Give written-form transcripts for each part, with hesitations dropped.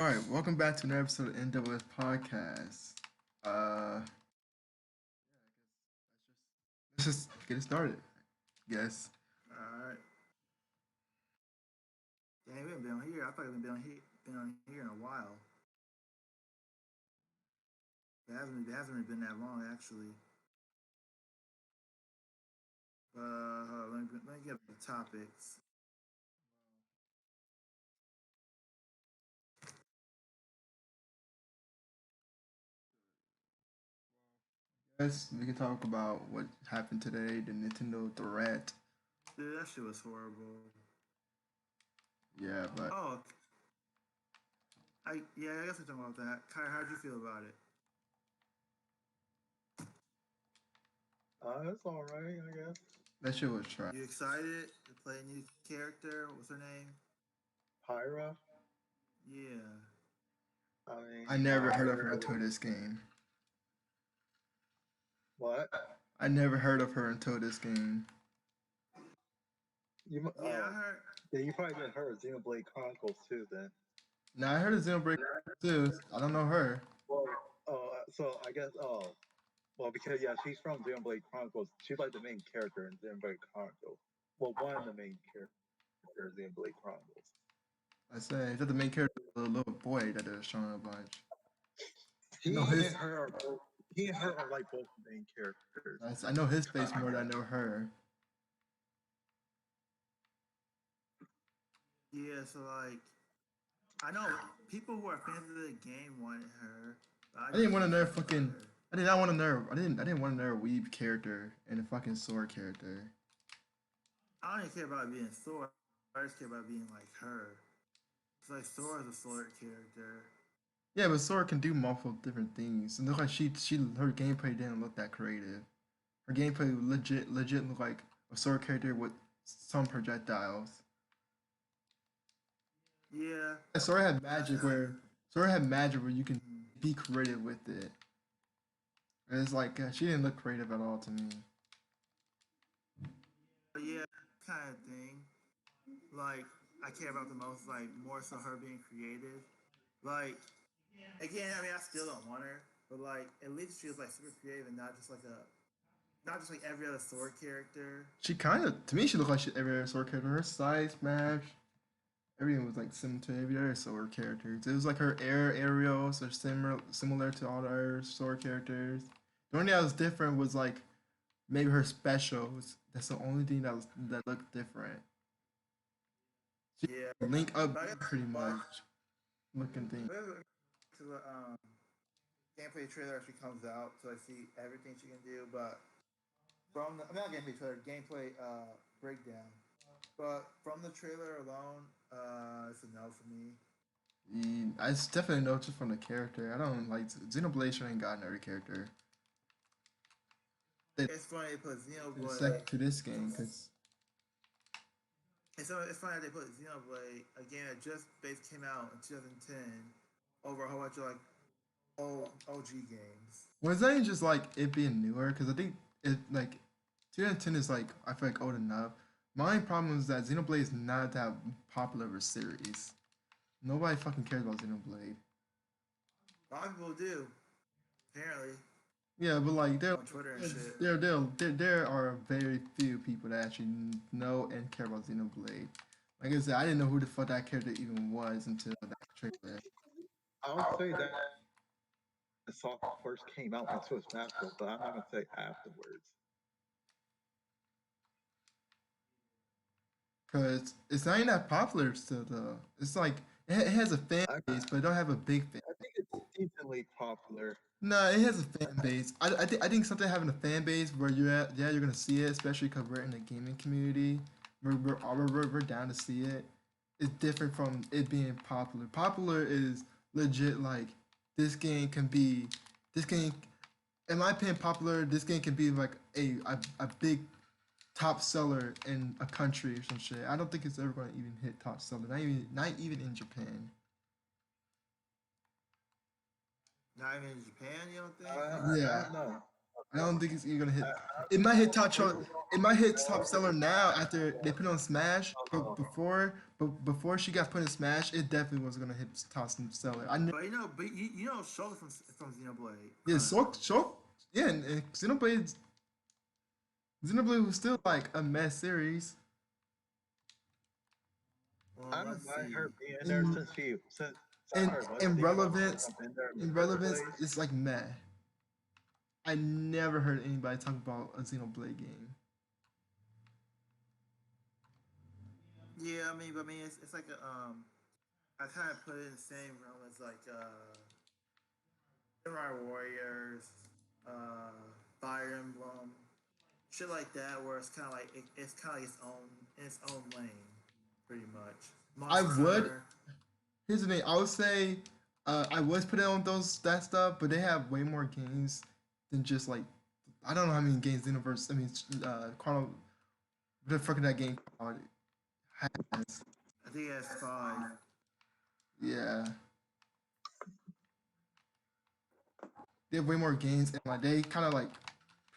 All right, welcome back to another episode of NWS Podcast. Uh, let's just get it started. Yes. Alright. Dang, we haven't been on here. I thought we've been on here in a while. It hasn't really been that long actually. Let me get the topics. Yes, we can talk about what happened today, the Nintendo Direct. Dude, that shit was horrible. Yeah, but Oh, I guess we talking about that. Kai, how'd you feel about it? It's all right, I guess. that shit was trash. You excited to play a new character? What's her name? Pyra, Yeah. I mean, I never heard of her until this game. what? I never heard of her until this game. Yeah, I heard. Yeah, you probably didn't heard of Xenoblade Chronicles too, then. Now I heard of Xenoblade too. I don't know her. Well, so I guess, well, because yeah, she's from Xenoblade Chronicles. She's like the main character in Xenoblade Chronicles. Well, one of the main characters in Xenoblade Chronicles. I say, is that the main character, the little boy that they're showing a bunch? He know and his. her are both. He and her are like both the main characters. I know his face more than I know her. Yeah, so like, I know people who are fans of the game wanted her. But I didn't want just to know didn't want fucking. her. I did not want to know. I didn't want to know a weeb character and a fucking sword character. I don't even care about being Thor. I just care about being like her. It's like Thor is a sword character. Yeah, but sword can do multiple different things. It looked like her gameplay didn't look that creative. Her gameplay legit looked like a sword character with some projectiles. Yeah. And sword had magic where you can be creative with it. And it's like she didn't look creative at all to me. But yeah, kind of thing. Like, I care about the most, like, more so her being creative. Like, again, I mean, I still don't want her, but like, at least she was like super creative and not just like every other sword character. She kind of, to me, she looked like every other sword character. Her size match, everything was like similar to every other sword characters. It was like her aerials are similar to all the other sword characters. The only thing that was different was like maybe her specials. That's the only thing that looked different. She Yeah. link up But I guess, pretty like, much looking thing. to the gameplay trailer actually comes out, so I see everything she can do. But from the, I mean, not gameplay trailer, gameplay breakdown. But from the trailer alone, it's a no for me. I definitely know just from the character. I don't like Xenoblade. Sure ain't got another character. They It's funny they put second Xenoblade. to this game because It's funny that they put Xenoblade, a game that just came out in 2010, over a whole bunch of like old OG games. well, it's not even just like it being newer because I think it like 2010 is like I feel like old enough. My problem is that Xenoblade is not that popular of a series. Nobody fucking cares about Xenoblade. A lot of people do, apparently, Yeah, but like on Twitter and shit. there are very few people that actually know and care about Xenoblade. Like I said, I didn't know who the fuck that character even was until that trailer. I would say that the song first came out into its Smash Bros, but I'm not gonna say afterwards. Cause it's not even that popular still though. It's like it has a fan base, but it don't have a big fan. I think it's decently popular. No, it has a fan base. I think something having a fan base where you're at, yeah, you're gonna see it, especially because we're in the gaming community. We're down to see it. It's different from it being popular. Popular is legit like this game can be this game. In my opinion, popular this game can be like a big top seller in a country or some shit. I don't think it's ever gonna even hit top seller. Not even in Japan. Not even in Japan, you don't think? I Yeah. don't know. I don't think it's even gonna hit. It might hit it might hit top seller now after they put it on Smash, but before she got put in Smash, it definitely was gonna hit top seller. I knew. But Shoulder from Xenoblade Yeah, Chronicles. Yeah, and Xenoblade was still like a mess series. Well, I don't let's mind see. her being there And since I heard one in thing about her relevance, from in there in the in first relevance, place. it's like meh. I never heard anybody talk about a Xenoblade game. Yeah, it's like a I kind of put it in the same realm as like Samurai Warriors, uh, Fire Emblem, shit like that, where it's kind of like it's kind of like its own lane, pretty much. I Monster would. Hunter. Here's the thing. I would say I was putting on that stuff, but they have way more games than just like I don't know how many games the universe. I mean, Chrono. The fucking that game called has. I think it has five. Yeah, they have way more games, and like they kind of like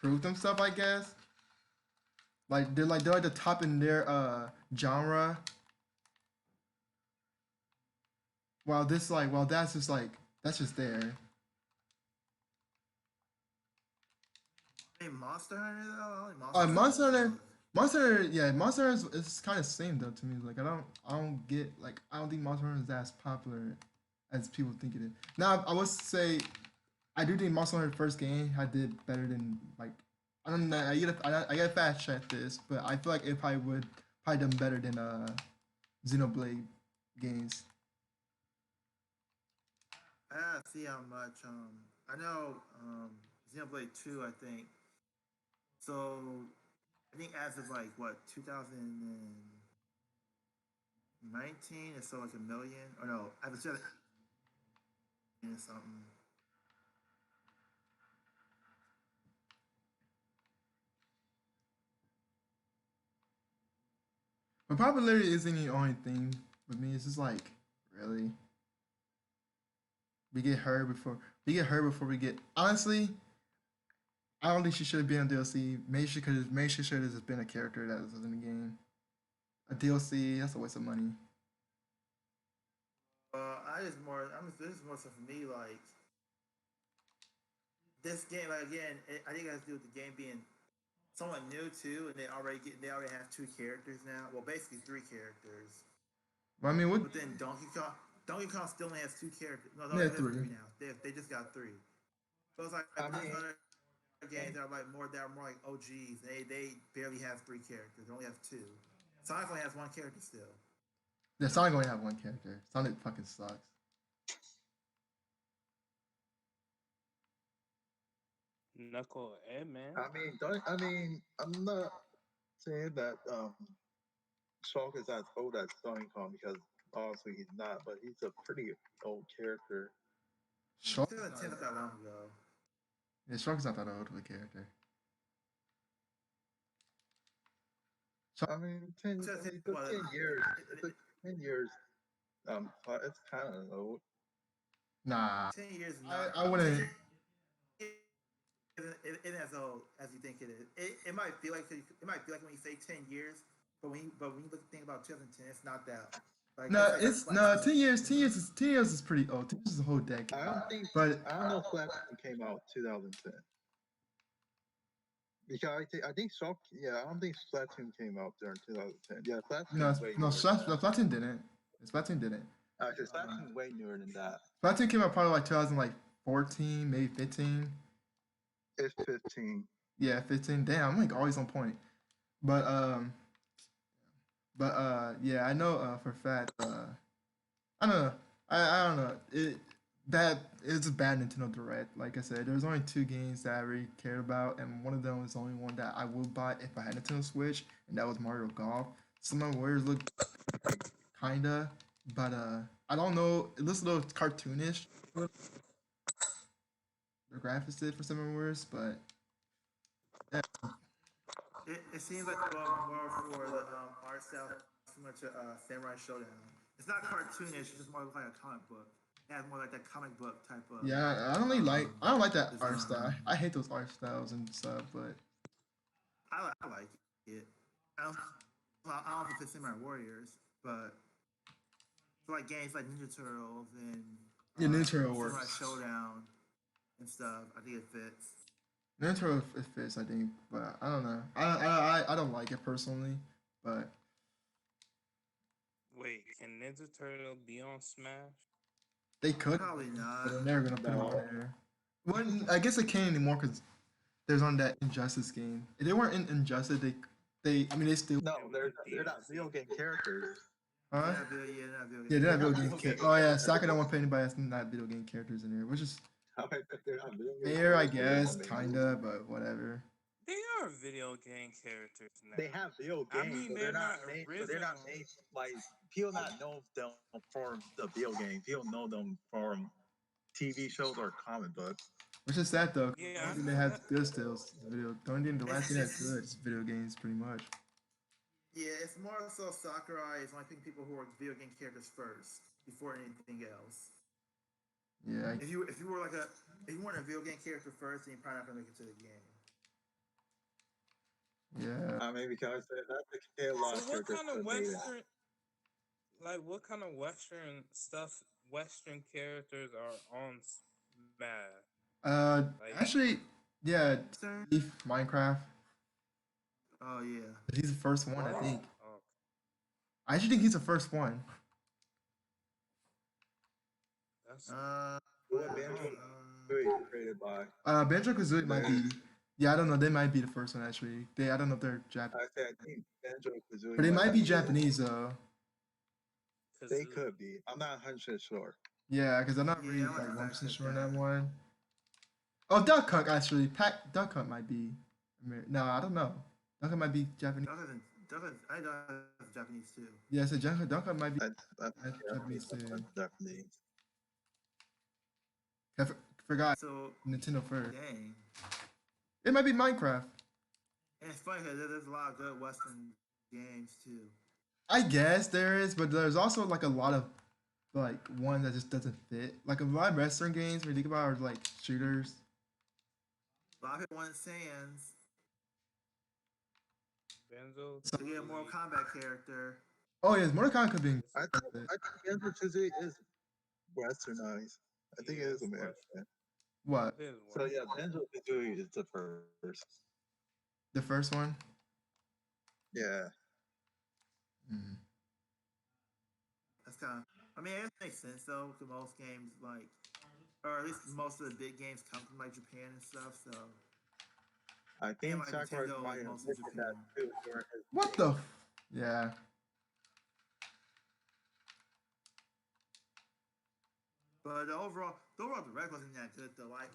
prove themselves, I guess. They're like the top in their genre. While that's just like that's just there. Hey, Monster Hunter though, only Monster Monster Hunter Hunter, sucks. Monster Hunter is kind of same though to me. Like I don't get like I don't think Monster Hunter is as popular as people think it is. Now I would say I do think Monster Hunter first game I did better than like I don't know I gotta fast check this, but I feel like it probably done better than Xenoblade games. I gotta see how much. I know Xenoblade 2. I think so. I think as of like what 2019, it's still like a million. Or no, I was just something. But popularity isn't the only thing with me. It's just like really we get heard before we get honestly. I don't think she should have been on DLC. Maybe she should have just been a character that was in the game. A DLC, that's a waste of money. This is more so for me. Like this game, like again, I think it has to do with the game being somewhat new too, and they already have two characters now. Well, basically three characters. But I mean, what? But then Donkey Kong still only has two characters. No, Yeah, it has three. three now. They just got three. So it's like I these mean, other games that are more like OGs. They barely have three characters. They only have two. Sonic only has one character still. Yeah, Sonic only have one character. Sonic fucking sucks. Knuckle, hey man. I'm not saying that Shulk is as old as Donkey Kong because obviously he's not, but he's a pretty old character. Shark is 2010 not. not that long ago. Yeah, Shark is not that old of a character. Shark, I mean, 10, I 2010 mean, the was 10 years, it took 10 years, it's kind of old. nah, 10 years not I wouldn't. 10 isn't as old as you think it is. It might feel like when you say 10 years, but when you think about 2010, it's not that. Like No, that's like it's Splatoon. no 10 years. 10 years is pretty old. 10 years is a whole decade. But I don't know if Splatoon came out 2010. Because I think Shulk, yeah, I don't think Splatoon came out during 2010. Yeah, Splatoon's way newer than that. Splatoon didn't. Splatoon didn't. Actually, Splatoon's way newer than that. Splatoon came out probably like 2014, maybe 15. It's 15. Yeah, 15. Damn, I'm like always on point. But yeah, I know for a fact. I don't know. I don't know. It's a bad Nintendo Direct. Like I said, there's only two games that I really cared about, and one of them was the only one that I would buy if I had a Nintendo Switch, and that was Mario Golf. Some of the Warriors look like kinda, but I don't know. It looks a little cartoonish. The graphics did for some of the Warriors, but yeah. It seems like more for the art style similar to Samurai Showdown. It's not cartoonish. It's just more like a comic book. It has more like that comic book type of. Yeah, I don't like that art design. style. I hate those art styles and stuff, but I like it. I don't know if it fits in my Warriors, but for like games like Ninja Turtles and yeah, Ninja Turtle Samurai works. Showdown and stuff, I think it fits. Ninja Turtle it fits, I think, but I don't know. I don't like it personally, but Wait, can Ninja Turtle be on Smash? they could, Probably but not. they're never gonna put them on No. there. Well, I guess they can't anymore because there's on that Injustice game. If they weren't in Injustice, they I mean they still No, It would they're be not video game DLC. characters. huh? Yeah, not video Yeah, game. they're They're not not video game video characters. game Oh yeah, Saka don't characters. want to put anybody that's not video game characters in there, which is They're not video game fair, I characters. guess, I mean, kinda, but whatever. They are video game characters now. they have video I games, mean, but they're not they're not original. made like people not know them from the video game. People know them from TV shows or comic books. Which is sad though. 'Cause the Yeah, only thing they have good still is video. The last thing that's It's good is video games, pretty much. yeah, it's more so Sakurai is only picking people who are video game characters first before anything else. Yeah, If you were like a if you weren't a video game character first, then you're probably not gonna make it to the game. yeah. I mean, because that's the a lot so of what characters kind of could made it. Western, like, what kind of Western stuff, Western characters are on Smash? Like, Actually, yeah, Sir? Steve, Minecraft. Oh yeah. He's the first one, I What? think. oh, I actually think he's the first one. that's What uh, Banjo created by? Banjo Kazooie might be. Yeah, I don't know. They might be the first one actually. I don't know if they're Japanese, I think Banjo Kazooie. but they might be Japanese though. They Kazoo. could be. I'm not 100% sure. Yeah, because I'm not really Yeah, I'm like not 1% sure on that. that one. Oh, Duck Hunt actually. Duck Hunt might be. No, I don't know. Duck Hunt might be Japanese. I know it's Japanese too. Yeah, so Duck Hunt might be I Japanese too. Japanese. Forgot So Nintendo first. dang. It might be Minecraft. And it's funny because there's a lot of good Western games too. I guess there is, but there's also like a lot of like one that just doesn't fit. Like a lot of Western games, when you think about, are like shooters. A lot of people want Sans Benzo. So- to get a Mortal Kombat character. Oh yes, Mortal Kombat could be. I think Banjo Kazooie is westernized. I think it is American. What? It is So one. yeah, Banjo Kazooie is the first. The first one? Yeah. Mm. That's kind of. I mean, it makes sense though. Because most games like, or at least most of the big games come from like Japan and stuff. So I think like Sakurai Nintendo might is have mostly mentioned that Japan. too during his What the? Yeah. But the overall direct wasn't that good though. Like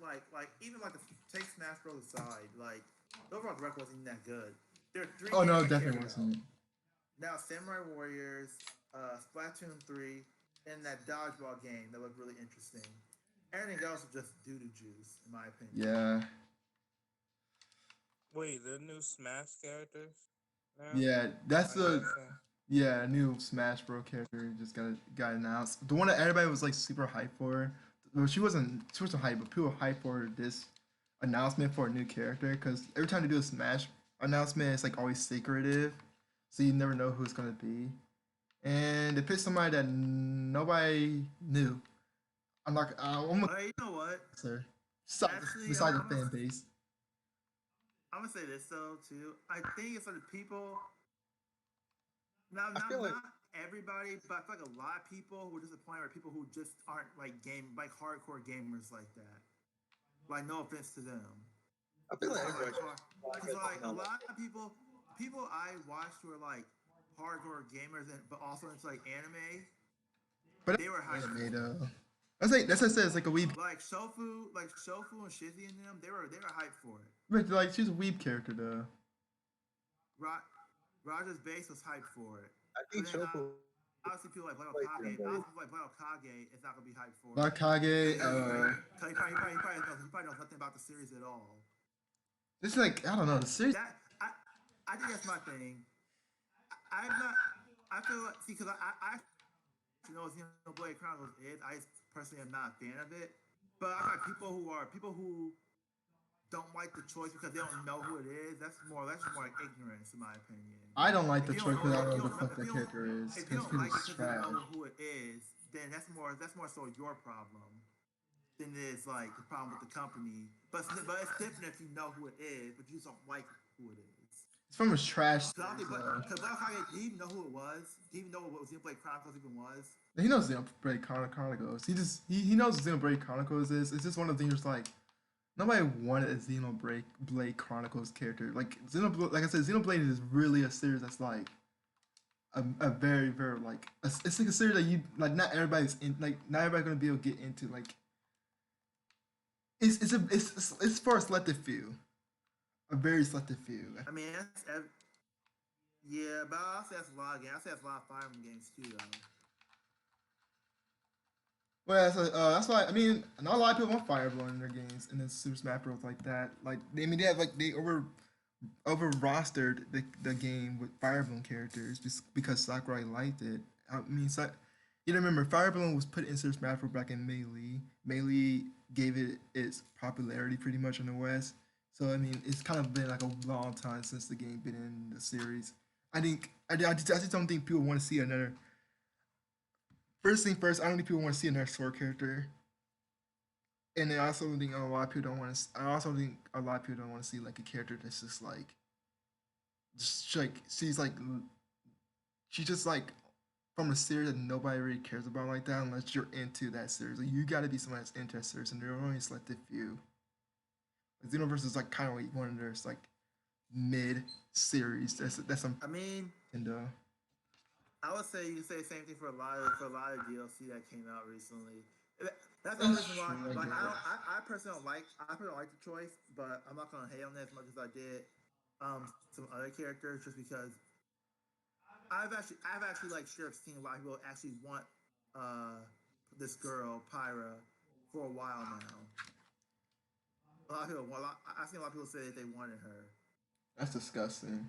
even like take Smash Bros aside, like the overall direct wasn't that good. There are three. Oh no, games that definitely carried wasn't. Now Samurai Warriors, Splatoon 3, and that dodgeball game that looked really interesting. Everything else was just doo-doo juice, in my opinion. Yeah. Wait, the new Smash characters? Now? Yeah, that's Like the that's a- yeah new Smash Bros character just got announced. The one that everybody was like super hyped for. Well, she wasn't hyped, but people were hyped for this announcement for a new character because every time they do a Smash announcement, it's like always secretive, so you never know who it's gonna be. And they picked somebody that nobody knew. I'm not. I'm gonna You know what? sir. Actually, Besides the I'm fan gonna- base. I'm gonna say this though too. I think it's for the people. Not I feel like- everybody, but I feel like a lot of people were disappointed are people who just aren't like hardcore gamers like that. Like no offense to them. I feel like Like, everybody. Because like a lot of people I watched who are like hardcore gamers but also into like anime, But they were hyped. anime though. That's what I said. It's like a weeb. Like Shofu and Shizzy and them, they were hyped for it. But like she's a weeb character though. Roger's base was hyped for it. I think But then Shofu. Obviously, people like Black Like, Okage. yeah, Obviously, like Black Okage is not gonna be hyped for it. Black Kage. He probably knows nothing about the series at all. It's like I don't know the series. I think that's my thing. I'm not. I feel like because I know what Xenoblade Chronicles is. I personally am not a fan of it. But I like people who don't like the choice because they don't know who it is. That's more like ignorance, in my opinion. I don't like If the you choice don't because I know, don't if know you who the don't know, fuck that character is. if you Because don't like it it's because you trash. don't know who it is, then that's more so your problem than it is like the problem with the company. But it's different if you know who it is, but you just don't like who it is. It's from his trash Cause series, though. Kage, do you even know who it was? Do you even know what Xenoblade Chronicles even was? He knows Xenoblade Chronicles. He knows Xenoblade Chronicles is. It's just one of the things like nobody wanted a Xenoblade Chronicles character. Like Xenoblade, like I said, Xenoblade is really a series that's like a very very like it's like a series that you like. Not everybody's in. Like not everybody gonna be able to get into. Like it's for a selective few, a very selective few. I mean, yeah, but I'll say that's a lot of games. I'll say that's a lot of Fire Emblem games too, though. Well, that's why I mean, not a lot of people want Fire Emblem in their games, and then Super Smash Bros. Like that. Like I mean, they have like they over rostered the game with Fire Emblem characters because Sakurai liked it. I mean, you remember Fire Emblem was put in Super Smash Bros. Back in Melee. Melee gave it its popularity pretty much in the West. So I mean, it's kind of been like a long time since the game been in the series. I just don't think people want to see another. First thing first, I don't think people want to see another sword character, and I also think a lot of people don't want to. I also think a lot of people don't want to see like a character that's just like she's just like from a series that nobody really cares about like that unless you're into that series. Like you got to be someone that's into that series, and there are only a selected few. Like Xenoverse is like kind of like one of those like mid series. That's some I mean, Nintendo. I would say you can say the same thing for a lot of DLC that came out recently. That's the That's reason why. true, I Like guess. I personally don't like the choice, but I'm not gonna hate on it as much as I did some other characters, just because I've actually like sure seen a lot of people actually want uh this girl Pyra for a while now. A lot of people, I've seen a lot of people say that they wanted her. That's disgusting.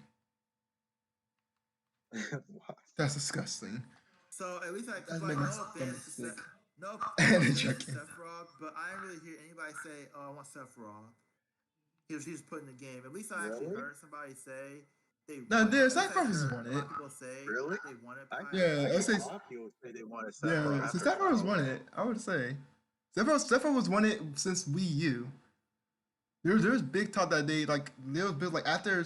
Wow. That's disgusting. So at least That like makes no my stomach offense to sick. no And offense to joking. Sephiroth, but I didn't really hear anybody say, "Oh, I want Sephiroth." He was put in the game. At least I actually Really? heard somebody say they No, wanted. there's At least I Cypher just heard won a lot it. of people say Really? they wanted I Pyra. Yeah, I I'll hear say a lot of people say they wanted Sephiroth yeah. So after Cypher was 12. won it. I would say Cypher was won it since Wii U. There was big talk that they like there was big like after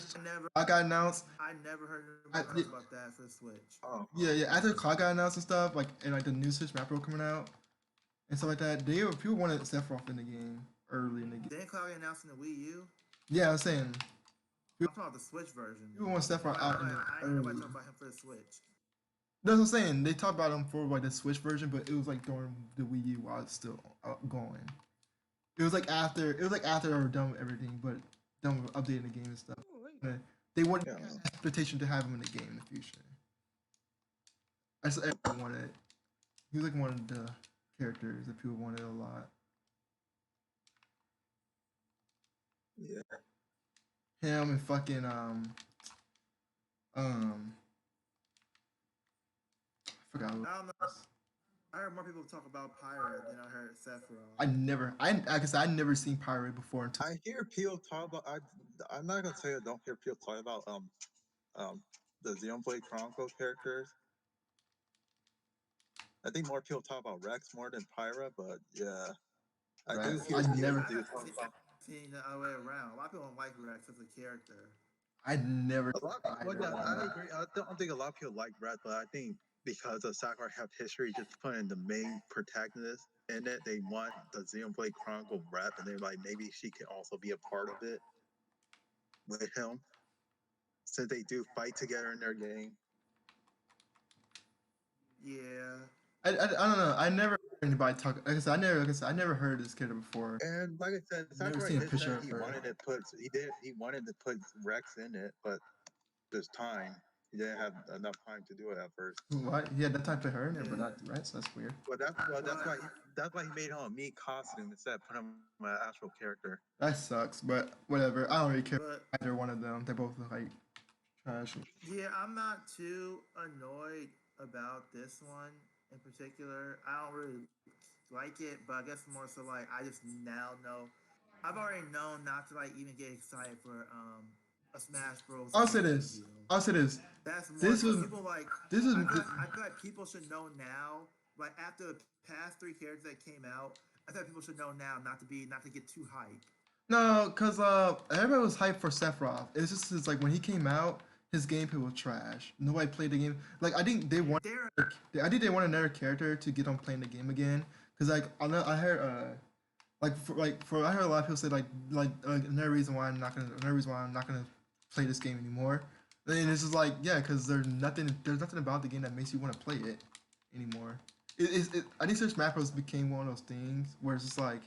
I got announced. I never heard I, anybody talk about that for the Switch. Oh, yeah, after Clock got announced and stuff, like and like the new Switch Map Pro coming out and stuff like that, people wanted Sephiroth in the game early in the game. Didn't Cloud announced in the Wii U? Yeah, I was saying I'm talking about the Switch version. people want Sephiroth out in the I ain't early. nobody talking about him for the Switch. That's what I'm saying. They talked about him for like the Switch version, but it was like during the Wii U while it's still going. It was like after they were done with everything, but done with updating the game and stuff. Oh, wait. But they wanted yeah. expectation to have him in the game in the future. I just everyone wanted. He was like one of the characters that people wanted a lot. Yeah. Him and fucking um I forgot. Who I don't know. I heard more people talk about Pyra than I heard Sephiroth. like I said, I never seen Pirate before until I hear people talk about. I'm not gonna say I don't hear people talk about the Xenoblade Chronicle characters. I think more people talk about Rex more than Pyra, but yeah, I do Rex. hear I people never do talk about. Seen the other way around. A lot of people don't like Rex as a character. I never A lot, well, either yeah, one. I agree. I don't think a lot of people like Rex, but I think because of Sakurai have history just putting the main protagonist in it, they want the Xenoblade Chronicle rep, and they're like maybe she can also be a part of it with him, since they do fight together in their game. Yeah. I don't know. I never heard anybody talk. Like I never heard this character before. And like I said, Never Sakurai seen a did picture say of he her. wanted to put Rex in it, but there's time. He didn't have enough time to do it at first. What? He had that time to her in there, but not Rex. That's weird. Well, that's why he made him a meat costume instead of putting him an actual character. That sucks, but whatever. I don't really care But either one of them. They both look like trash. yeah, I'm not too annoyed about this one in particular. I don't really. like it, but I guess more so like I just now know. I've already known not to like even get excited for a Smash Bros. I'll say character this. reveal. I'll say this. That's more This so was people like. this is I feel like people should know now. Like after the past three characters that came out, I thought people should know now not to get too hyped. no, cause everybody was hyped for Sephiroth. It's just it's like when he came out, his gameplay was trash. Nobody played the game. Like I think they want. There, I think they want another character to get on playing the game again. Cause like I heard I heard a lot of people say another reason why I'm not gonna play this game anymore. And it's just like yeah, cause there's nothing about the game that makes you want to play it anymore. I think Smash Bros became one of those things where it's just like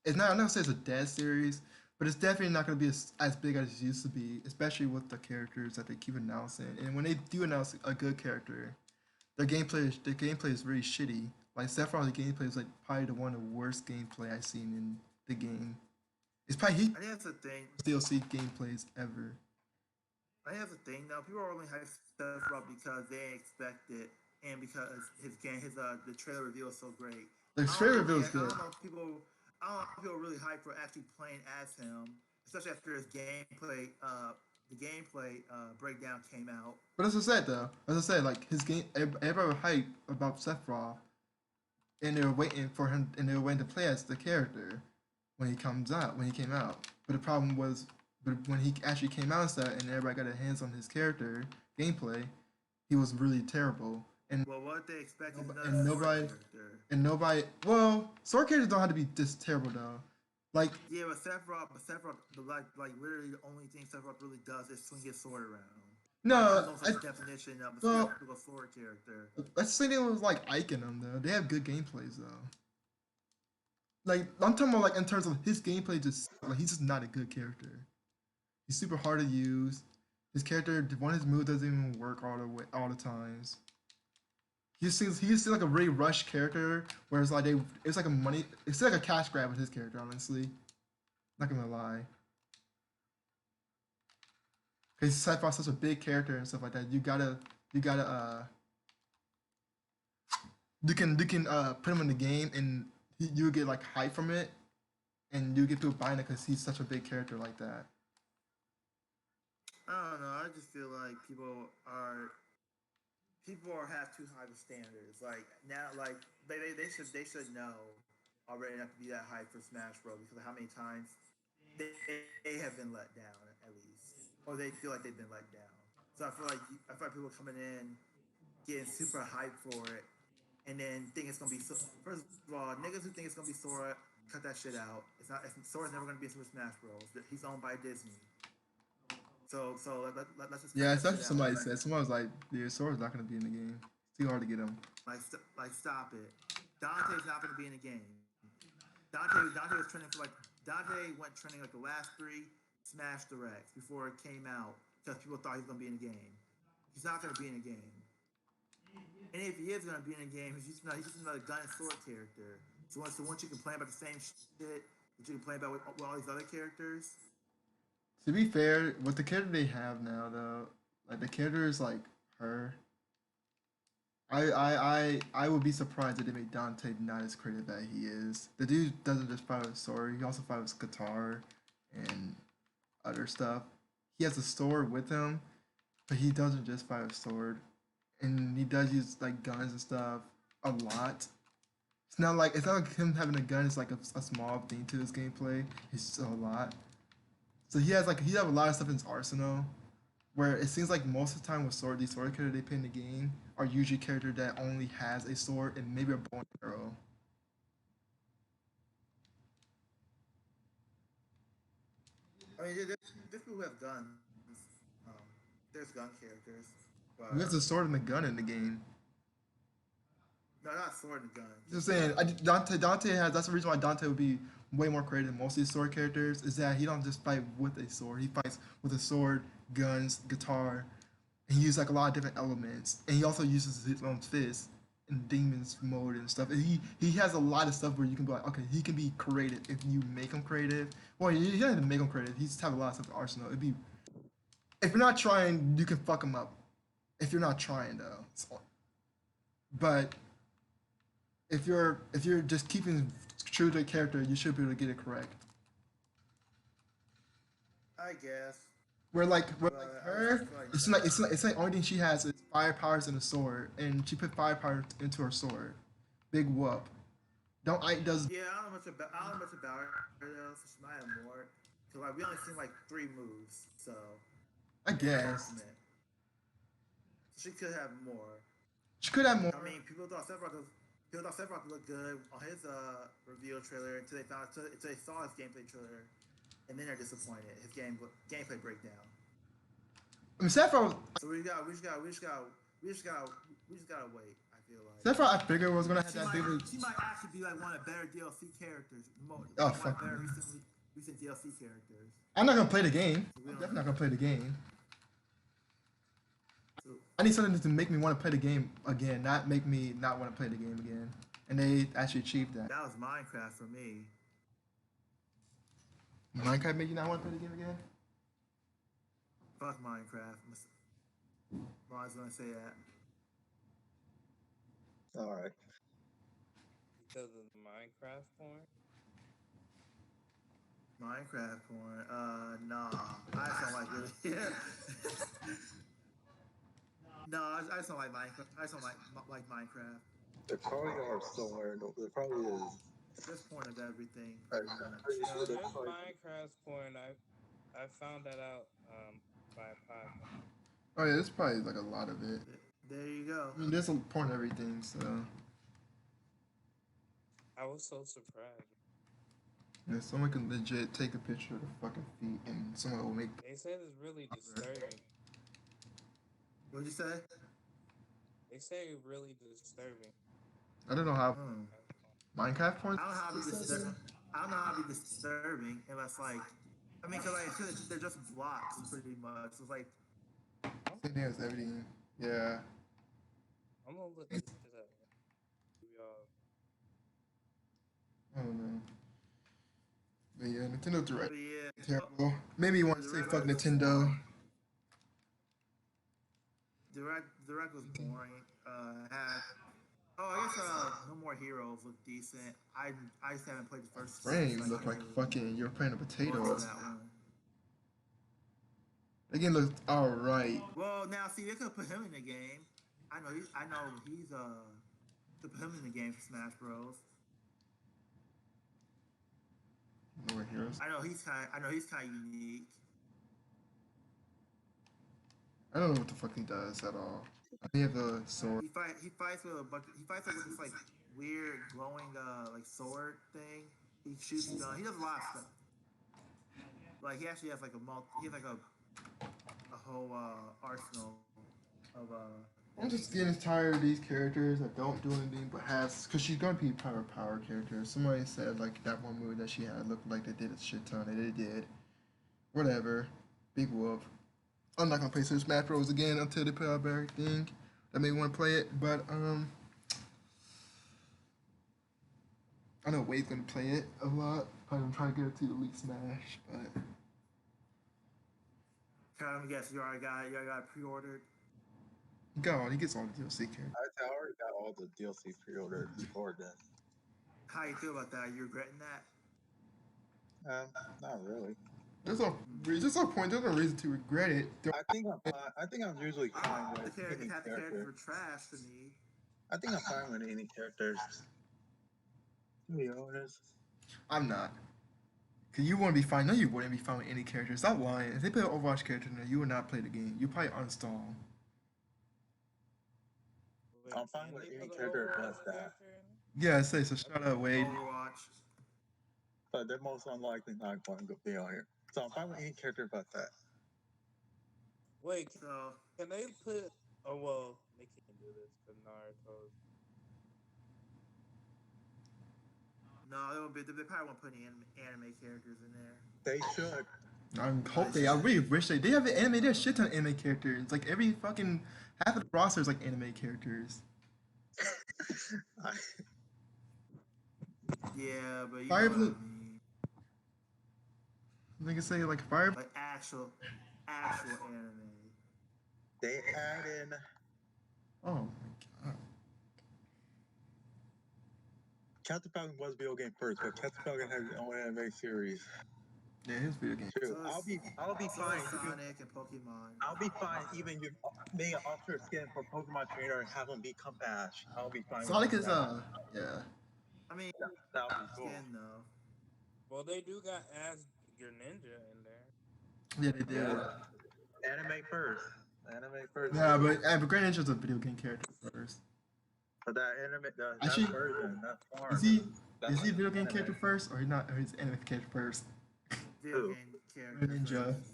it's not. I'm not gonna say it's a dead series, but it's definitely not gonna be as big as it used to be, especially with the characters that they keep announcing. And when they do announce a good character, their gameplay is really shitty. Like Sephiroth's gameplay is like probably the one of the worst gameplay I've seen in the game. It's probably he I think that's the thing. DLC gameplays ever. I think that's the thing though. People are only hyped stuff up because they expect it, and because the trailer reveal is so great. The trailer reveal is good. I don't know if people are really hyped for actually playing as him, especially after his gameplay. The gameplay breakdown came out. But as I said though, as I said, like his game, everybody was hyped about Sephiroth, and they were waiting for him, and they were waiting to play as the character when he came out. But the problem was, but when he actually came out and stuff, and everybody got their hands on his character gameplay, he was really terrible. And Well, what they expect is another and sword nobody character. and nobody. Well, sword characters don't have to be this terrible though. Like Yeah, but Sephiroth, like literally the only thing Sephiroth really does is swing his sword around. Like, no, there's no such definition of a well, typical sword character. let's say they was like Ike in them though. They have good gameplays though. Like I'm talking about like in terms of his gameplay, just like he's just not a good character. He's super hard to use. His character, one of his moves doesn't even work all the times. He seems like a really rushed character, whereas like it's like it's like a cash grab with his character. Honestly, not gonna lie. Because Sephiroth's such a big character and stuff like that. You gotta you can put him in the game and you get like hype from it, and you get to buying it because he's such a big character like that. I don't know. I just feel like people are have too high of standards. Like now, like they should know already not to be that hype for Smash Bros. Because of how many times they have been let down at least, or they feel like they've been let down. So I feel like people coming in getting super hyped for it, and then think it's gonna be so. First of all, niggas who think it's gonna be Sora, cut that shit out. It's not. Sora's never gonna be in Super Smash Bros. He's owned by Disney. Let's just cut Yeah, that that's what shit out. somebody said. Someone was like, "Yeah, Sora's not gonna be in the game. It's too hard to get him." Like stop it. Dante's not gonna be in the game. Dante was trending for like Dante went trending like the last three Smash Directs before it came out because people thought he was gonna be in the game. He's not gonna be in the game. And if he is gonna be in the game, he's just another gun and sword character. So once you complain about the same shit that you complain about with all these other characters, To be fair, with the character they have now, though, like the character is like her. I would be surprised if they made Dante not as creative as he is. The dude doesn't just fight with sword; he also fights with guitar and other stuff. He has a sword with him, but he doesn't just fight with sword, and he does use like guns and stuff a lot. It's not like him having a gun is like a small thing to his gameplay. It's just a lot. So he have a lot of stuff in his arsenal, where it seems like most of the time with these sword characters they put in the game are usually character that only has a sword and maybe a bow and arrow. I mean, there's people who have guns. Um, there's gun characters, He but has a sword and a gun in the game. no, not sword and gun. Just saying, Dante has. That's the reason why Dante would be way more creative than most of these sword characters. Is that he don't just fight with a sword. He fights with a sword, guns, guitar, and he uses like a lot of different elements. And he also uses his own fist in demons mode and stuff. And he has a lot of stuff where you can be like, okay, he can be creative if you make him creative. Well, you don't have to make him creative. He just have a lot of stuff in the arsenal. If you're not trying, you can fuck him up. If you're not trying though, but if you're just keeping true to the character, you should be able to get it correct. I guess. Where like But I just her, feel like it's like only thing she has is fire powers and a sword, and she put fire power into her sword. Big whoop. Don't I does yeah, I don't know much about her though, so she might have more. Cause like we only seen like 3 moves, so I in the guess ultimate, so she could have more. she could have I more. mean, people thought Sephiroth looked good on his reveal trailer until they saw his gameplay trailer, and then they're disappointed. His gameplay breakdown. I mean, Sephiroth, So we just gotta wait. I feel like Sephiroth, I figured was gonna have that big. she might actually be like one of the better DLC characters, Oh like one of fuck. the better recent DLC characters. I'm not gonna play the game. So we I'm don't definitely know. not gonna play the game. So, I need something to make me want to play the game again, not make me not want to play the game again. And they actually achieved that. that was Minecraft for me. Minecraft made you not want to play the game again? Fuck Minecraft. I was gonna say that. All right. Because of the Minecraft porn. Minecraft porn. Nah. I just don't like really. Yeah. No, I just don't like Minecraft. I just don't like Minecraft. There probably are somewhere. There probably is. There's porn of everything. I'm Pretty much. pretty No, sure there's there's probably. Minecraft porn. I found that out by a podcast. Oh yeah, there's probably like a lot of it. There you go. I mean, there's a porn of everything, so I was so surprised. yeah, someone can legit take a picture of the fucking feet, and someone will make. They said it's really disturbing. What'd you say? They say it's really disturbing. I don't know how Hmm. Minecraft porn. I don't know how it'd be disturbing. I don't know how it'd be disturbing unless like, I mean, cause like they're just blocks pretty much. It's like Same thing as everything. Yeah. I'm gonna look this shit up. Y'all. I don't know. But yeah, Nintendo Direct. but yeah. Terrible. Maybe you want to say fuck Nintendo. Direct was boring. I guess No More Heroes look decent. I just haven't played the first. Frame so I look can't like really fucking you're playing a go into potato. that one. The game looks alright. Well, now see, they could put him in the game. I know he's to put him in the game for Smash Bros. More heroes. I know he's kind of unique. I don't know what the fuck he does at all. He have a sword. He fights with with this like weird glowing like sword thing. He shoots gun. He does a lot of stuff. Like he actually has like he has like a whole arsenal of I'm just getting tired of these characters that don't do anything but has, cause she's gonna be a power character. Somebody said like that one move that she had looked like they did a shit ton, and they did. Whatever, big whoop. I'm not gonna play Super Smash Bros again until they put out everything that made me want to play it. But I know Wade's gonna play it a lot. Probably gonna try to get it to Elite Smash, but Let me guess, you already got it pre-ordered. he gets all the DLC characters. I already got all the DLC pre-ordered before then. How you feel about that? Are you regretting that? Not really. There's no point. There's no reason to regret it. I think I'm usually fine with any Half the characters character. were trash to me. I think I'm fine with any characters. To be honest. I'm not. Cause you want to be fine. No, you wouldn't be fine with any character. Stop lying. If they put an Overwatch character in there, you would not play the game. You probably uninstall. Wait, I'm fine can with they any put character Overwatch but that. character in? Yeah, I say so. Shut up, Wade. Overwatch. But they're most unlikely not going to be on here. So I'm fine with any character but that. Wait, So can they put? Oh well, they can't do this because Naruto's. no, they probably won't put any anime characters in there. They should. I really wish they have an anime. There's a shit ton of anime characters. Like every fucking half of the roster is like anime characters. Yeah, but you Fire know what I Blue- mean. Like I say, like Fire. Like actual anime. They add in. Oh my god. Captain Falcon was video game first, but Captain Falcon has his own anime series. Yeah, his video game. True. So I'll be so fine. is Sonic and Pokemon. I'll be fine even you make an alternate skin for Pokemon Trainer and have him become Ash. I'll be fine Sonic with is that. yeah. I mean, That'll be cool. skin though. Well, they do got Ash your ninja in there. Yeah, they did. Yeah. Anime first. Anime first. Yeah, but Great Ninja's a video game character first. But that anime, that Actually, version, that form. Is he that's is he a video game anime. character first, or he not? Or he's an anime character first? Video Who? game character. Ninja. first.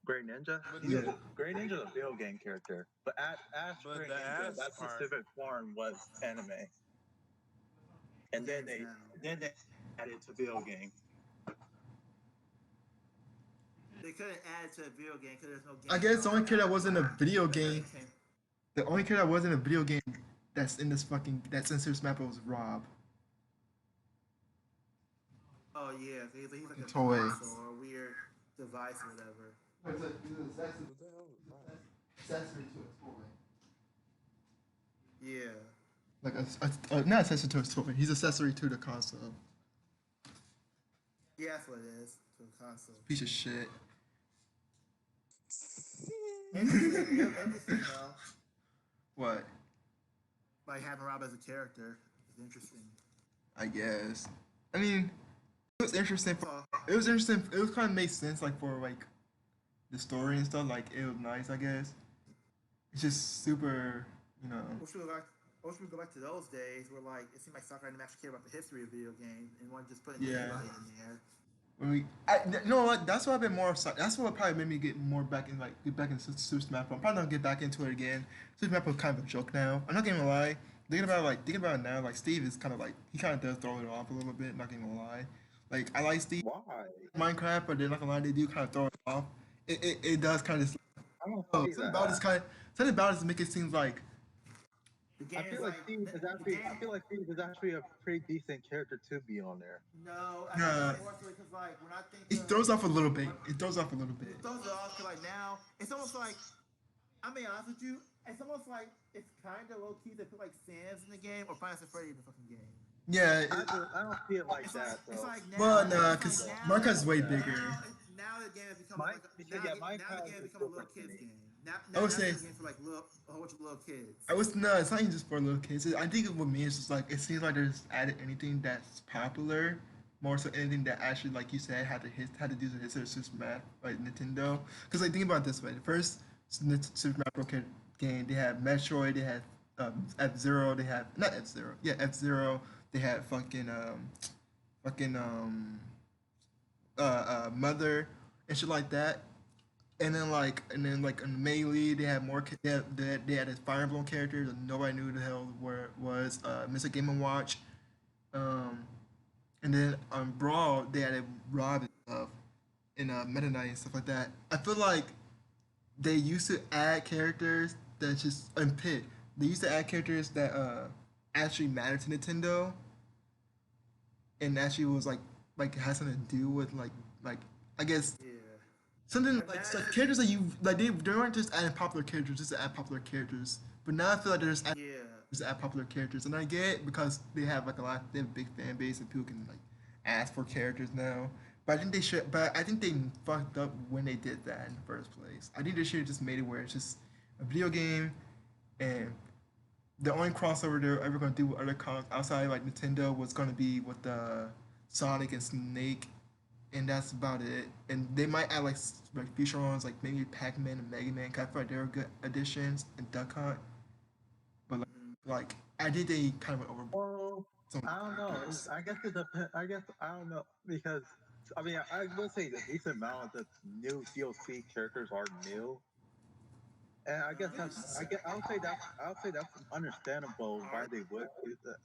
Great Ninja? Yeah. Great Ninja's a video game character. But Ash But Great the Ninja, Ash that part- specific form was anime. And then Games they now. added to video game. They couldn't add it to a video game because there's no game. I guess the only character that wasn't a video But then game, it came- the only character that wasn't a video game that's in this Super Smash Bros. Was Rob. Oh yeah, he's like a Toy. console or a weird device or whatever. Who the hell is that? accessory to a toy. Yeah. Like not accessory to a toy. He's accessory to the console. Yeah, that's what it is. To a console. Piece of shit. Interesting though. What? Like having Rob as a character is interesting. I guess. I mean, it was interesting. So, It was interesting. It was kind of made sense, like for like the story and stuff. Like it was nice, I guess. It's just super, you know. wish we could go back to those days where like it seemed like Sakurai didn't actually care about the history of video games and wanted to just put Yeah. anybody in there. When you know what? That's what I've been more. That's what probably made me get more back in, like get back into Super Smash Bros. I'm probably not gonna get back into it again. Super Smash Bros. Kind of a joke now. I'm not gonna lie. Thinking about it now, like Steve is kind of like he kind of does throw it off a little bit. Not gonna lie. Like I like Steve Why? Minecraft, but they're not gonna lie, they do kind of throw it off. It does kind of. I don't Oh, see something that. about this kind. Something about it make it seem like. The game I feel is like Steve is the actually. game- I feel like Steve is actually a pretty decent character to be on there. No, I Nah. think more so because like when I think It of- throws off a little bit. It throws off a little bit. It throws it off 'cause, like now it's almost like I'm being honest with you. It's almost like it's kind of low key. They put like Sans in the game or Final Freddy in the fucking game. Yeah. I don't see it like It's that like, it's though. like now. Well, it's nah, like because now- Minecraft's way now- bigger. Now the game has become Mine- like yeah, now the Minecraft game has is become a little different to kids me. game. Now I would now say- it's a game for like a whole bunch of little kids. I was no, it's not even just for little kids. I think with me, it's just like it seems like there's added anything that's popular, more so anything that actually, like you said, had to do the history of Super Smash, like Nintendo. Because like think about it this way: the first Super Smash Bros. Game, they had Metroid, they had F-Zero, they had not F-Zero, yeah F-Zero, they had Mother and shit like that. And then like in Melee, they had more. They had Fire Emblem characters, and nobody knew who the hell where it was. Mr. Game and Watch, and then on Brawl, they had Rob and stuff, and Meta Knight and stuff like that. I feel like they used to add characters that just and Pit. They used to add characters that actually mattered to Nintendo, and actually was like had something to do with like I guess. Yeah. Something like characters that you like they weren't just adding popular characters just to add popular characters. But now I feel like they're just add popular characters, and I get it because they have like they have a big fan base and people can like ask for characters now. But I think they fucked up when they did that in the first place. I think they should have just made it where it's just a video game, and the only crossover they're ever gonna do with other outside like Nintendo was gonna be with the Sonic and Snake. And that's about it. And they might add like future ones, like maybe Pac-Man and Mega Man. 'Cause I feel like they're good additions and Duck Hunt. But like I think they kind of went over. Well, some I don't know. characters. I guess it depends. I guess I don't know because I mean I would say a decent amount of the new DLC characters are new, and I guess I would say that's understandable why they would do that.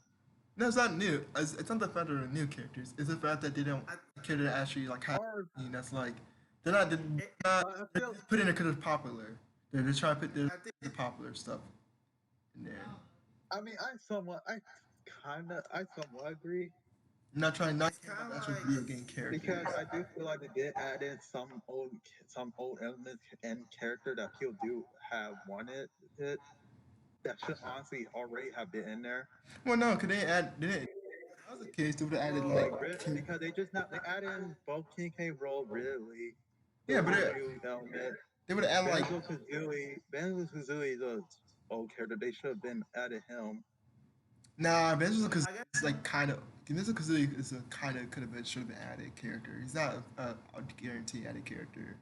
No, it's not new. It's not the fact that they're new characters. It's the fact that they don't care to actually like have. Or That's like they're not I feel putting it because it's popular. They're just trying to put the popular stuff in there. I mean I somewhat agree Not trying not It's kinda actual like- video game characters. because I do feel like they did add in some old elements and character that people do have wanted it that should honestly already have been in there. Well, no, because they didn't I was a kid, they would have added Well, like King. Because they just not they added in both King K. Roll really Yeah, the but Ryu element. they would have added like Banjo Kazooie is a old character. They should have been added him. nah. Benjamin because I guess it's like kind of. Benjamin Kazooie is a kind of could have been should have been added character. He's not a guarantee added character.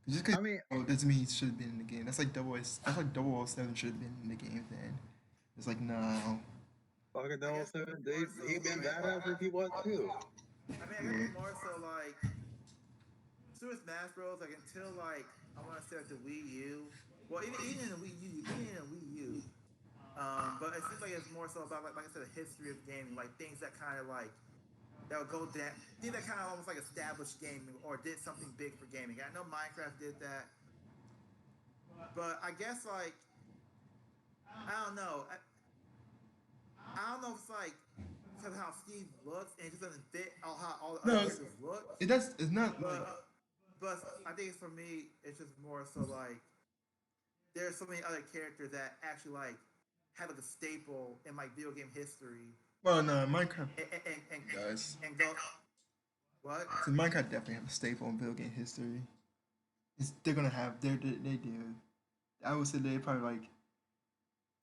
Just because I mean, doesn't mean he should have been in the game. That's like that's like 007 should have been in the game then. It's like no. fucking I guess 007, more so. he been badass if he was too. I mean, I guess more so like Super Smash Bros. Like until like I want to say like the Wii U. Well, even in the Wii U, even in the Wii U. But it seems like it's more so about like I said, the history of gaming, like things that kind of like that would go down, things that kind of almost like established gaming or did something big for gaming. I know Minecraft did that, but I guess like I don't know. I don't know if it's like because of how Steve looks and it just doesn't fit all how all the other No, characters look. it does. It's not like But I think for me, it's just more so like there's so many other characters that actually like have like a staple in like video game history well no Minecraft and does. and go what? So Minecraft definitely have a staple in video game history. They're gonna have they do. I would say they probably like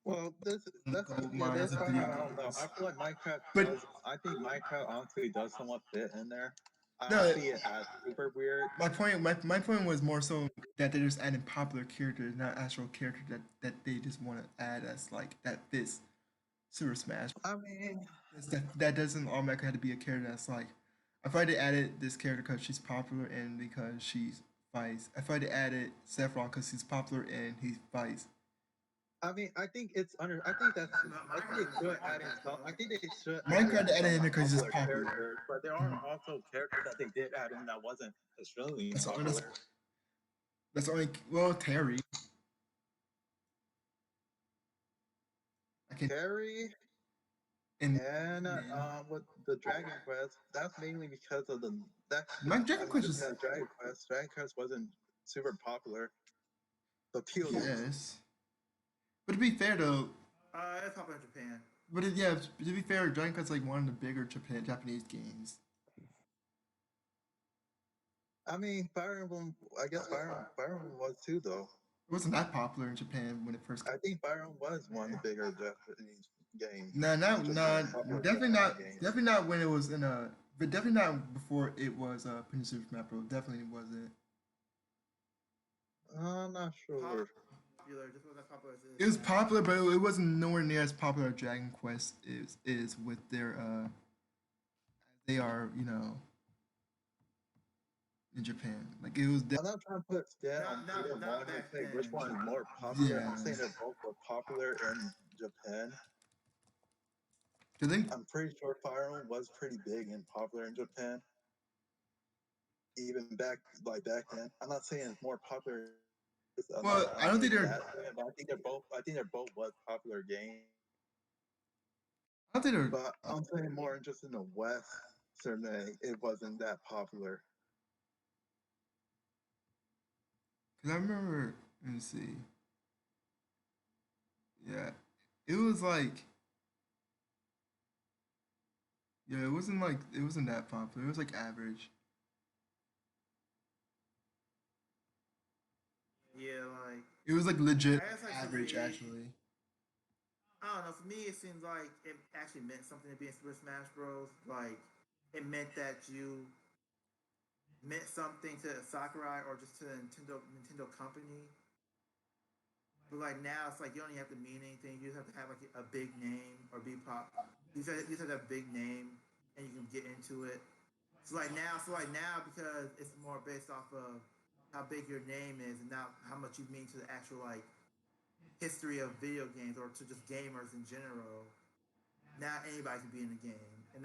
Well, that's gold yeah, mine that's as a why video I don't know. games. I feel like Minecraft But does. I think Minecraft honestly does somewhat fit in there. I don't no, see it as super weird. my point was more so that they're just adding popular characters, not actual characters that they just want to add as like that fits Super Smash. I mean, That doesn't automatically have to be a character that's like. I thought they added this character because she's popular and because she's fights. I thought they added Sephiroth because he's popular and he fights. I think it's under. I think that's. No, I think they Minecraft should is like add in that some. though. I think they should add in Minecraft added some him because he's just popular popular. characters, but there are also characters that they did add in that wasn't extremely That's the honest. popular. That's the only. Well, Terry. I can Terry and and man. with the Dragon Quest, that's mainly because of the that. My Dragon I mean, Quest just is that Dragon Quest. Dragon Quest wasn't super popular. The POE. yes. But to be fair though, It's popular in Japan. yeah, to be fair, Dragon Quest is like one of the bigger Japanese games. I mean, Fire Emblem. I guess Fire Emblem was too, though. It wasn't that popular in Japan when it first came. I think Fire Emblem was one of the bigger Japanese games. No, not In no, Japan, popular Japanese games. definitely not when it was in a, but definitely not before it was Peninsula Map Pro. Definitely wasn't. I'm not sure. Popular, just because that's popular as it It is was now. popular, but it wasn't nowhere near as popular as Dragon Quest is with their they are in Japan. Like it was I'm not trying to put stat on either Not one and back say which then. one is more popular. yeah. I'm saying they're both were popular in Japan. I think I'm pretty sure Fire Emblem was pretty big and popular in Japan, even back then. I'm not saying it's more popular. well, I'm I not don't think saying they're that, but I think they're both. I think they're both was popular games. I don't think they're But I'm saying more just in the West. Certainly, it wasn't that popular. because I remember. Let me see. Yeah, it was like yeah, it wasn't that popular. It was like average. Yeah, like It was like legit I guess like for average me, actually. I don't know. For me, it seems like it actually meant something to be in Super Smash Bros. Like it meant that you meant something to Sakurai or just to the Nintendo company. But like now, it's like you don't even have to mean anything. You just have to have like a big name or be pop. You just have to have a big name and you can get into it. So like now, because it's more based off of how big your name is and not how much you mean to the actual like history of video games or to just gamers in general. Now anybody can be in the game, and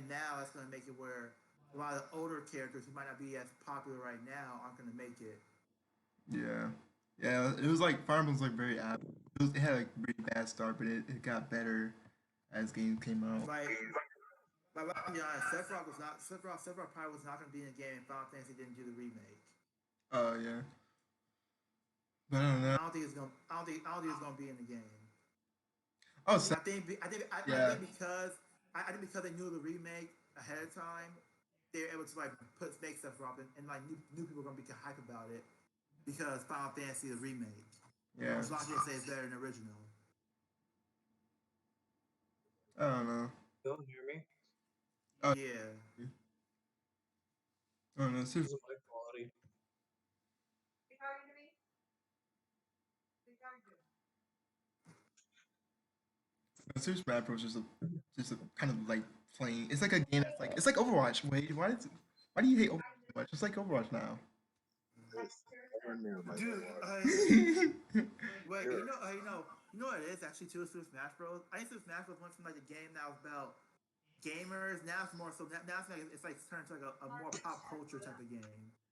now that's going to make it where a lot of the older characters who might not be as popular right now aren't going to make it. Yeah, yeah. It was like Fire Emblem was like very average. It had like really bad start, but it got better as games came out. Like let's be honest, Sephiroth probably was not going to be in the game if Final Fantasy didn't do the remake. Oh yeah, but I don't know. I don't think it's going to be in the game. Oh, I think yeah. because I think because they knew the remake ahead of time, they were able to like put make stuff drop and like new people are gonna be hype about it because Final Fantasy is a remake, Yeah. which a lot of people say is better than the original. I don't know. Don't hear me. Uh, Yeah. I don't know. This is my quality. Super Smash Bros. Just a kind of like playing. It's like a game that's like it's like Overwatch. Wait, why do you hate Overwatch so much? It's like Overwatch now. It's nowhere near like Dude, Overwatch. wait, Sure. you know what it is actually too. Super Smash Bros. I think Super Smash Bros. Went from like a game that was about gamers. Now it's more so. Now it's like turned to like a more pop culture type of game,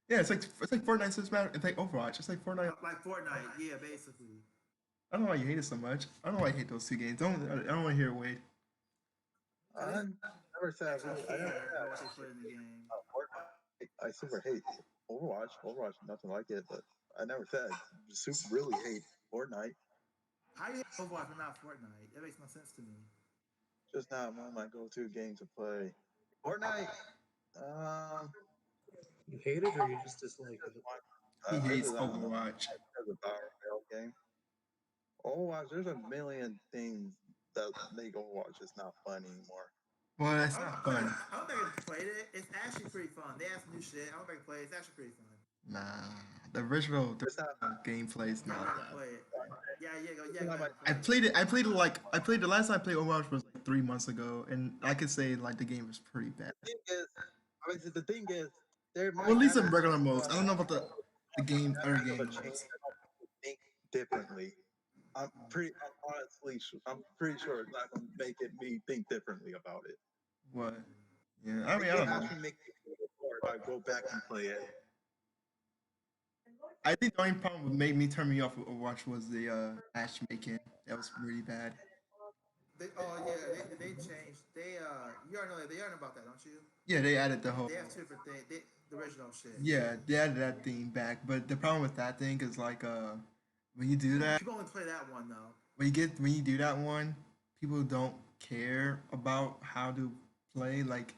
Yeah, it's like Fortnite Super Smash. It's like Overwatch. It's like Fortnite. like Fortnite. Yeah, basically. I don't know why you hate it so much. I don't know why you hate those two games. I don't want to hear Wade. I I never said I actually really. I never care said about I what they actually put in the game. Fortnite. I super hate Overwatch. Overwatch, nothing like it. But I never said super really hate Fortnite. How do you hate Overwatch but not Fortnite? That makes no sense to me. Just not one of my go-to games to play. Fortnite. Um, You hate it or you just dislike just it? one. He I just hates I don't know. Overwatch. It's a battle royale game. Overwatch. There's a million things that make Overwatch just not fun anymore. Well, that's not fun. I don't think I played it. It's actually pretty fun. They have some new shit. I don't think I played it. It's actually pretty fun. Nah, the It's not. original gameplay is Yeah, I'm not gonna that. play it. Yeah, It's go not ahead my and I play it. played it. I played the last time I played Overwatch was like 3 months ago, and I could say like the game was pretty bad. thing is, I mean, the thing is, there Well, might at least not in be regular so modes. I don't know about the game that other big of game a change modes. that people think differently. I'm pretty sure it's not going to make it me think differently about it. What? Yeah, I mean It I may don't know. actually make me feel more if I go back and play it. I think the only problem that made me turn me off of Overwatch was the matchmaking. That was really bad. Oh yeah, they changed. You already know they already know about that, don't you? Yeah, they added the whole. They have two different things. The original shit. Yeah, they added that thing back, but the problem with that thing is like when you do that, People only play that one though. when you do that one, people don't care about how to play. Like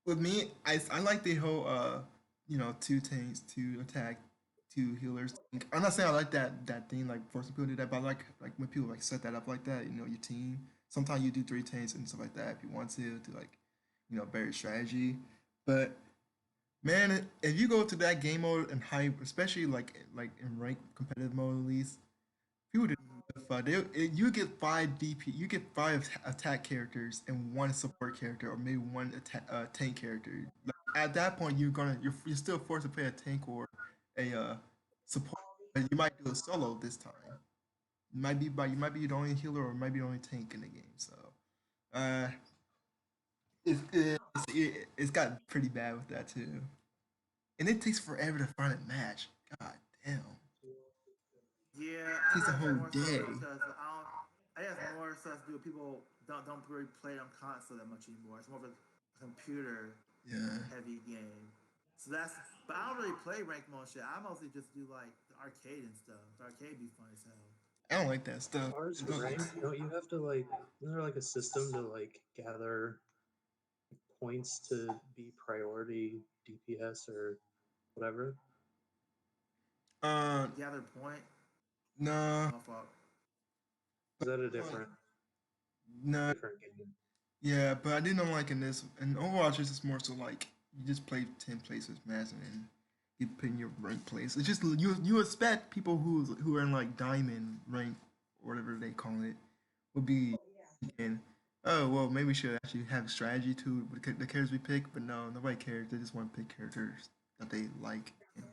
with me, I like the whole two tanks, two attack, two healers. I'm not saying I like that thing like forcing people to do that, but I like when people like set that up like that. Your team. Sometimes you do three tanks and stuff like that if you want to like better strategy. But man, if you go to that game mode and hype, especially like in ranked competitive mode at least, people do fun. You get five DP, you get five attack characters and one support character, or maybe one tank character. Like, at that point, you're still forced to play a tank or a support, but you might do a solo this time. You might be the only healer or might be the only tank in the game. So uh, it's got pretty bad with that too, and it takes forever to find a match. God damn, it Yeah, takes a I whole think more so day. because I guess more so to do with people don't really play it on console that much anymore. It's more of a computer Yeah. heavy game. So that's but I don't really play ranked mode shit. I mostly just do like the arcade and stuff. The arcade be fun as hell. I don't like that As stuff. far as ranked, don't you have to like? Isn't there like a system to like gather points to be priority DPS or whatever? Uh, Gather point. no, My fault. Is that a like, no, different game? yeah, but I didn't like in this. In Overwatch, it's just more so like you just play 10 places match and then you put in your rank place. It's just you expect people who are in like diamond rank or whatever they call it would be thinking, oh well, maybe we should actually have strategy to the characters we pick. But no, nobody cares. They just want to pick characters that they like. And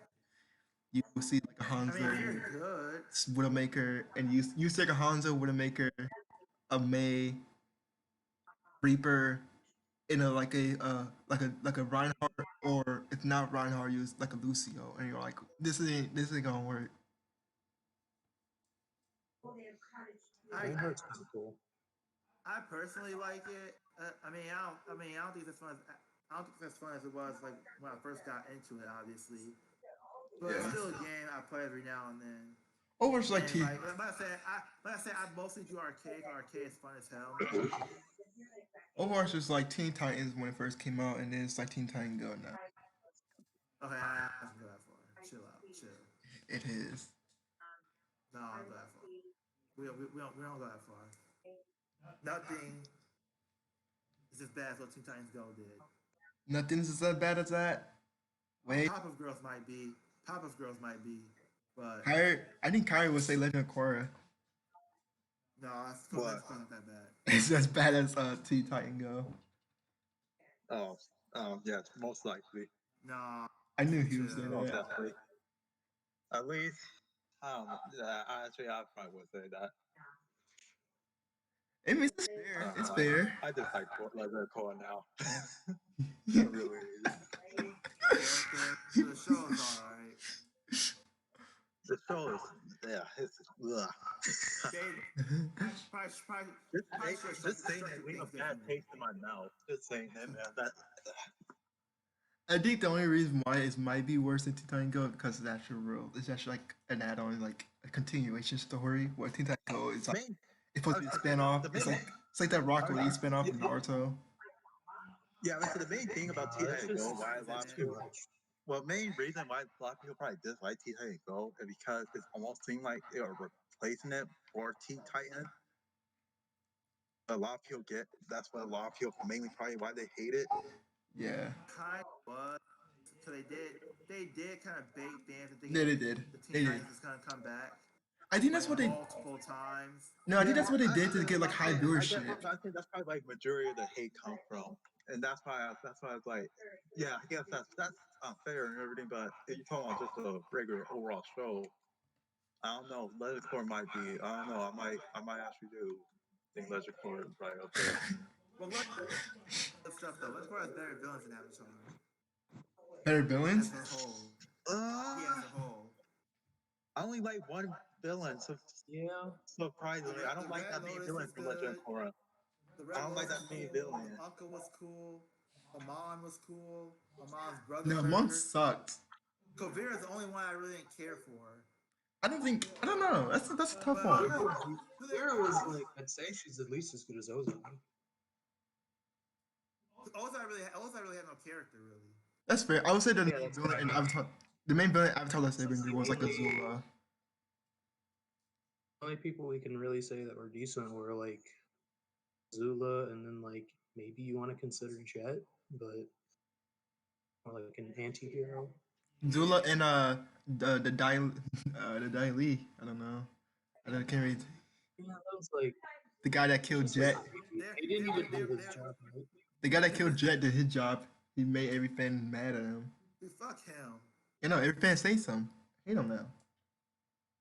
you will see like a I mean, if you're Hanzo, good, Widowmaker, and you take a Hanzo, Widowmaker, a May, Reaper, in a like a Reinhardt, or if not Reinhardt, use like a Lucio, and you're like, this ain't gonna work. I Reinhardt's kind of cool. I personally like it. I don't think it's as fun as I don't think it's as fun as it was like when I first got into it, obviously. But it's Yeah. still a game I play every now and then. Overwatch like And T. like I said, I mostly do arcade. 'Cause arcade is fun as hell mostly. Overwatch was like Teen Titans when it first came out, and then it's like Teen Titan Go now. Okay, I haven't go that far. Chill out, chill. It is. No, I don't go that far. We don't go that far. Nothing is as bad as what Teen Titans Go did. Nothing's as bad as that. Wait, Pop-Up Girls might be. Pop-Up Girls might be. But Kyrie, I think Kyrie would say Legend of Korra. no, that's What? not that bad. It's as bad as Teen Titan Go. Oh, yeah, most likely. Nah, I knew he was chill. saying Oh, that. definitely. At least, I don't know. Yeah, I probably would say that. I mean, it's fair. It's I fair. I just like Legend of Korra now. It really is. The show's alright. The show is, yeah, it's, ugh. Just saying that, leave a bad taste in my mouth. Just saying that, man. That, I think the only reason why it might be worse than Teen Titan Go because it's actual real. It's actually like an add-on, like a continuation story. Where Teen Titan Go is like main, it's supposed to be a spin-off. It's like that Rocket League spin-off of Naruto. yeah, I mean, so the main thing about Teen It's Titan Go, just why a lot of too people, much. well, main reason why a lot of people probably dislike Teen Titan Go is because it almost seemed like they were replacing it for Teen Titan. A lot of people get, that's what a lot of people, mainly probably why they hate it. Yeah, Kind of was. So they did kind of bait fans and yeah, they did. the They Teen did. Titans is gonna come back. I think that's what they. Multiple times. No, I think that's what they did to get like high I viewership. think that's probably like majority of the hate come from, and that's why I was like, yeah, I guess that's unfair and everything. But if you're talking about just a regular overall show, I don't know. Legend Core might be. I don't know. I might actually do think Legend Core is right up there. Well, let's stuff though. Let's go as better villains than Avatar Better villains? as a whole. Uh, Yeah, as a whole. I only like one villain, so Yeah. surprisingly, I don't like that many villains for Legend of Korra. I don't like that many villains. Uncle was cool. Amon was cool. Amon's brother. No, Monk sucked. Kavir is the only one I really didn't care for. I don't know. That's a tough one. Vera was like, I'd say she's at least as good as Ozai. Ozai really had no character really. That's fair. I would say the Yeah, main villain in Avatar, the main villain in Avatar Last Airbender was like Azula. The only people we can really say that were decent were like Zula, and then like maybe you want to consider Jet, but or like an anti-hero. Zula and the Dai Li. I don't know. I can't read. Yeah, that was like The guy that killed Jet. he didn't even do his job right. The guy that killed Jet did his job. He made every fan mad at him. Dude, fuck him. You know, every fan say something. Hate him now.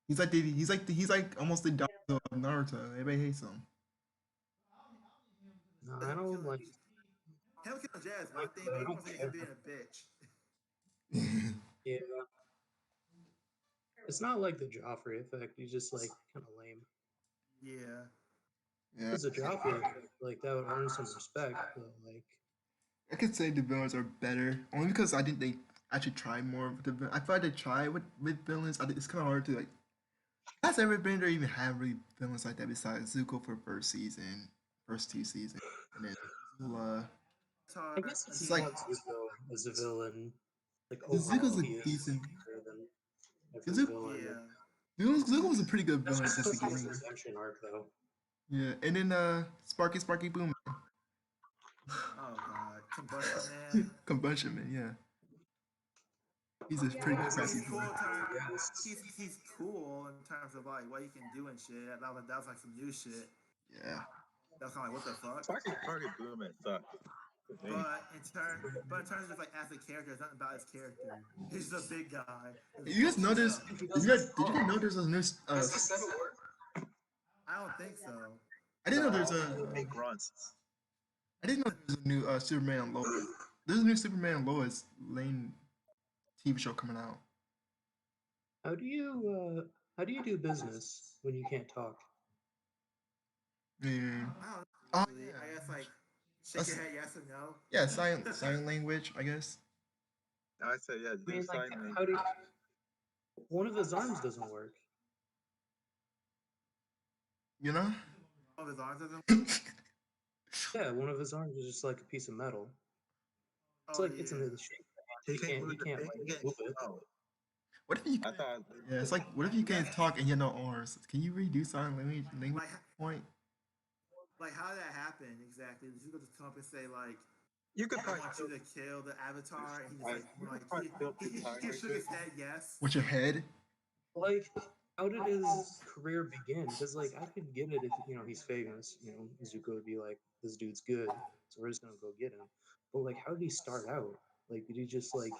He's like almost the dog of Naruto. Everybody hates him. No, I don't like. Him killing Jazz, one thing, but he wants to him being a bitch. Yeah, it's not like the Joffrey effect. He's just like kind of lame. Yeah. Yeah, It's a Joffrey effect, like that would earn some respect, but like I could say the villains are better only because I think they actually try more with the. I feel like they try with villains. It's kind of hard to like. Has ever been there even have really villains like that besides Zuko for first two seasons, and then Zula. I guess if It's you like- want Zuko as a villain, like Zuko's overall a he is decent- better than every Zuko- villain. Yeah. Zuko was a pretty good That's villain at just the because his beginning. redemption arc, though. Yeah, and then Sparky Boom Oh god. Combustion Man. Combustion Man. Yeah, he's a pretty Yeah, crappy He's cool villain. in terms, Yes. he's cool in terms of like what he can do and shit. That was like some new shit. Yeah, That was kind of like what the fuck. Sparky Boom and sucks. But in terms of like as a character, it's nothing about his character. He's just a big guy. you guys notice? Did you guys know there's a new? Does he set a work? I don't think so. I didn't know there's Make runs. I didn't know there's a new Superman and Lois. There's a new Superman and Lois Lane TV show coming out. How do you do business when you can't talk? Yeah. I don't know. Oh, Really. yeah. I guess like shake That's- your head yes or no. Yeah, sign language, I guess. I said, yeah, I mean, do like, sign how do one of his arms doesn't work? You know? Oh, his arms doesn't work. Yeah, one of his arms is just like a piece of metal. It's Oh like it's in yeah. the shape. He You can't can't move you the can't thing like again. move it. Oh, What if you I can't? thought. Yeah, it's like what if you can't That's talk and you have no arms? Can you redo sign language like point? like how did that happen exactly? Did you go to Trump and say like, You could I probably want you still. to kill the avatar, and he just I, like you like could probably still do sign he just shook language. his head yes. With your head? Like, how did his career begin? Because like I could get it if he's famous. Zuko would be like, this dude's good, so we're just gonna go get him. But like, how did he start out? Like, did he just like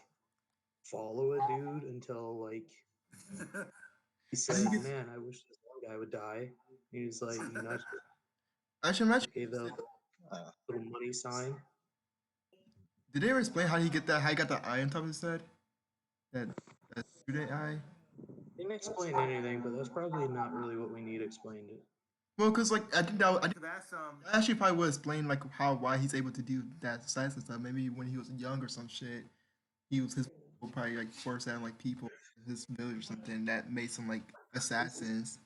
follow a dude until like he I think said, it's. "Man, I wish this one guy would die." He was like, I should imagine. gave the Uh, little money sign. Did they ever explain how he get that? How he got the eye on top of his head? That that student eye? They didn't explain anything, but that's probably not really what we need explained. Well, cause like I think I think So that's that actually probably would explain like how why he's able to do that assassin stuff. Maybe when he was young or some shit, he was his people probably like forced out like people in his village or something that made some like assassins.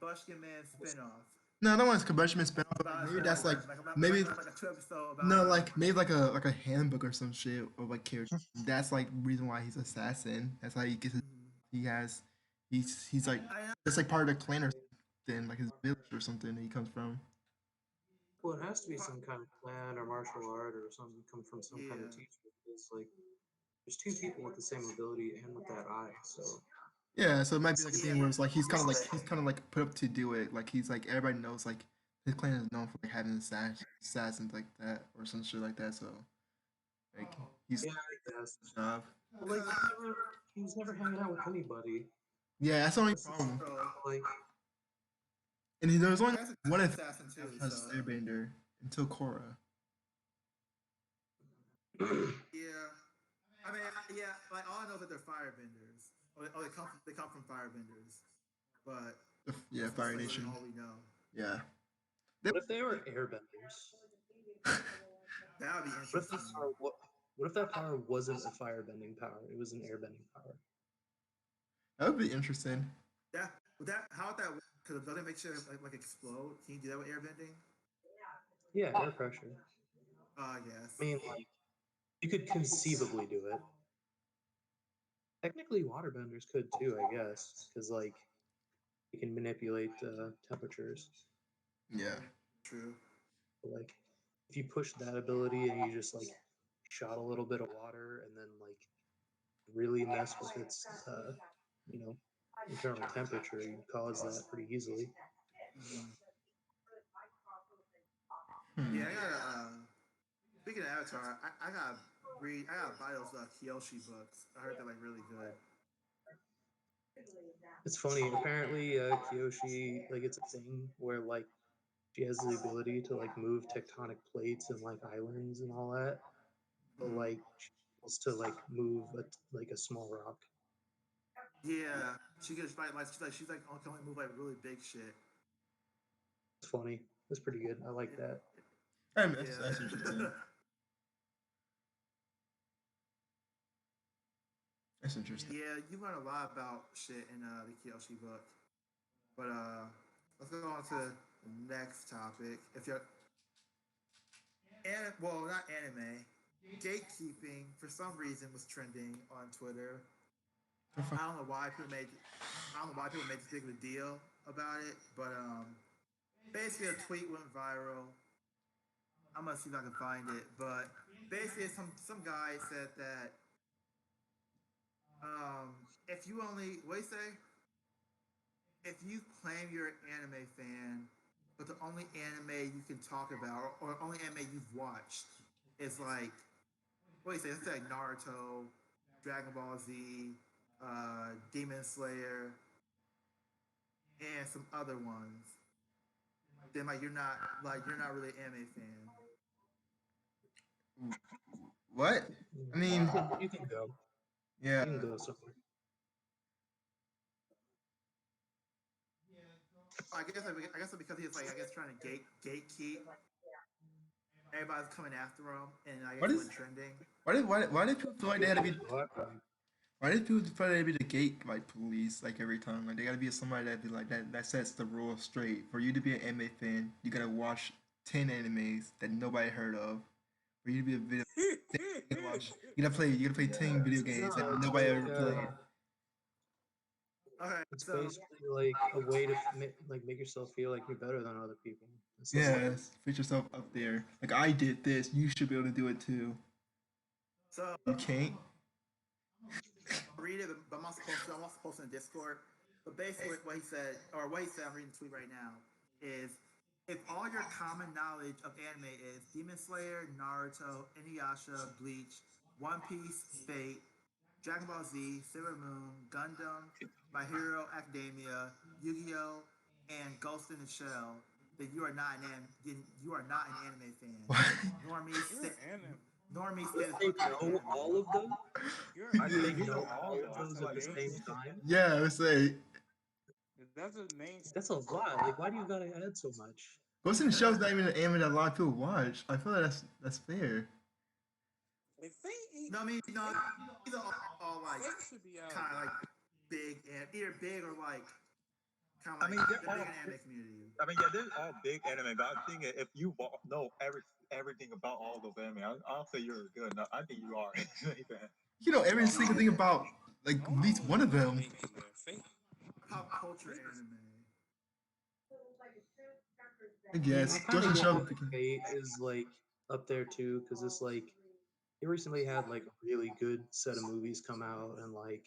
Bushkin Man spinoff No, no one's Kabushman spin off, but like about his maybe that's like origin, maybe like a two episode about no like maybe like a handbook or some shit or like character. That's like reason why he's assassin. That's how he gets his. He has he's like I know. it's like part of the clan or something like his village or something that he comes from. Well, it has to be some kind of plan or martial art or something come from some kind of Yeah. teacher. It's like there's two people with the same ability and with that eye, so Yeah, so it might be like a Yeah. thing where it's like he's kind of like put up to do it. Like he's like everybody knows like his clan is known for like having assassins like that or some shit like that. So like he's yeah, I guess. job. But like he's never hanging out with anybody. Yeah, that's the only That's the problem. thing. So Like And there's only that's a one good of assassin too. has So Airbender until Korra. yeah. I mean, yeah. Like all I know is that they're firebenders. Oh, they come from firebenders. But Yeah, that's Fire like really Nation. all we know. Yeah. what if they were airbenders? That would be What if interesting. what if that power wasn't a firebending power? It was an airbending power. That would be interesting. That would that how would that work? Because doesn't it make sure like explode? Can you do that with airbending? Yeah, air pressure. I guess. I mean, like you could conceivably do it. Technically, waterbenders could too, I guess, because like you can manipulate temperatures. Yeah. True. But, like if you push that ability and you just like shot a little bit of water and then like really mess with its you know internal temperature, you cause that pretty easily. Mm-hmm. Hmm. Yeah, I gotta. Speaking of Avatar, I gotta read. I gotta buy those Kyoshi books. I heard they're like really good. It's funny. Apparently, Kyoshi, like, it's a thing where like she has the ability to like move tectonic plates and like islands and all that, but Mm. like she wants to like move like a small rock. Yeah, she gets like she's like can only move like really big shit. It's funny. It's pretty good. I like that. I mean, that's Yeah. interesting. That's interesting. Yeah, you learn a lot about shit in the Kyoshi book. But let's go on to the next topic. If you're well, not anime, gatekeeping for some reason was trending on Twitter. I don't know why people made this big of a deal about it, but basically a tweet went viral. I'm gonna see if I can find it, but basically some guy said that if you only what do you say? If you claim you're an anime fan, but the only anime you can talk about or only anime you've watched is like what do you say? It's like Naruto, Dragon Ball Z, Demon Slayer, and some other ones. Then you're not really an anime fan. What? I mean, You can go. yeah. You can go somewhere. I guess because he's like I guess trying to gatekeep. Everybody's coming after him, and I What guess it is? went trending. Why did people feel like they had to be? Go after him. Why did people feel like they had to be the gate like police like every time? Like they gotta be somebody that be like that sets the rules straight. For you to be an anime fan, you gotta watch 10 animes that nobody heard of. For you to be a video, you gotta watch. You gotta play 10 video games that No, it's nobody like ever played. Okay, it's so basically like a way to make yourself feel like you're better than other people. It's like Yes, put yourself up there. Like I did this, you should be able to do it too. so You can't. read it, but I'm also posting in Discord. But basically, what he said, or what he said, I'm reading the tweet right now, is if all your common knowledge of anime is Demon Slayer, Naruto, Inuyasha, Bleach, One Piece, Fate, Dragon Ball Z, Sailor Moon, Gundam, My Hero Academia, Yu-Gi-Oh, and Ghost in the Shell, then you are not an anime fan. What? Normies, You're st- an anime. Normies if stay the they fuck out of know anime. all of them, You're I an do they think anime. you You know know don't all know of all them. of I what's those feel at like the it's same mainstream. time? Yeah, I would say That's a That's mainstream. a lot. Like, why do you gotta add so much? Ghost in the Shell's not even an anime that a lot of people watch. I feel like that's fair. If Fate, No, I mean, Fate, these are all like Fate should be out. kind of like big and either big or like kind of I like mean, they're they're big all. in the anime community. I mean, yeah, they're all big anime, but I think if you know everything about all those anime, I'll say you're good enough. I think you are. You know every Well, single thing about like I at don't know least who one to of put them. Fate in there. Fate. Pop culture Fate is anime. I I mean, I guess kind Ghost in of the get Shell. why Fate is like up there too, because it's like they recently had like a really good set of movies come out, and like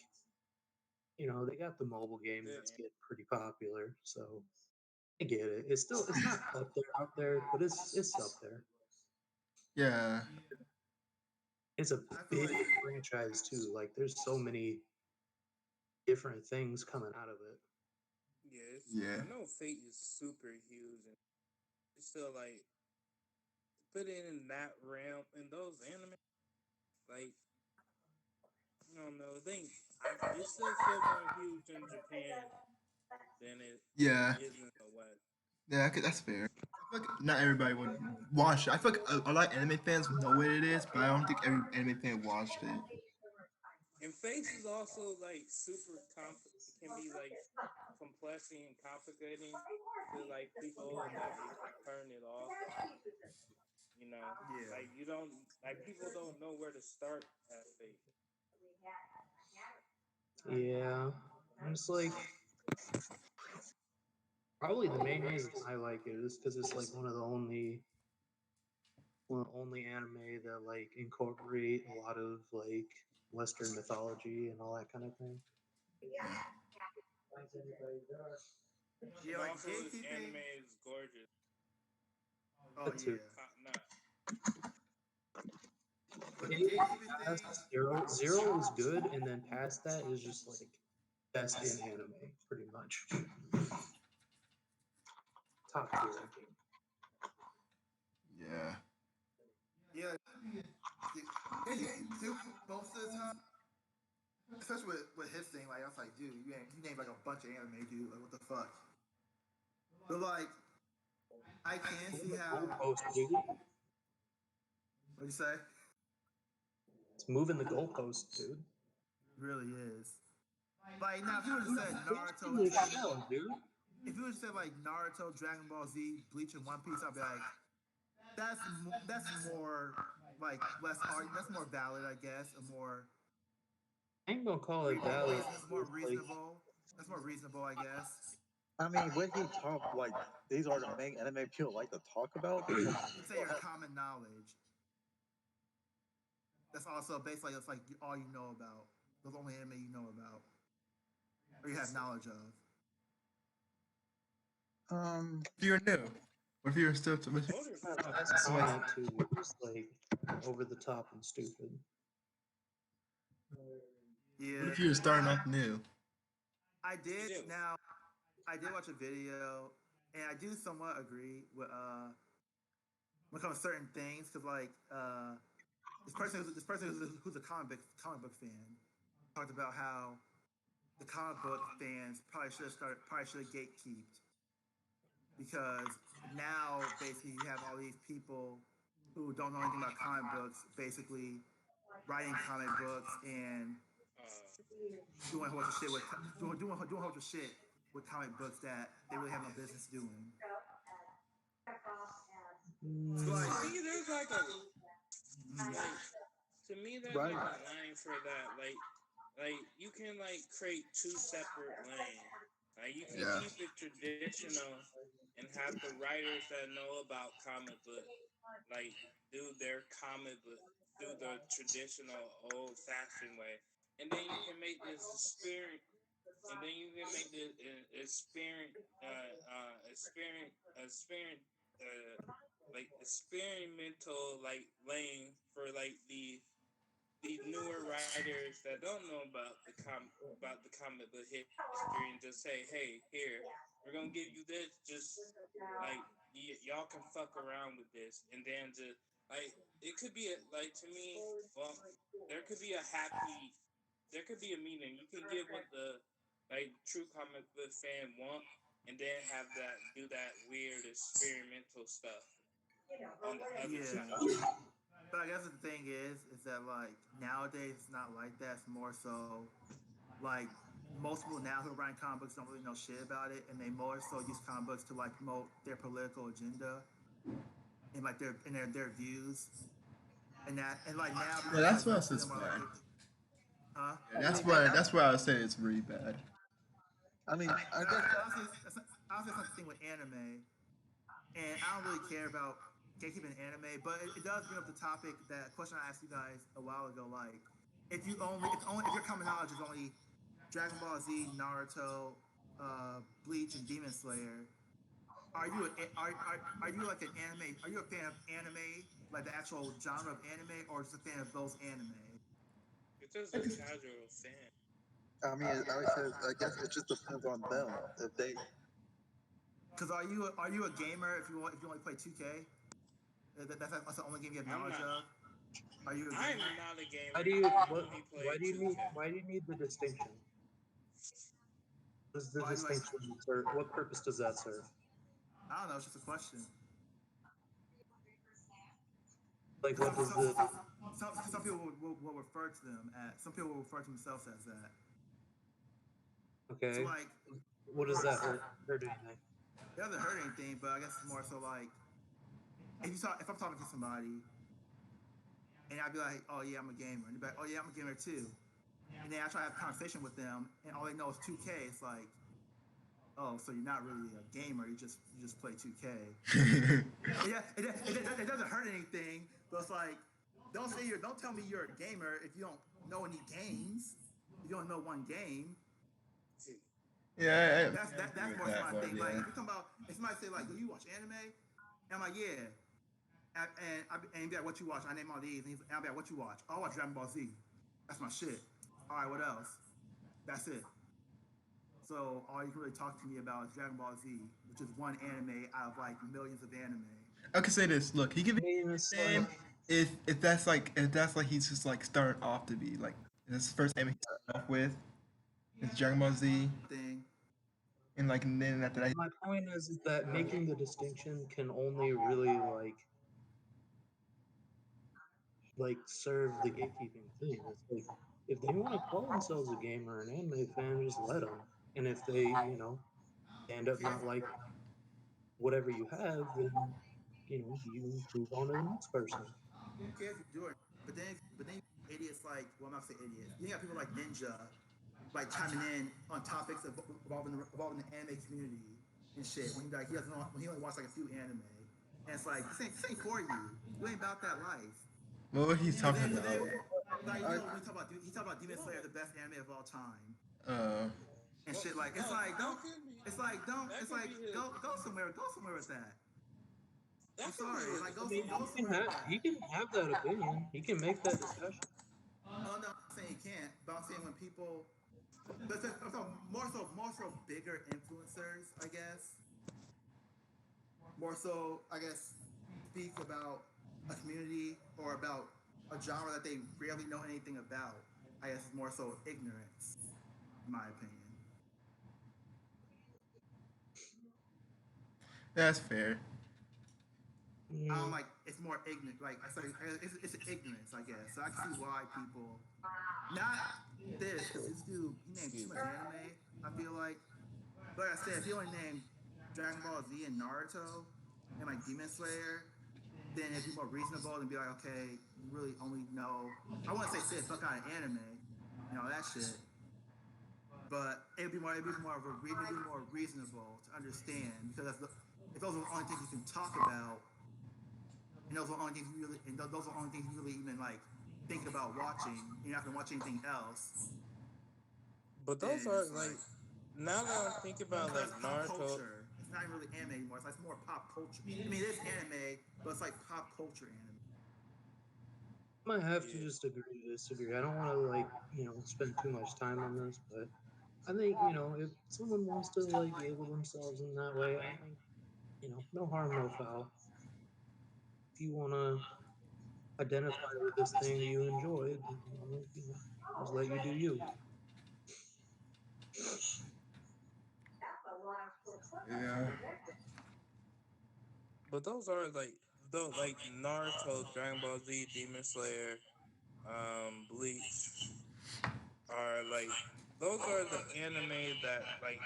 they got the mobile game good. that's getting pretty popular. So I get it. It's not up there, but it's up there. Yeah, It's a I feel big like franchise too. Like there's so many different things coming out of it. Yes, yeah, I know Fate is super huge, and it's still like put it in that realm in those anime. Like I don't know, it still feel more huge in Japan than it yeah, is in the West. yeah. That's fair. I feel like not everybody would watch it. I feel like a lot of anime fans know what it is, but I don't think every anime fan watched it. And Face is also like super it can be like complex and complicating to like people that will turn it off. You know, yeah. like you don't like people don't know where to start at Fate. Yeah, and it's like probably the main reason I like it is because it's like one of the only anime that like incorporate a lot of like Western mythology and all that kind of thing. Yeah, Yeah, And like also, this gatekeeping. anime is gorgeous. Oh That too. yeah, Top notch. but the Anything gatekeeping past thing. zero is good, and then past that is just like best in anime, pretty much. Top tier. yeah, Yeah, gatekeeping too. Most of the time, especially with his thing, like I was like, dude, you named like a bunch of anime, dude. Like what the fuck? But like, I can It's see moving the how. goalpost, dude. What you say? It's moving the goalpost, dude. Really is. Like now, if you would have said Ghost in Naruto, the Dragon Ball, shell, dude. if you would have said like Naruto, Dragon Ball Z, Bleach, and One Piece, I'd be like, that's more like that's more valid, I guess, and more I ain't gonna call it valid. more It's like reasonable. That's more reasonable, I guess. I mean, when he talk like these are the main anime people like to talk about, come on, You say go your ahead. common knowledge. That's also basically it's like all you know about. Those only anime you know about or you have knowledge of. if you're new, what if you're still Older that stuff. last somebody? comment too was like over the top and stupid. What Yeah, if you're starting off new? I did. Still, Now I did watch a video, and I do somewhat agree with when it comes to certain things because like who's a comic book fan talked about how the comic book fans probably should have gatekeeped because now basically you have all these people who don't know anything about comic books basically writing comic books and doing a whole bunch of shit with doing a whole bunch of shit with comic books that they really have no business doing. So like, To me, there's like a like to me there's Right. like a line for that. Like you can like create two separate lanes. Like you can Yeah. keep it traditional and have the writers that know about comic book like do their comic book do the traditional old fashioned way, and then you can make this spirit, and then you can make this spirit, spirit, like experimental like lane for like the newer writers that don't know about about the comic book history and just say, hey, here, we're gonna give you this, just like y'all can fuck around with this, and then just like it could be like to me, well, there could be a happy, there could be a meaning. You can get what the like true comic book fan want, and then have that do that weird experimental stuff on the other yeah. side. But I guess the thing is that like nowadays it's not like that. It's more so like most people now who are writing comic books don't really know shit about it, and they more so use comic books to like promote their political agenda and like their views and that and like now Yeah, because that's like what most of else is them are bad. like, huh? Yeah, I mean, that's where I would say it's really bad. I mean, I But guess honestly, it's not the thing with anime, and I don't really care about gatekeeping anime, but it does bring up the topic that question I asked you guys a while ago. Like, if your common knowledge is only Dragon Ball Z, Naruto, Bleach, and Demon Slayer, are you like an anime? Are you a fan of anime, like the actual genre of anime, or just a fan of those anime? It's just a casual fan. I mean, I guess it just depends on them. If they, Because are you a gamer if you only play 2K? That's the only game you have I'm knowledge not. of. Are you a I'm gamer? not a Why gamer. do you I what? only play 2K. Why do you need the distinction? What is the Why do I? distinction serve? What purpose does that serve? I don't know. It's just a question. Like, Because what does the some people will refer to them as some people will refer to themselves as that. So okay? like, What does that hurt anything? it doesn't hurt anything, but I guess it's more so like if I'm talking to somebody and I'd be like, oh yeah, I'm a gamer, and they'd be like, oh yeah, I'm a gamer too, and then I try to have a conversation with them, and all they know is 2K. It's like, oh, so you're not really a gamer. You just play 2K. Yeah, it doesn't hurt anything, but it's like, don't tell me you're a gamer if you don't know any games. If you don't know one game, Yeah, I agree that's with more so that my one. thing. Like Yeah. if you're talking about if somebody say like, do you watch anime? And I'm like, yeah. And be like, what you watch? I name all these, and I'll be like, what you watch? Oh, I watch Dragon Ball Z. That's my shit. All right, what else? That's it. So all you can really talk to me about is Dragon Ball Z, which is one anime out of like millions of anime. I could say this. Look, he could I be mean, a it's fan like if that's like he's just like starting off to be like this is the first anime he started off with. It's Dragon Ball Z, Thing. and then after that, my point is that making the distinction can only really like serve the gatekeeping thing. It's like if they want to call themselves a gamer or an anime fan, just let them. And if they, they end up not liking whatever you have, then you move on to the next person. Who cares if you do it? But then you idiots like, well, I'm not saying idiots. You got people like Ninja, like chiming in on topics involving the anime community and shit. When he only watched like a few anime, and it's like this ain't for you. You ain't about that life. what he's Cause talking then, cause then, about. like I, he talk about Demon Slayer, the best anime of all time, Uh, and Well, shit. Like no, that could be. That could be his. go somewhere with that. I'm That could be sorry, his. like I mean, go somewhere with he that. can have that opinion. He can make that discussion. Oh no, I'm not saying you can't, but I'm saying when people, more so bigger influencers, I guess, more so I guess speak about a community or about a genre that they rarely know anything about. I guess it's more so ignorance, in my opinion. that's fair. I don't Mm, like it's more ignorant. Like I say, it's ignorance, I guess. So I can see why people not this because this dude he named too Excuse much me. anime. I feel like I said, if he only named Dragon Ball Z and Naruto and like Demon Slayer, then it'd be more reasonable and be like, okay, you really only know. I wouldn't say sit fuck out of anime, that shit. But it'd be more reasonable to understand because if those are the only things you can talk about, and those are the only things you really, and those are the only things you really even like thinking about watching, and you're not gonna watch anything else, But those then are it's like like now that I'm thinking about because like it's pop Naruto. culture. It's not even really anime anymore. It's more pop culture. I mean, it is anime, but it's like pop culture anime. Might have to Yeah. just agree to disagree. I don't want to like spend too much time on this, but I think if someone wants to like label themselves in that way, I think no harm, no foul. If you want to identify with this thing you enjoy, then, just let you do you. Yeah. But those are like though like Naruto, Dragon Ball Z, Demon Slayer, Bleach are like those are the anime that like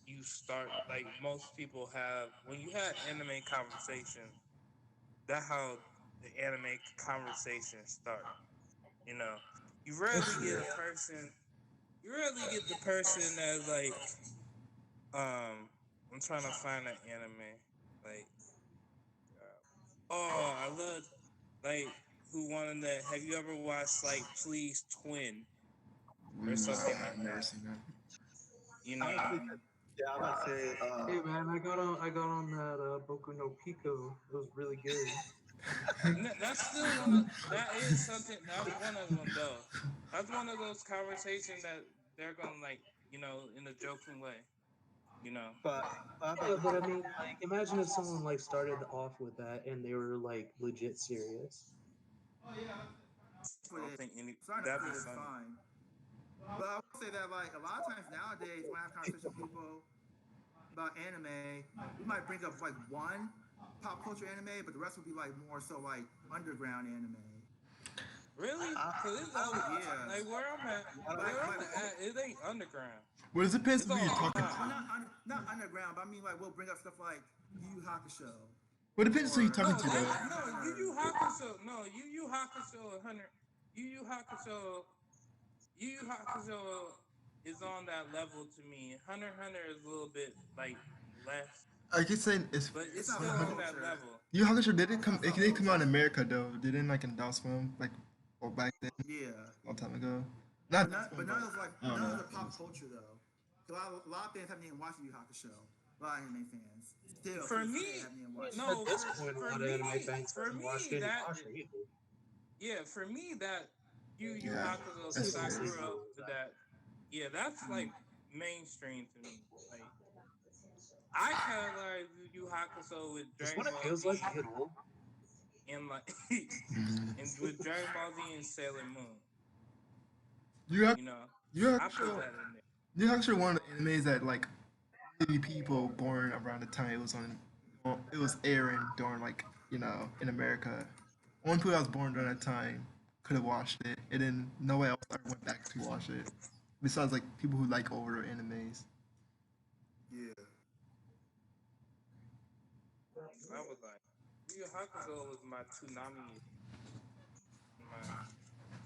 you start like most people have when you had anime conversation. That's how the anime conversation start. You know, you rarely That's get true. a person. You rarely get the person that's like, I'm trying to find an anime like, oh, I love like who wanted that. Have you ever watched like Please Twin or something I've like never that? seen that. You know, Honestly, yeah, I would say, Hey man, I got on that Boku no Pico. It was really good. That's still one of that is something that's one of them though. That's one of those conversations that they're gonna like, in a joking way. You know, but I'm about Yeah, to but say, I mean, like, imagine if someone like started off with that and they were like legit serious. I don't think any Starting that'd off be with it is funny. fine, but I will say that like a lot of times nowadays when I have conversations with people about anime, we might bring up like one pop culture anime, but the rest would be like more so like underground anime. Really? I, Cause it's I all don't, Yeah, like where I'm at. I don't, Where I'm like at, it ain't underground. Well, it depends It's who you're all talking pop. well, to. not underground, but I mean like we'll bring up stuff like Yu Yu Hakusho Well, it depends who you're or talking No, to, that's though. Hunter x no Yu Hunter. Yu Hakusho. No, Yu Yu Hakusho. Yu Yu Hakusho. Yu Yu Hakusho is on that level to me. Hunter x Hunter is a little bit like less, I keep saying it's but It's it's not still pop on that culture. level. you Hakusho didn't It's come. not It pop didn't come out in culture. America though. They didn't like in Adult Swim like or back then, Yeah, a long time ago. Not Adult but Swim, none of those like I don't none of know. the pop culture though. A lot of fans haven't even watched Yu Yu Hakusho. A lot of anime fans still to For this day me, haven't even I mean, watched it. at no. this point, a lot of anime fans For haven't watched me Inuyasha either. yeah, for me that Yu Yu Yeah, Hakusho, that's because I fair. grew Exclusively up was with that. that. Yeah, that's like mainstream to me. Like I categorize Yu Yu Hakusho with Is this Dragon what it Ball feels like to Z get old? and like Mhm. and with Dragon Ball Z and Sailor Moon. You have You know, you I put Hakusho. that in there. You Hakusho one of the animes that like maybe people born around the time it was on. Well, it was airing during like in America. Only people that was born during that time could have watched it, and then nobody else ever went back to watch it. Besides like people who like older animes. Yeah, I was like, Yu Yu Hakusho was my tsunami in my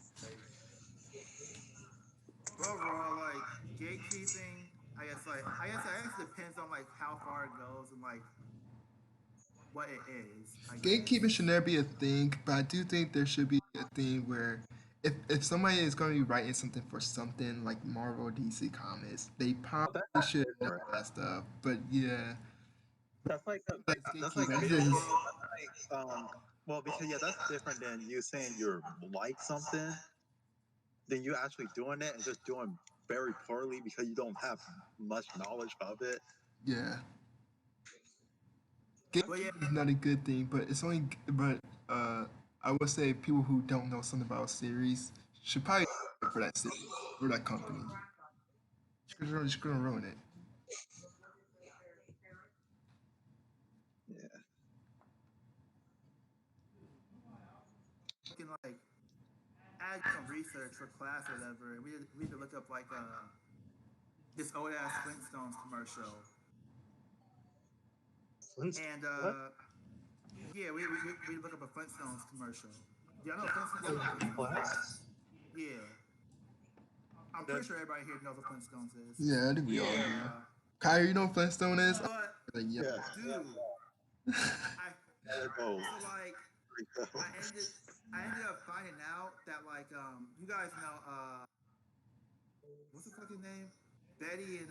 space. but overall, like gatekeeping, I guess it depends on like how far it goes and like what it is. I Gatekeeping guess. should never be a thing, but I do think there should be a thing where if somebody is going to be writing something for something like Marvel or DC Comics, they well, probably that's should know different. that stuff. But yeah, that's That's like gatekeeping. It's basically, just, Well, well, because yeah, that's different than you saying you're like something, then you actually doing it and just doing very poorly because you don't have much knowledge of it. yeah, but yeah, gatekeeping is not a good thing, but it's only but I would say people who don't know something about a series should probably write for that series or that company. Just gonna ruin it. Yeah, we can like add some research for class or whatever. And we could look up like this old ass Flintstones commercial, Flintstone. and What? Yeah, we look up a Flintstones commercial. Yeah, I know Flintstones. Class? Yeah, I'm The pretty sure everybody here knows what Flintstones is. Yeah, I think we all Yeah. do. Kyrie, you know what Flintstone is? But Like, yeah. Yes. dude, I There it goes. so like There it goes. I ended up finding out that like you guys know what's the fucking name? Betty and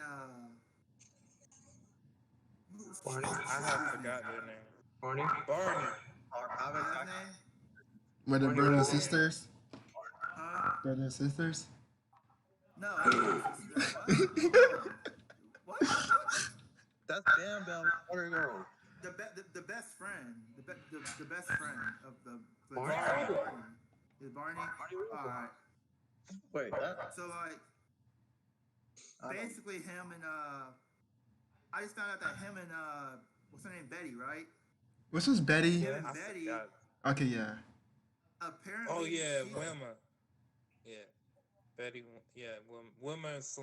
Barney? I have forgot their name. Barney? Barney. I'm What's his attacked. name? Were the Barney brothers and Rubble. sisters? Huh? Brothers and sisters? No. What? What the fuck? That's Bam Bam Water Girl. The best friend, the best friend of the Barney? Barney. Is Barney? Barney Rubble. All right. Wait, that So like I don't. basically him and I just found out that him and what's her name, Betty, right? Which was Betty? Him and I Betty forgot. Okay, yeah. apparently. Oh yeah, she- Wilma. Yeah. Betty. Yeah, Wilma is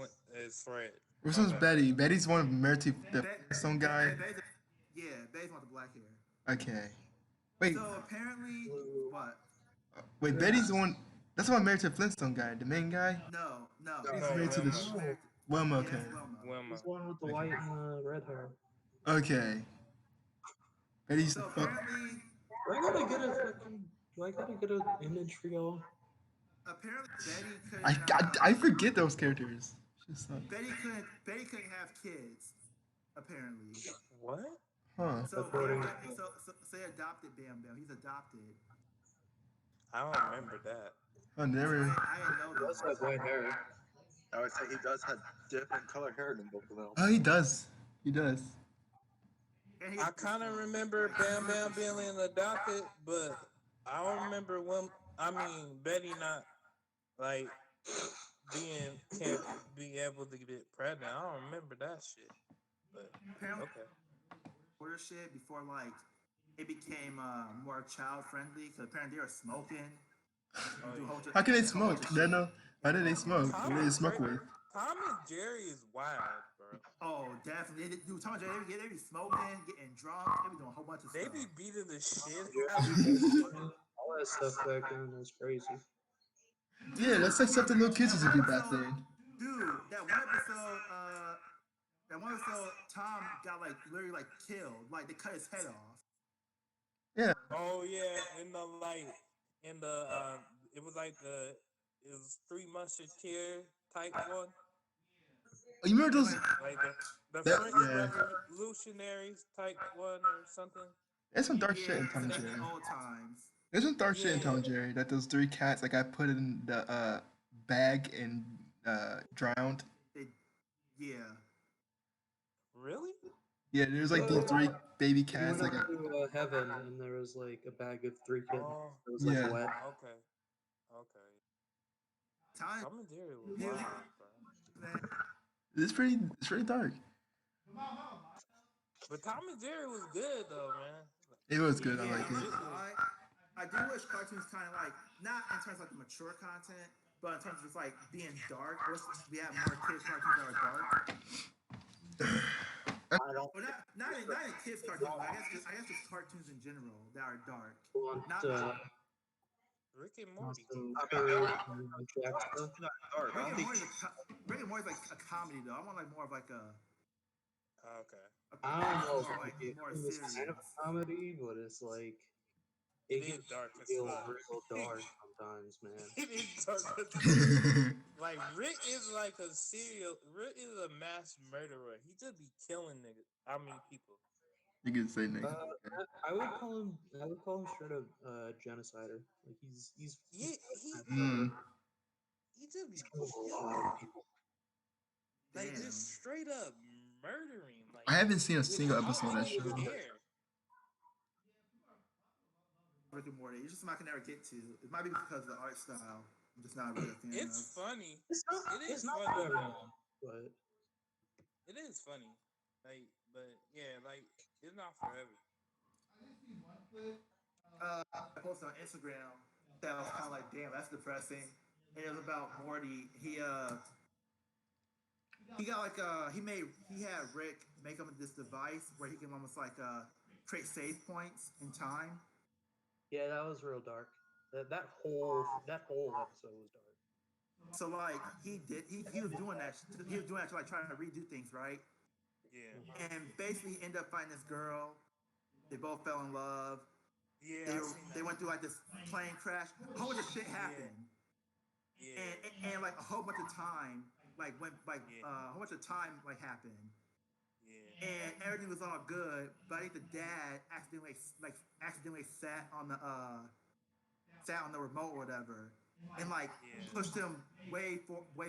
Fred. Which My one's bad. Betty? Betty's one of Merty, the Be- Flintstone guy. Betty's one with the black hair. Okay. Wait, So apparently, what? wait, Betty's the one. That's the one married to the Flintstone guy, the main guy. No. No, He's no, married to the Wilma. Wilma. Yeah, Okay. that's Wilma. Wilma. He's the one with the white and red hair. Okay. Betty's So the fuck. apparently, Do I gotta get an image for y'all? Betty couldn't. I forget those characters. Just Betty couldn't have kids. Apparently. What? huh. So According- so they adopted Bam Bam. He's adopted. I don't remember that. I never. I didn't know He does that. have white hair. I would say he does have different color hair than both of them. Oh, he does. He does. And he- I kind of remember Bam Bam being adopted, but I don't remember when. I mean, Betty not like can't be able to get pregnant. I don't remember that shit. But Apparently, okay. order shit before like it became more child friendly. Because apparently they were smoking. Do a whole How can they do a whole bunch smoke? of They shit. know. Why did they smoke? What did they smoke with? Tom and Jerry is wild, bro. Oh, definitely. Tom and Jerry, they be smoking, getting drunk. They be doing a whole bunch of They stuff. be beating the shit Yeah. out of each All that stuff back then is crazy. Yeah, that's like something little kids used to do back then. Dude, that one episode, Tom got like literally like killed. Like they cut his head off. Yeah. Oh yeah, it was like it was Three Musketeer type one, Oh, you remember those? like the That- French yeah. Revolutionaries type one or something. There's some dark shit in Yeah, Tom and that's Jerry. old times. There's some dark shit in Tom and Yeah. Jerry. That those three cats, like I put it in the bag and drowned. Yeah. Really? Yeah, there's like these three baby You cats. went Like up to heaven and there was like a bag of 3 kittens. Oh, It was like Yeah. wet. okay, okay. Time. Tom and Jerry was Yeah. wild, bro. it's pretty dark. But Tom and Jerry was good though, man. It was good. I Yeah, like it. I do wish cartoons kind of like not in terms of like mature content, but in terms of just like being dark. I wish we had more kids cartoons that are dark. I don't. Well, not in kids cartoons. But I guess just cartoons in general that are dark. Want, Not Rick and want Morty. some I mean, Courage and Jack stuff? Not dark. I don't think. Rick and Morty's like a comedy though. I want like more of like a. Okay. I don't know more, if like it more was serious. kind of a comedy, but it's like It it is dark as feel fuck. real dark sometimes, man. It is dark as Like Rick is like a Rick is a mass murderer. He just be killing niggas. I mean people. You could say nigga. I would call him straight up genocider. Like he's Yeah, he just be killed a lot killing. of people. Like Damn. just straight up murdering. Like I haven't seen a single without episode of that any show. care. Rick and Morty. It's just something I can never get to. It might be because of the art style. I'm just not really a fan It's of. funny. It's not. It It's is not funny, for everyone, but It is funny. Like, but yeah, like it's not forever. I posted on Instagram that was kind of like, damn, that's depressing. And it was about Morty. He got like he had Rick make him this device where he can almost like create save points in time. Yeah, that was real dark. That whole episode was dark. So like he was doing that he was doing that to like try to redo things, right? Yeah. Mhm. And basically he ended up finding this girl. They both fell in love. Yeah, I seen They that. went through like this plane crash. A whole bunch of shit Yeah. happened. Yeah. And like a whole bunch of time like went like Yeah. a whole bunch of time like happened. Yeah. And everything was all good, but I think the dad accidentally sat on the remote or whatever, and like Yeah. pushed him way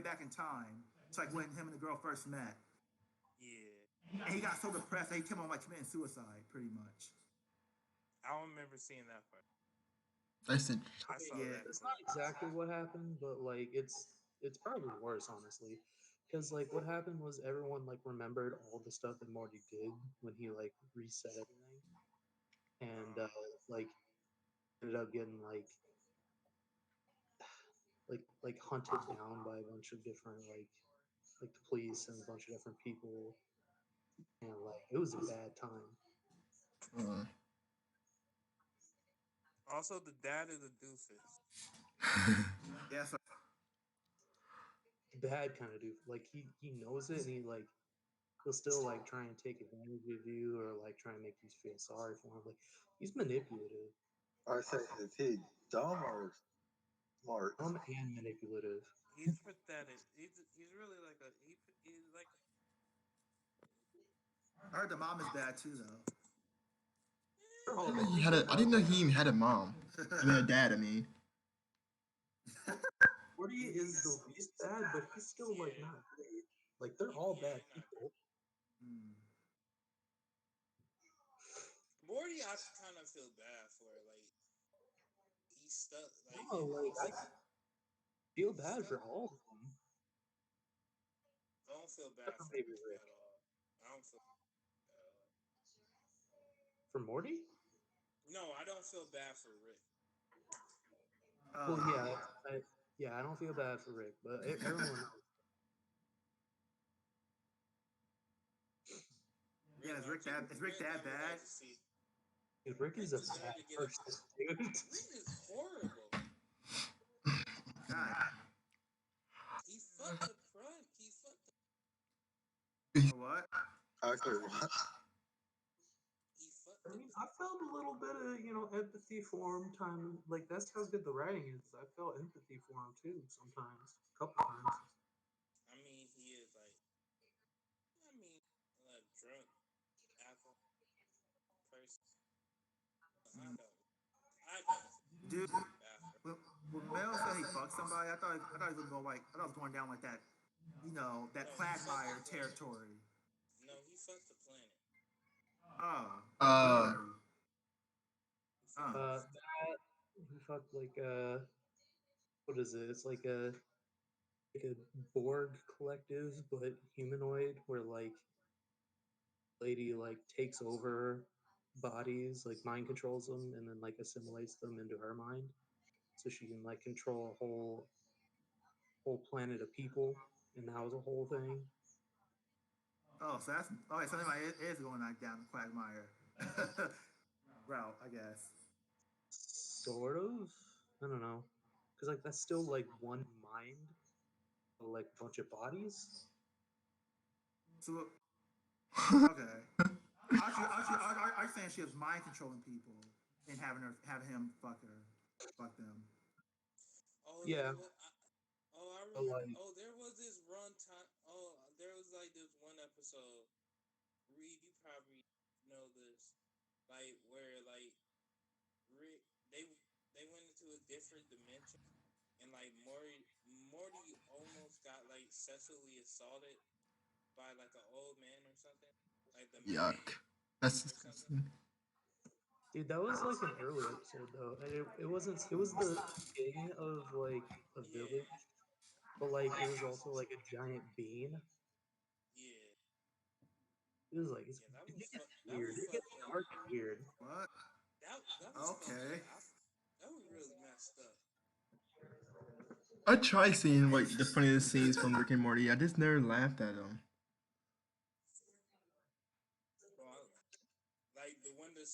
back in time. It's like when him and the girl first met, Yeah. and he got so depressed that he came on like committing suicide, pretty much. I don't remember seeing that part. That's I I mean, saw Yeah. that that's not clip. exactly what happened, but like it's probably worse, honestly, because like what happened was everyone like remembered all the stuff that Morty did when he like reset everything, and like ended up getting like hunted down by a bunch of different like the police and a bunch of different people, and like it was a bad time. uh, Also, the dad is a doofus. Yeah. So Bad kind of dude. Like he knows it, and he'll still like try and take advantage of you or like try and make you feel sorry for him. Like he's manipulative, I say, is he dumb or smart? and manipulative. He's pathetic. He's really like he's like I heard the mom is bad too, though. They're I all didn't know bad. he had a. I didn't know he even had a mom. I mean, a dad. I mean, Morty is the least bad, but he's still like yeah. not great. Like they're all Yeah, bad he's not people. Hmm. Morty. I kind of feel bad for like he's stuck. Like No, like he's I feel he's bad stuck. for all of them, I don't feel except bad for for maybe Rick Rick. at all. I don't feel bad at all. For Morty, No, I don't feel bad for Rick. well, Oh. yeah, I don't feel bad for Rick, but everyone else. Yeah, is Rick Rick, that I would like bad? to see. Dude, Rick Rick is a deserved bad to get a. person, dude. Rick is horrible. God. He fucked the front. He fucked. Or what? Actually, what? He fucked I the. mean, I felt a little bit of empathy for him. Time like that's how good the writing is. I felt empathy for him too sometimes, a couple times. I mean, he is like. I mean, a drunk alcohol person. I don't. I don't Dude, feel bad for. when Mel said he fucked somebody, I thought he was going like I thought it was going down like that, that No, he fucked the Quagmire planet. territory. No, he fucked the planet. Oh, uh, really? He fucked Oh, the. That he fucked like what is it? It's like a Borg collective, but humanoid, where like lady like takes over bodies, like mind controls them, and then like assimilates them into her mind, so she can like control a whole planet of people, and that was a whole thing. oh, so that's okay. So anyway, it is going like down the Quagmire route, I guess. Sort of. I don't know, because like that's still like one mind, but, like a bunch of bodies. So okay, are you saying she was mind controlling people and having him fuck them? Oh, Yeah, oh, I but remember. like Oh, there was this run time. Oh, there was like this one episode. Reed, you probably know this. Like where like Rick, they went into a different dimension, and like Morty almost got like sexually assaulted by like an old man or something, like the mayor yuck. That's or something. disgusting. dude, that was like an early episode though, and it wasn't. It was the king of like a Yeah, village, but like it was also like a giant bean. yeah, It was like yeah. That it was gets that weird. was It gets fucked up. dark and weird. What? That was fucked Okay. up. That was really messed up. I tried seeing like the funniest scenes from Rick and Morty. I just never laughed at them. Well, like the when the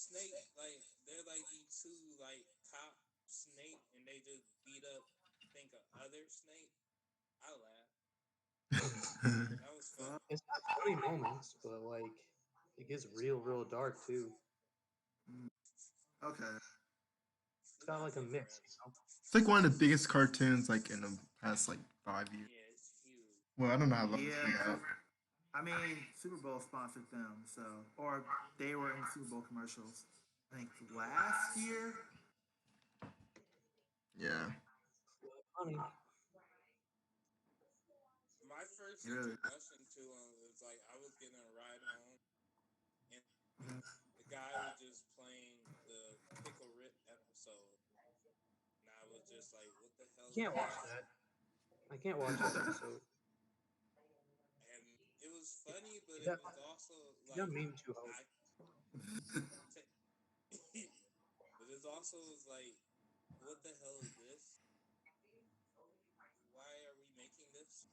up think of other snake, I laugh. That was So, funny. It's got funny moments, but like it gets real dark too. mm, okay. It's It's got like a nothing for mix, us. It's like one of the biggest cartoons like in the past like 5 years. Yeah, it's huge. Well, I don't know how long it's Yeah, been out. I mean, Super Bowl sponsored them, so or they were in the Super Bowl commercials. I think last year. Yeah. funny. My first Really. introduction to him was like I was getting a ride home, and Mhm. the guy was just playing the Pickle Rip episode, and I was just like, "What the hell I is can't watch this?" that. I can't watch that episode. And it was funny, but He it got was also he got like meme too hard. I, but it also was like, "What the hell is this? Why are we making this?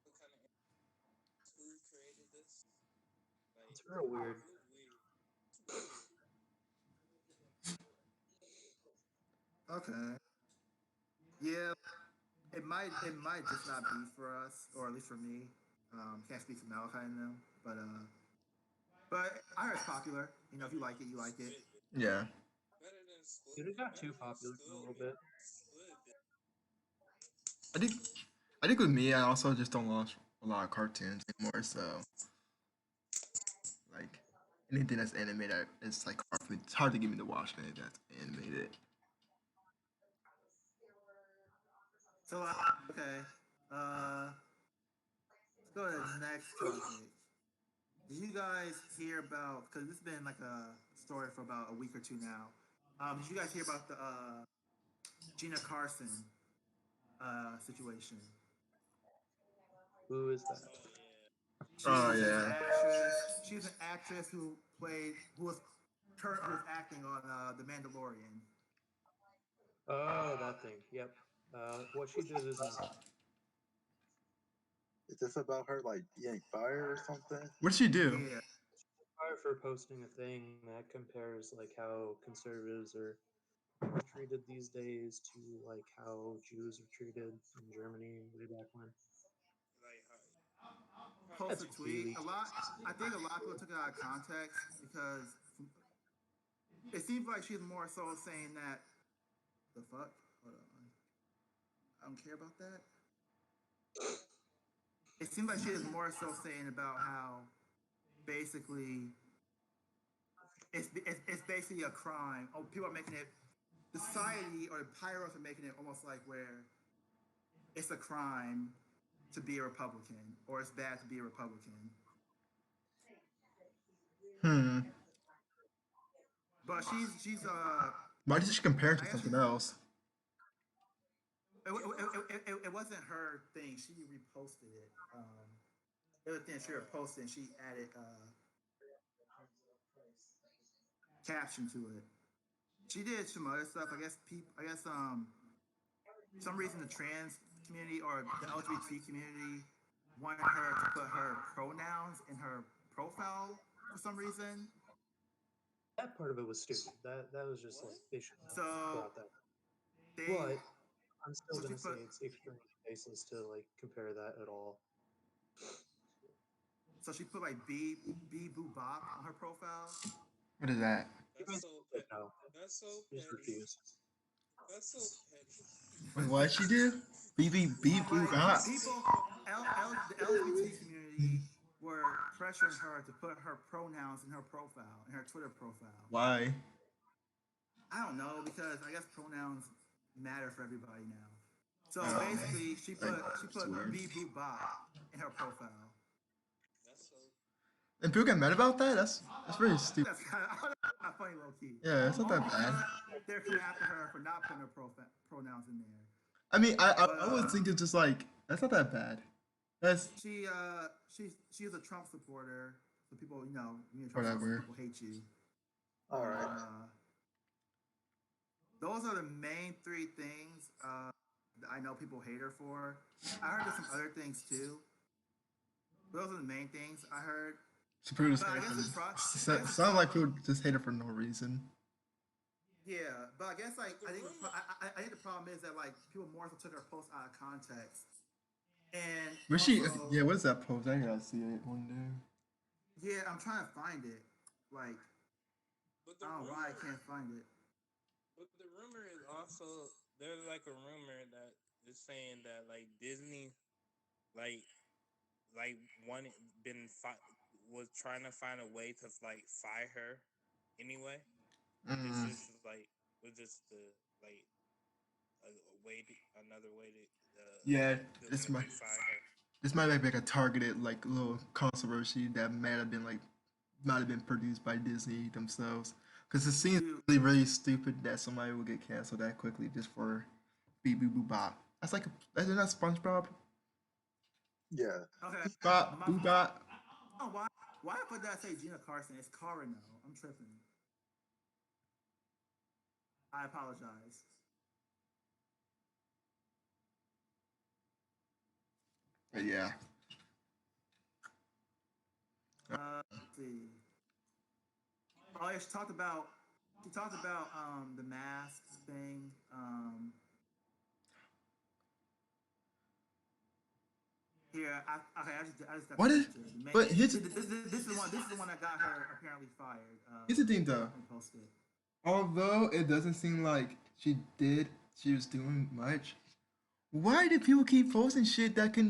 What kind of who created this?" Like It's real weird. it was weird. It's weird. Okay. Yeah, it might just not be for us, or at least for me. Can't speak for Malachi and them, but I heard it's popular. You know, if Better you like than it, you like it. Squid. Yeah. Better than Squid. Dude, it got too Better than popular for a Squid. little bit. Squid. I think I think with me, I also just don't watch a lot of cartoons anymore. So like anything that's animated, it's like hard for me. It's hard to get me to watch anything that's animated. So, okay. Uh, let's go to the next topic. Did you guys hear about? Because this has been like a story for about a week or two now. Did you guys hear about the Gina Carson situation? Who is that? Oh yeah. Oh She's an yeah. actress. She's an actress who was acting on The Mandalorian. Oh, that thing. Yep. What she did is not bad. Is this about her like being fired or something? What did she do? Yeah. Sorry for posting a thing that compares like how conservatives are treated these days to like how Jews are treated in Germany way back when. Like how Post a That's tweet. really A lot. too I think a lot of people took it out of context because it seems like she's more so saying that the fuck. Hold on. I don't care about that. It seems like she is more so saying about how basically it's basically a crime. Oh, people are making it. Society or the pirates are making it almost like where it's a crime to be a Republican or it's bad to be a Republican. Hmm. But she's Why did she compare it to I guess something else? it wasn't her thing. She reposted it. The other thing she reposted and she added caption to it. She did some other stuff. I guess people. I guess for some reason the trans community or the LGBT community wanted her to put her pronouns in her profile for some reason. that part of it was stupid. That was just what? like they shouldn't have So brought that. they But I'm still so she gonna say put it's extremely baseless to like compare that at all. so she put like B Boo Bop on her profile. What is that? You That's guys so said petty. no. That's so Just petty. refuse. That's so petty. Wait, what did she do? BB boo Like bop. people, the LGBT community were pressuring her to put her pronouns in her profile, in her Twitter profile. Why? I don't know because I guess pronouns matter for everybody now. So Oh, basically, like she it's put weird. B Boo Bop in her profile. That's so. And people get mad about that. That's very stupid. That's kind of not funny, low key. Yeah, it's not Only that bad. because they're coming after her for not putting her pronouns in there. I mean, But I would think it's just like that's not that bad. That's she's a Trump supporter. So people, you know, when you're a Trump supporter, whatever. people hate you. All right. Those are the main three things that I know people hate her for. I heard there's some other things too. Those are the main things I heard. So people just But hate I her guess for. I guess the Sound like Trump people just hate her for no reason. Yeah, but I guess like But the rumor, I think the problem is that like people more so took her post out of context, and Was she? also Yeah. What is that post? I gotta see it one day. yeah, I'm trying to find it. Like but the I don't know why I rumor, can't find it. but the rumor is also there's like a rumor that is saying that like Disney like like one been was trying to find a way to like fire her anyway. This Mm. is like was just the like a way to, another way to Yeah. This might ultimately fire her. this might be like a targeted like little controversy that might have been produced by Disney themselves. Because it seems Dude, really stupid that somebody will get canceled that quickly just for beep boop boop bop. That's like that's not SpongeBob. Yeah. okay, Bop boop bop. I don't know why I put that say Gina Carson? It's Carino. I'm tripping. I apologize. But yeah. Let's see. Oh, yeah, she talked about the mask thing. Here, okay, I just got the What is? picture. But This is the one that got her apparently fired. here's the thing though. Let me post it. Although it doesn't seem like she was doing much. Why do people keep posting shit that can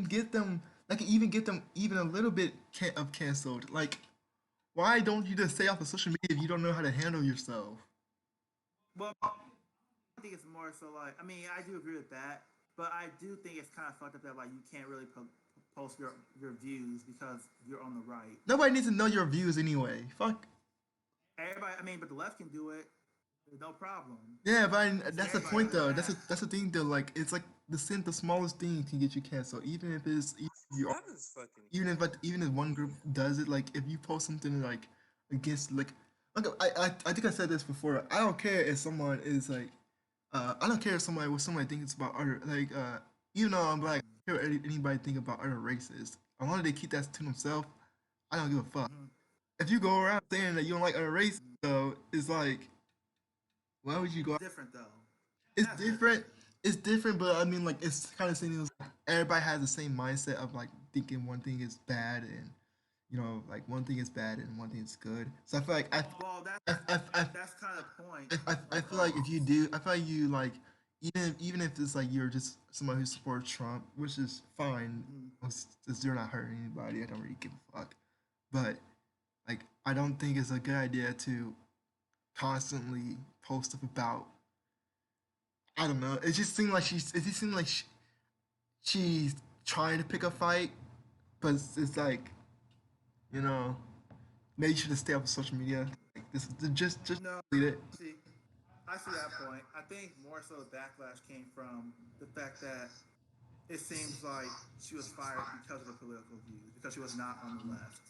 even get them even a little bit of canceled? Like, why don't you just stay off of social media if you don't know how to handle yourself? Well, I think it's more so like I mean I do agree with that, but I do think it's kind of fucked up that like you can't really post your views because you're on the right. Nobody needs to know your views anyway. Fuck. Everybody, I mean, but the left can do it. There's no problem. Yeah, but See, that's the everybody point does though. that. That's the thing though. Like, it's like the smallest thing can get you canceled, even if you That is fucking even if one group does it. Like, if you post something like against like I think I said this before. I don't care if someone is like I don't care if somebody thinks about other even though I'm black, I don't care what anybody think about other races. As long as they keep that to themselves, I don't give a fuck. Mhm. If you go around saying that you don't like other races, though, it's like why would you go? It's different though. It's That's different. different. It's different, but I mean, like it's kind of saying like everybody has the same mindset of like thinking one thing is bad and like one thing is bad and one thing is good. So I feel like Well, I, that's kind of the point I of feel like if you do, I feel like you like even if it's like you're just someone who supports Trump, which is fine, mhm. since you're not hurting anybody. I don't really give a fuck. But like, I don't think it's a good idea to constantly post stuff about. I don't know. It just seemed like she's trying to pick a fight, but it's like you know maybe you should just stay off of social media. Like this, just No, delete it. see, I see that point. I think more so the backlash came from the fact that it seems like she was fired because of her political views, because she was not on the left.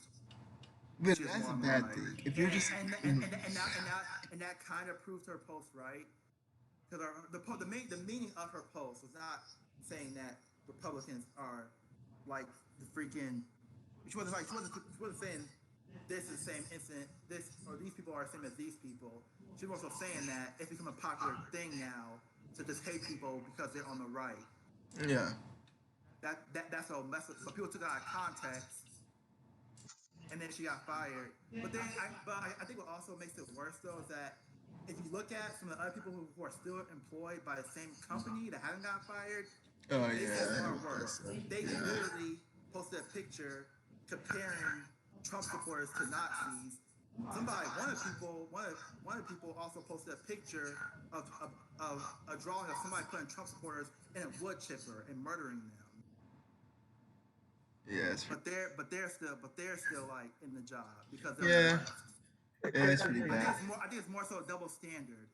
But She was that's more a on the bad right, thing. If you're just and that kind of proved her post right because the meaning of her post was not saying that Republicans are like the freaking. She wasn't saying this is the same incident. This or these people are the same as these people. She was also saying that it's become a popular thing now to just hate people because they're on the right. yeah. That's a mess. So people took it out of context and then she got fired. I think what also makes it worse though is that if you look at some of the other people who are still employed by the same company that haven't got fired, Oh they did yeah. far worse. They Yeah. literally posted a picture comparing Trump supporters to Nazis. One of the people also posted a picture of a drawing of somebody putting Trump supporters in a wood chipper and murdering them. Yeah. But they're still like in the job because they're on the Yeah. left. Yeah. It's pretty bad. I think it's more so a double standard.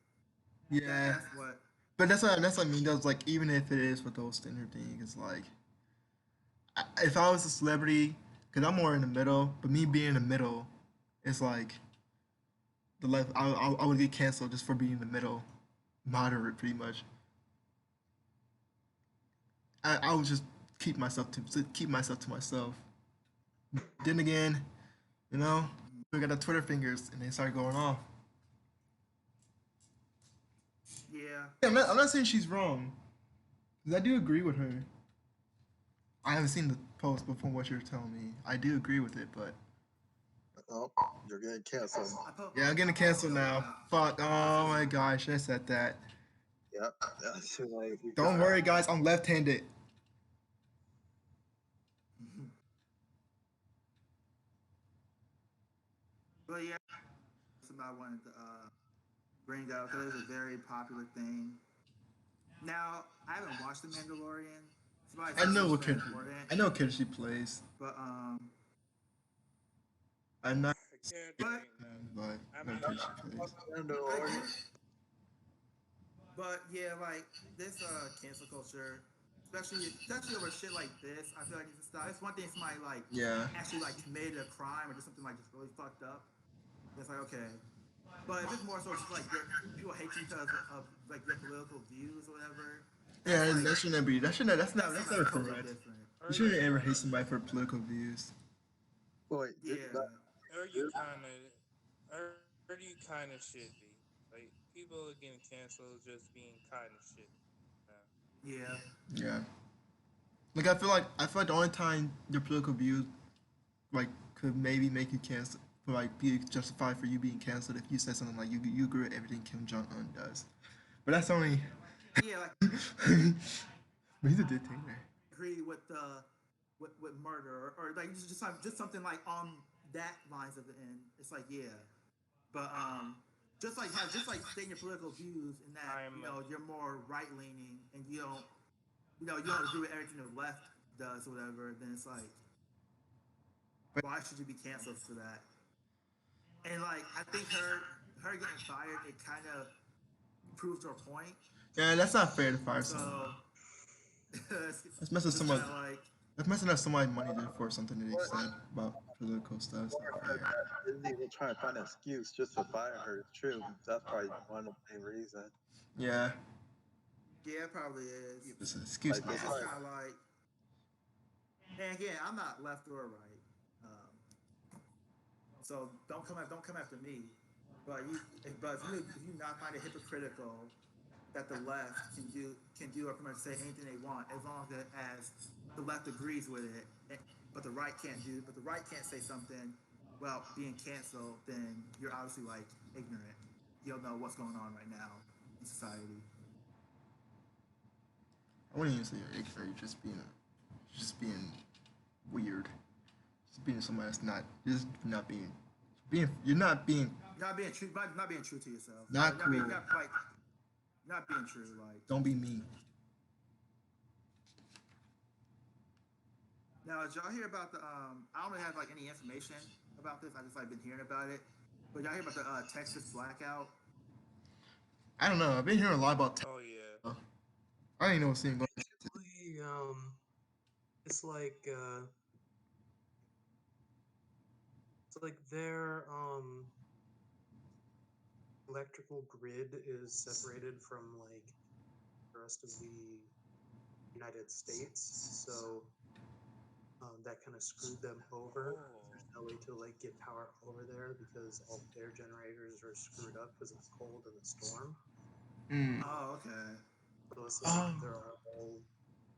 Yeah. That's what. But that's what I mean. That's like even if it is with those standard things, it's like if I was a celebrity, because I'm more in the middle, but me being in the middle, it's like the left. I would get canceled just for being in the middle, moderate, pretty much. I would just keep myself to myself. Then again, we got the Twitter fingers, and they start going off. I'm not saying she's wrong, 'cause I do agree with her. I haven't seen the post, but from what you're telling me, I do agree with it. But Oh, you're getting canceled. yeah, I'm getting canceled now. Fuck. Oh my gosh, I said that. Yep. That's too late. We Don't got worry, guys. I'm left-handed. But yeah, something I wanted to bring up because it's a very popular thing. Now, I haven't watched The Mandalorian. Somebody I says know it's what very character. important, I know what character she plays. but I'm not, The character but ain't that. but I I know what mean, character she plays. I Mandalorian. do. But yeah, like this cancel culture, especially over shit like this, I feel like it's stop. It's one thing if somebody like Yeah. actually like committed a crime or just something like just really fucked up. It's like okay, but if it's more so just like people hate you because of like your political views or whatever, that's Yeah, like that shouldn't be. That shouldn't. that's That's never totally correct. different. You or you shouldn't ever kind hate of, somebody for political views. Wait, Yeah, or you kind of, or you kind of should be. Like people are getting canceled just being kind of shit now. yeah, Yeah. Like I feel like the only time your political views like could maybe make you cancel, for like be justified for you being canceled if you said something like you agree with everything Kim Jong Un does. But that's only. yeah. Like But he's a dictator. agree with the with murder or like just something like on that lines of the end. It's like yeah, but just like stating your political views in that I'm you're more right leaning and you don't agree with everything the left does or whatever. Then it's like But why should you be canceled for that? And like I think her getting fired it kind of proves her point. yeah, that's not fair to fire someone. So it's That's messing just kind someone. of like That's messing up somebody's money just for something that they what? said about political stuff. It's not Laura said fair. that isn't even trying to find an excuse just to fire her. It's true. That's probably one of the main reasons. Yeah, yeah, it probably is. it's an excuse Like not It's just to. just like kind of like and again, I'm not left or right, um, so don't come after me. But if you not find it hypocritical that the left can do or pretty much say anything they want as long as the left agrees with it, but the right can't do. But the right can't say something. Well, being canceled, then you're obviously like ignorant. You don't know what's going on right now in society. I wouldn't even say you're ignorant. Just being weird. Just being somebody that's not, just not being, you're not being, Not being true to yourself. not cool. Not being true. Like Don't be me. now, did y'all hear about the? I don't really have like any information about this. I just like been hearing about it. But y'all hear about the Texas blackout? I don't know. I've been hearing a lot about. oh yeah, I don't even know what's even going. Basically, it's like their electrical grid is separated from like the rest of the United States, so that kind of screwed them over. oh, There's no way to like get power over there because all their generators are screwed up because of the cold and the storm. Mm. Oh, okay. So it's like Oh. they're all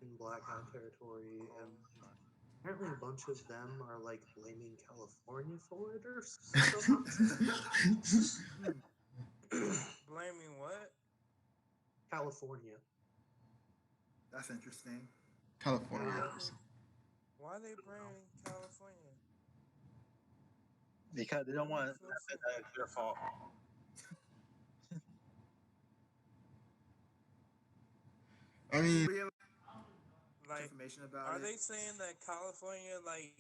in blackout territory, and like apparently a bunch of them are like blaming California for it or some nonsense. blaming what? California. That's interesting. California. Why they why they blaming California? because they don't That want to makes no admit sense. that it's their fault. I mean, We have Like, information about are it. they saying that California like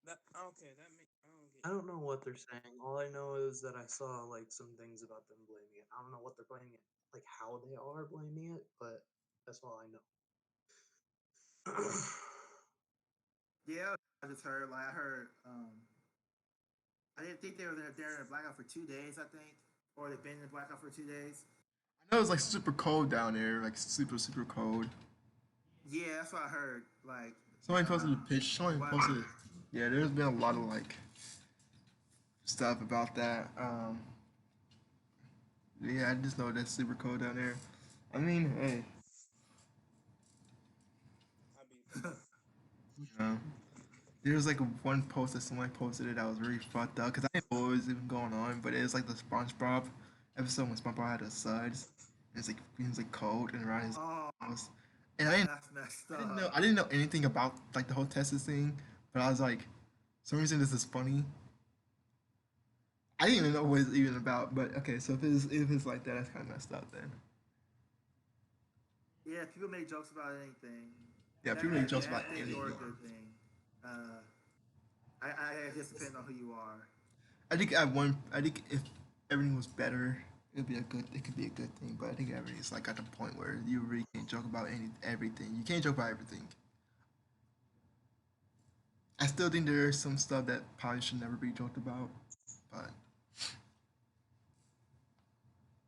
that? Okay, that makes I don't get. I don't know what they're saying. All I know is that I saw like some things about them blaming it. I don't know what they're blaming it, like how they are blaming it, but that's all I know. Yeah, I just heard. Like I heard. I didn't think they were there in a blackout for 2 days. I think, or they've been in a blackout for 2 days. I know it's like super cold down there, like super cold. Yeah, that's what I heard. Like, Somebody posted a pitch. Somebody what? posted. Yeah, there's been a lot of like stuff about that. Yeah, I just know that's super cold down there. I mean, hey, I be you know, there was like one post that someone posted it that was really fucked up because I didn't know what was even going on, but it was like the SpongeBob episode when SpongeBob had his suds. And it's like he was like cold and around his Oh, house, and that's messed up. I didn't know anything about like the whole Texas thing, but I was like, some reason this is funny. I didn't even know what it's even about, but okay, so if it's like that, that's kind of messed up then. Yeah, people make jokes about anything. Yeah, That people could be make a jokes about bad thing or a anything. good thing. Uh, I guess depends on who you are. I think if everything was better, it could be a good thing. But I think everything's like at the point where you really can't joke about everything. You can't joke about everything. I still think there's some stuff that probably should never be joked about, but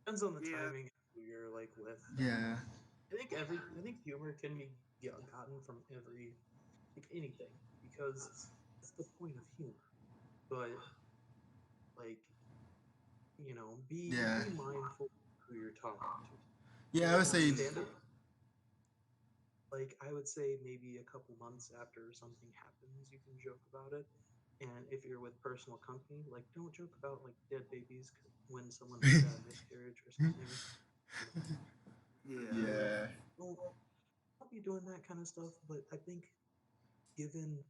Depends on the Yeah, timing who you're like with. yeah, I think humor can be gotten from every like anything because that's the point of humor. But like yeah, be mindful of who you're talking to. yeah. I Like would say stand up. Like I would say maybe a couple months after something happens, you can joke about it. And if you're with personal company, like don't joke about like dead babies when someone has had a miscarriage or something. You know, yeah, yeah. don't don't be doing that kind of stuff. But I think given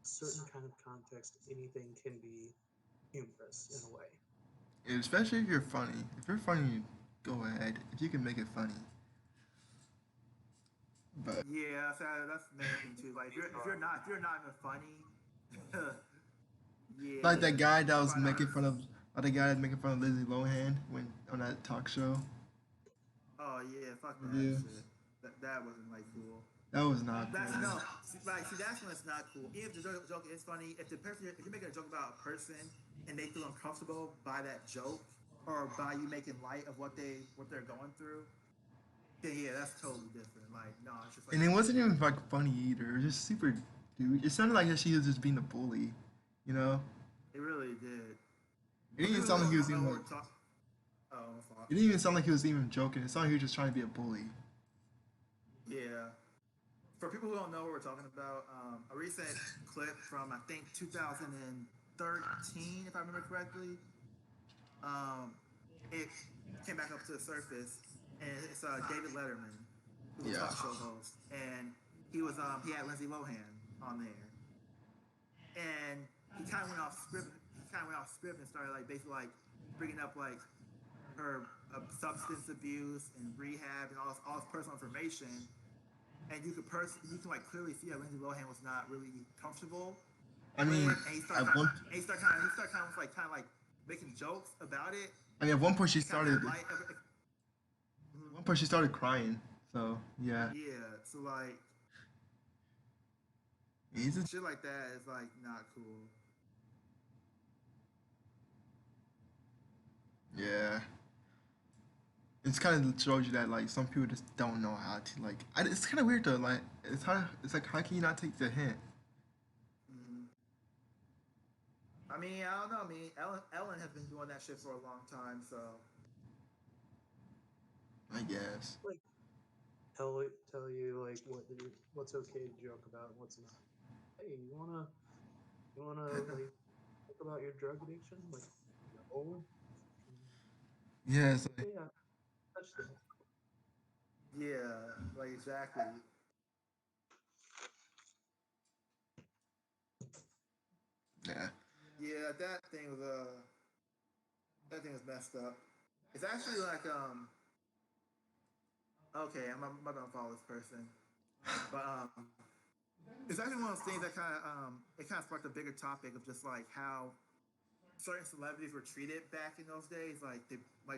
a certain kind of context, anything can be humorous in a way. Especially if you're funny. If you're funny, go ahead. If you can make it funny, but yeah. That's the main thing too. Like if you're not even funny, like yeah, that guy that you're was probably not making gonna. fun of, like the guy that's making fun of Lizzie Lohan when on that talk show Oh yeah, fuck that review. shit. That wasn't like cool. That was not That's cool. no, see, that's when it's not cool. Even if the joke is funny, if you're making a joke about a person and they feel uncomfortable by that joke or by you making light of what they're going through, then yeah, that's totally different. Like no, it's just like And it not wasn't cool. even like funny either. It was just super dude. It sounded like she was just being a bully, you know? It really did. It For didn't even people who sound like he was don't know even what like we're talking, oh fuck, it didn't even sound like he was even joking. It sounded like he was just trying to be a bully. yeah. For people who don't know what we're talking about, a recent clip from I think 2013, if I remember correctly, um, it came back up to the surface, and it's David Letterman, who's a Yeah. talk show host, and he had Lindsay Lohan on there, and he kind of went off script. He kind of went off script and started like basically like bringing up like her substance abuse and rehab and all this personal information, and you can like clearly see that Lindsay Lohan was not really comfortable I with mean, it, and at one he started kind of like making jokes about it I mean at one point she and kind of started made light of it. at one point she started crying. So yeah. Yeah, so like He's a shit like that is like not cool. yeah. It's kind of shows you that like some people just don't know how to like. It's kind of weird though. Like it's like how can you not take the hint? Mm. I mean, I don't know. I mean, Ellen has been doing that shit for a long time, so I guess. Like tell you like what's okay to joke about and what's not. Hey, you wanna like talk about your drug addiction? Like no, Yeah, it's like, okay, yeah, touch that. yeah, like exactly. yeah. Yeah, that thing was messed up. It's actually like okay, I'm not gonna follow this person, but it's actually one of those things that kind of it kind of sparked a bigger topic of just like how certain celebrities were treated back in those days, like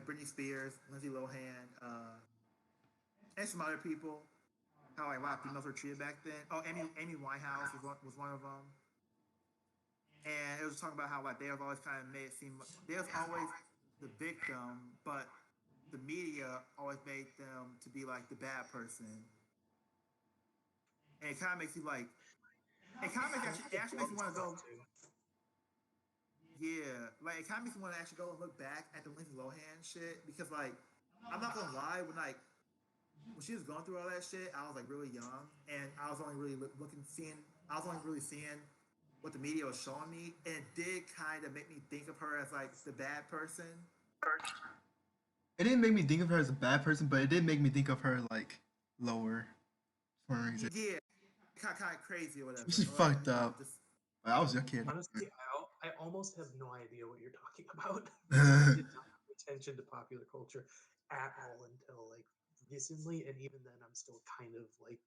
Britney Spears, Lindsay Lohan, and some other people. How like a lot of females were treated back then. Oh, Amy Winehouse was one of them, and it was talking about how like they have always kind of made it seem they was always the victim, but the media always made them to be like the bad person, and it kind of makes you like it kind of makes And actually that's it a actually makes dumb you want to stuff go. too. Yeah, like it kind of makes me want to actually go and look back at the Lindsay Lohan shit because like I'm not gonna lie, when she was going through all that shit, I was like really young and I was only really looking seeing I was only really seeing what the media was showing me, and it did kind of make me think of her as like the bad person. It didn't make me think of her as a bad person, but it did make me think of her like lower for a reason. Yeah, kind of crazy or Which whatever, is or like fucked up. just But I was a kid. Honestly, I almost have no idea what you're talking about because I did not pay attention to popular culture at all until like recently, and even then, I'm still kind of like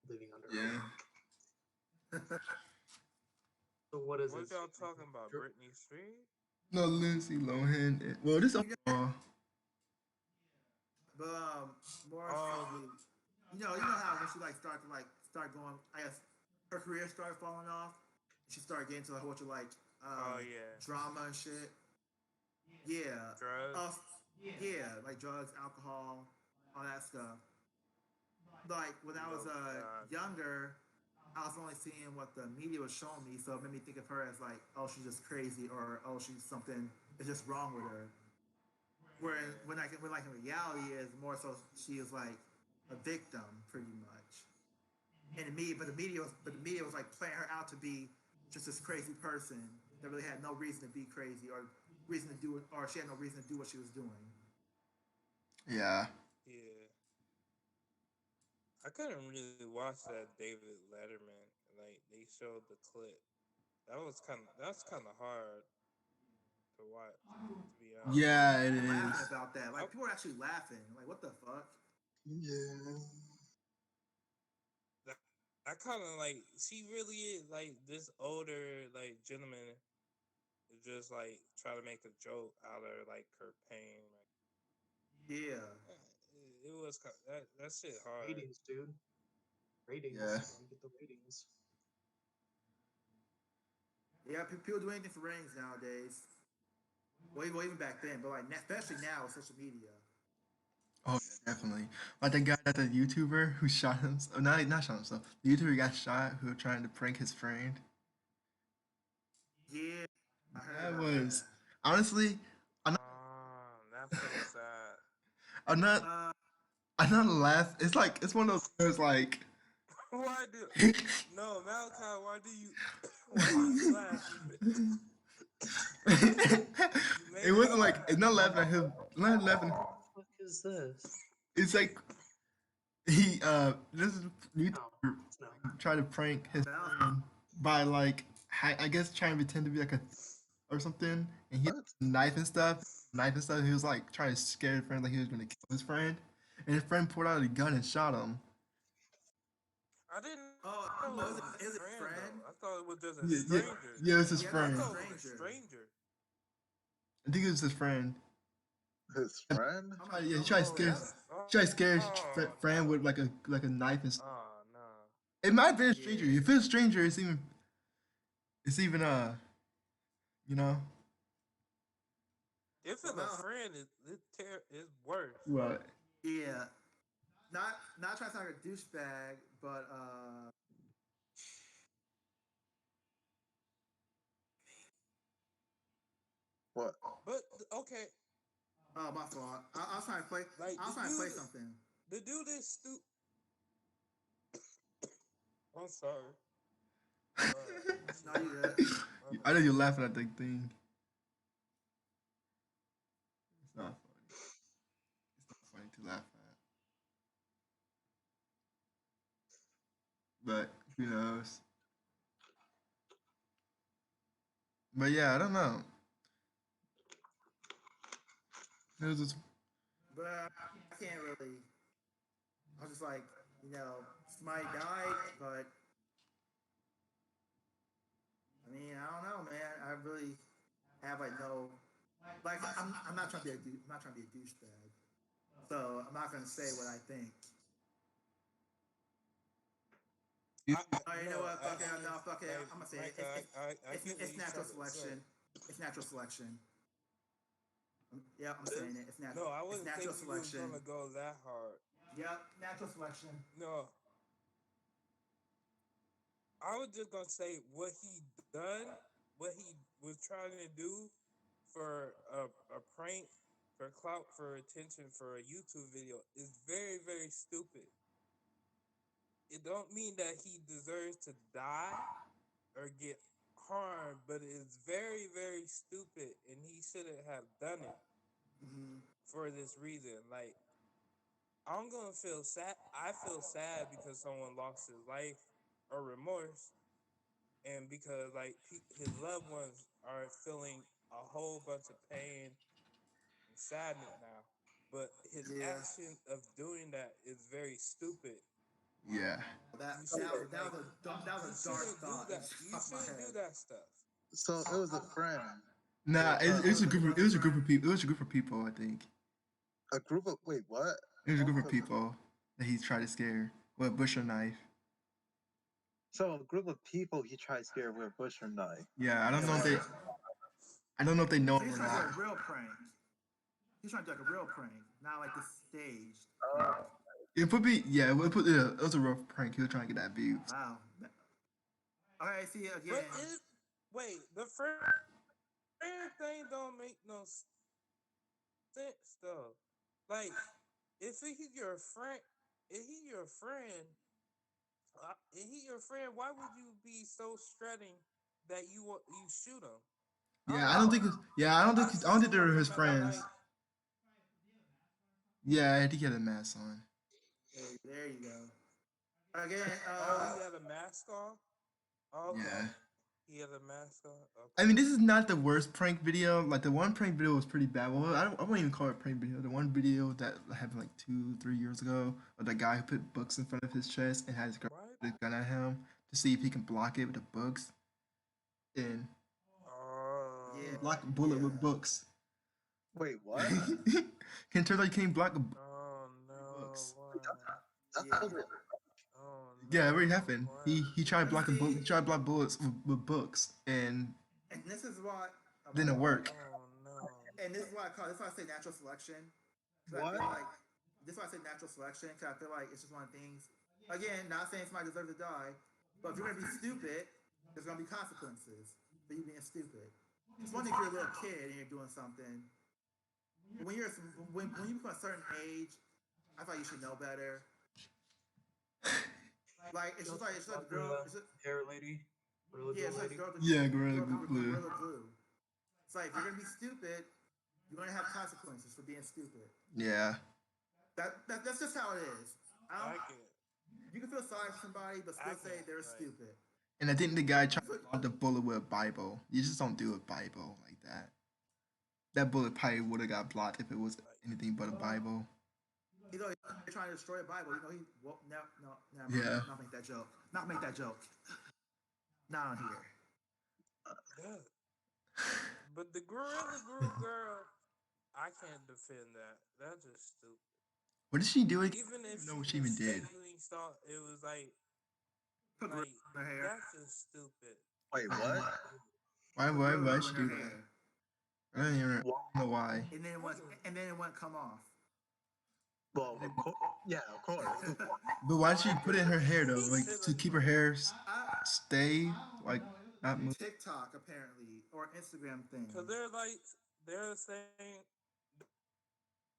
living under a Yeah. rock. So what is What it? y'all talking about? Britney Spears? No, Lindsay Lohan. Well, this you know, overall. but more Oh, so, you know how when she like start going, I guess her career started falling off. She started getting to a whole bunch of like oh yeah, drama and shit. Yeah, uh, drugs. yeah, like drugs, alcohol, all that stuff. Like when I was Yo, God. younger, I was only seeing what the media was showing me, so it made me think of her as like, oh, she's just crazy, or oh, she's something is just wrong with her. Where when like in reality is more so she is like a victim pretty much. And the media was like playing her out to be just this crazy person that really had no reason to be crazy or reason to do it, or she had no reason to do what she was doing. Yeah. Yeah, I couldn't really watch that David Letterman. Like they showed the clip. That's kind of hard to watch. To be honest. Yeah, it Laughing is. about that, I, like people are actually laughing. Like what the fuck? Yeah. that, I kind of like. She really is like this older like gentleman is just like try to make a joke out of like her pain. Like Yeah, it was that shit hard. Ratings, dude. Yeah. Ratings. Gotta get the ratings. yeah. People do anything for ratings nowadays. Well, even back then, but like especially now with social media. Oh, yeah, definitely. Like the guy that the YouTuber who shot himself. Not shot himself. The YouTuber got shot who was trying to prank his friend. Yeah, I heard That about was that. honestly. I'm not. That's so sad. I'm not. Uh, I'm not laugh. It's like it's one of those like. Why do no Malachi? Why do you why do you laugh? You It made me wasn't like laugh. it's not laughing at him. Not laughing. What the fuck is this? It's like he this is No, YouTuber it's no. tried to prank his Val- friend by like I guess trying to pretend to be like a or something, and he had What? a knife and stuff. Knife and stuff. He was like trying to scare his friend like he was gonna kill his friend, and his friend pulled out a gun and shot him. I didn't oh, know it was his is it friend though. friend? I thought it was just a Yeah, yeah, stranger. yeah. It was his Yeah, I thought I it was a friend. thought it was a stranger. stranger. I think it was his friend. His friend? I'm like, Yeah, he oh, tried to Oh, scare. that's He tried to scare his friend no. with like a knife and stuff. Oh no. It might have been a stranger. yeah. If it's a stranger, it's even you know If Well, it's a friend, it's worse. what? yeah. Not trying to sound like a douchebag, but What? But okay, oh my fault. I was trying to play. like I was trying to play something. the dude is stupid. I'm sorry. No, you good. My I know bad. you're laughing at the thing. It's not funny. It's not funny to laugh at. But who knows? But yeah, I don't know. It was just But I can't really. I was just like, somebody died, but I mean, I don't know, man. I really have like no, like I'm not trying to be I'm not trying to be a douchebag, so I'm not gonna say what I think. Oh, you know No, what? Fuck it. No, fuck it. like I'm gonna say it. Micah, I get what It's you're natural trying to say. selection. It's natural selection. Yeah, I'm What saying is? it. No, I It's wasn't natural thinking you was selection. gonna go that hard. Yep, natural selection. No, I was just gonna say what he done, what he was trying to do for a prank, for clout, for attention, for a YouTube video is very, very stupid. It don't mean that he deserves to die or get harmed, but it's very, very stupid, and he shouldn't have done it for this reason. Like, I'm gonna feel sad. I feel sad because someone lost his life or remorse, and because like his loved ones are feeling a whole bunch of pain and sadness now. But his Yeah. action of doing that is very stupid. Yeah. That You that shouldn't was that like. was a dark, that You was a dark shouldn't do thought. It that. just You popped my shouldn't do head. that stuff. So it was a friend. Nah, It, it was a group. It was a group of friend. people. It was a group of people. I think a group of wait, what? it was a group of people that he tried to scare with a butcher knife. So a group of people he tried to scare with a butcher knife. Yeah, I don't And know if like, they. I don't know if they know So him he's or trying to do not. a real prank. He's trying to do like a real prank, not like the staged. It would be. Yeah, it was a rough prank. He was trying to get that views. Wow. Okay, see again. But it. Wait, the friend thing don't make no sense though. Like, if he's your friend, if he your friend, if he your friend, why would you be so strutting that you shoot him? I Yeah, don't I don't know. think. Yeah, I don't think. I I don't see think they were someone his from another friends. like. Yeah, I think he had a mask on. There you go. Again, Oh, he had a mask on. Oh, okay, Yeah. he had a mask on. I Okay. mean, this is not the worst prank video. Like the one prank video was pretty bad. Well, I won't even call it a prank video. The one video that happened like 2, 3 years ago, of the guy who put books in front of his chest and had his girl What? put a gun at him to see if he can block it with the books, and yeah, block a bullet yeah. with books. wait, what? Can turn out you can't block a Oh no! books. That's Yeah. totally Oh Yeah, it already no! happened. What? He tried to And block a book. see, He tried to block bullets with books, and and this is why. Oh my didn't bad. work. Oh no! And this is why I call. This is why I say natural selection. Because I what? feel like this is why I say natural selection. Because I feel like it's just one of the things. Again, not saying somebody deserves to die, but if you're gonna be stupid, there's gonna be consequences for you being stupid. It's one thing if you're a little kid and you're doing something. But when you become a certain age, I thought you should know better. Like it's just like the girl. It's just, Hair lady, gorilla yeah, it's like lady. girl. Yeah, Gorilla Glue. Gorilla glue. It's like if you're gonna be stupid, you're gonna have consequences for being stupid. Yeah. That's just how it is. I get. You can feel sorry for somebody, but I still say can't. they're Like. stupid. And I think the guy tried to block the bullet with a Bible. You just don't do a Bible like that. That bullet probably would have got blocked if it was anything but a Bible. You know, they're trying to destroy the Bible. You know, never mind. Yeah. Not make that joke. Not make that joke. Not on here. Yeah. But the Gorilla Glue girl, I can't defend that. That's just stupid. What did she do again? Even I don't if even know she what she even did. mistakenly thought it was Put glue like in her hair. that's just stupid. Wait, what? Why Glue she in do her that? hair. I don't even know why. And then it wouldn't come off. Well, yeah, of course. But why did she put it in her hair though? He Like should to have. keep her hair I, stay like not move. TikTok apparently or Instagram thing. Cause there's saying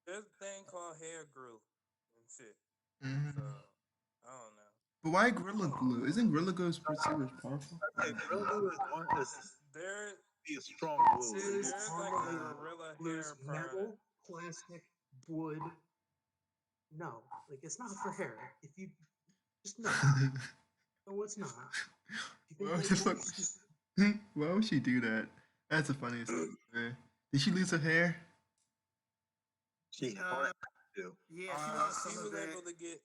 there's a thing called hair glue and shit. Mm-hmm. So I don't know. But why Gorilla Glue? Isn't Gorilla Glue super powerful? Okay, Gorilla Glue is one is There be a strong glue. This there's like a gorilla hair product. metal, plastic, wood. No, like it's not for hair. If you just no, no, it's not. If you Why would, think the that fuck- why would she do that? That's the funniest thing. Man. Did she lose her hair? She too. Yeah, she She lost some was of it. able to get.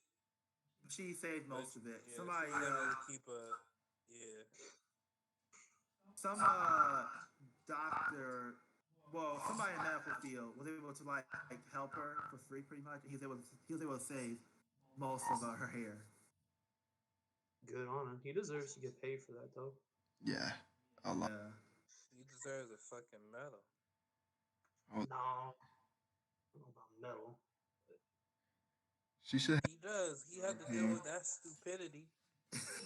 She saved most of it. Yeah, Somebody, she was able to keep a. Yeah. some doctor, well, somebody in the medical field was able to like help her for free, pretty much. He was able to save most of her hair. good on him. He deserves to get paid for that though. Yeah, a lot. Yeah. He deserves a fucking medal. Oh, No, I don't know about metal. she should. He does. He had to deal with that stupidity.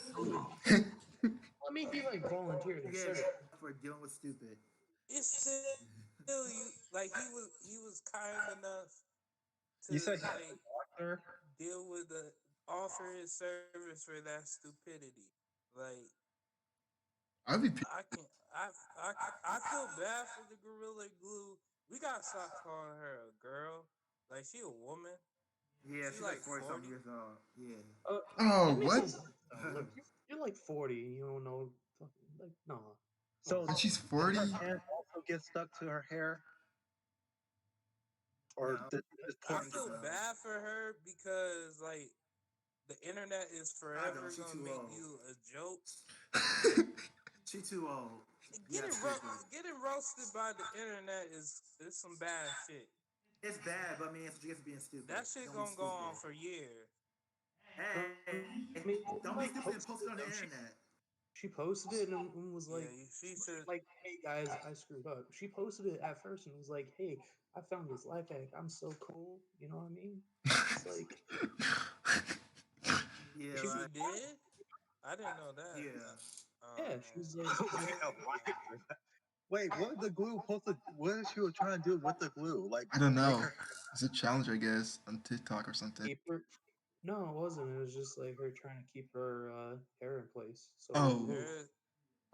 I mean, he like voluntered and Again, said it. for dealing with stupid. it's still you. Like he was kind enough to You said he's like a doctor? deal with the offer his service for that stupidity. Like I'd be pissed. I can I feel bad for the Gorilla Glue. We gotta stop calling her a girl. Like she a woman. Yeah, She she's like like 40 something 40. years old. Yeah. Oh, It makes what? no sense though. Like you're like 40, you don't know. Like nah. Come So on. And she's did 40? her hand also get stuck to her hair? Or No, did she just I I point think feel so. bad for her because like the internet is I don't. forever She gonna too make old. you a joke. She too old. Yeah, Getting stupid. getting roasted by the internet is some bad shit. It's bad, but I mean, it's just being stupid. That shit Don't be gonna go on stupid. for years. Hey, I mean, don't be she stupid like and post posted it on it the though. internet. She posted it and was Yeah, like, she should. like, hey guys, I screwed up. She posted it at first and was like, hey, I found this life hack. I'm so cool. You know what I mean? It's like Yeah, she She was like did. I didn't know that. yeah. yeah, she was like, wait a while. Wait, what was the glue supposed to? What is she was trying to do with the glue? Like I don't make know. her. It's a challenge, I guess, on TikTok or something. keep her. No, it wasn't. It was just like her trying to keep her hair in place. So with Oh, glue. There,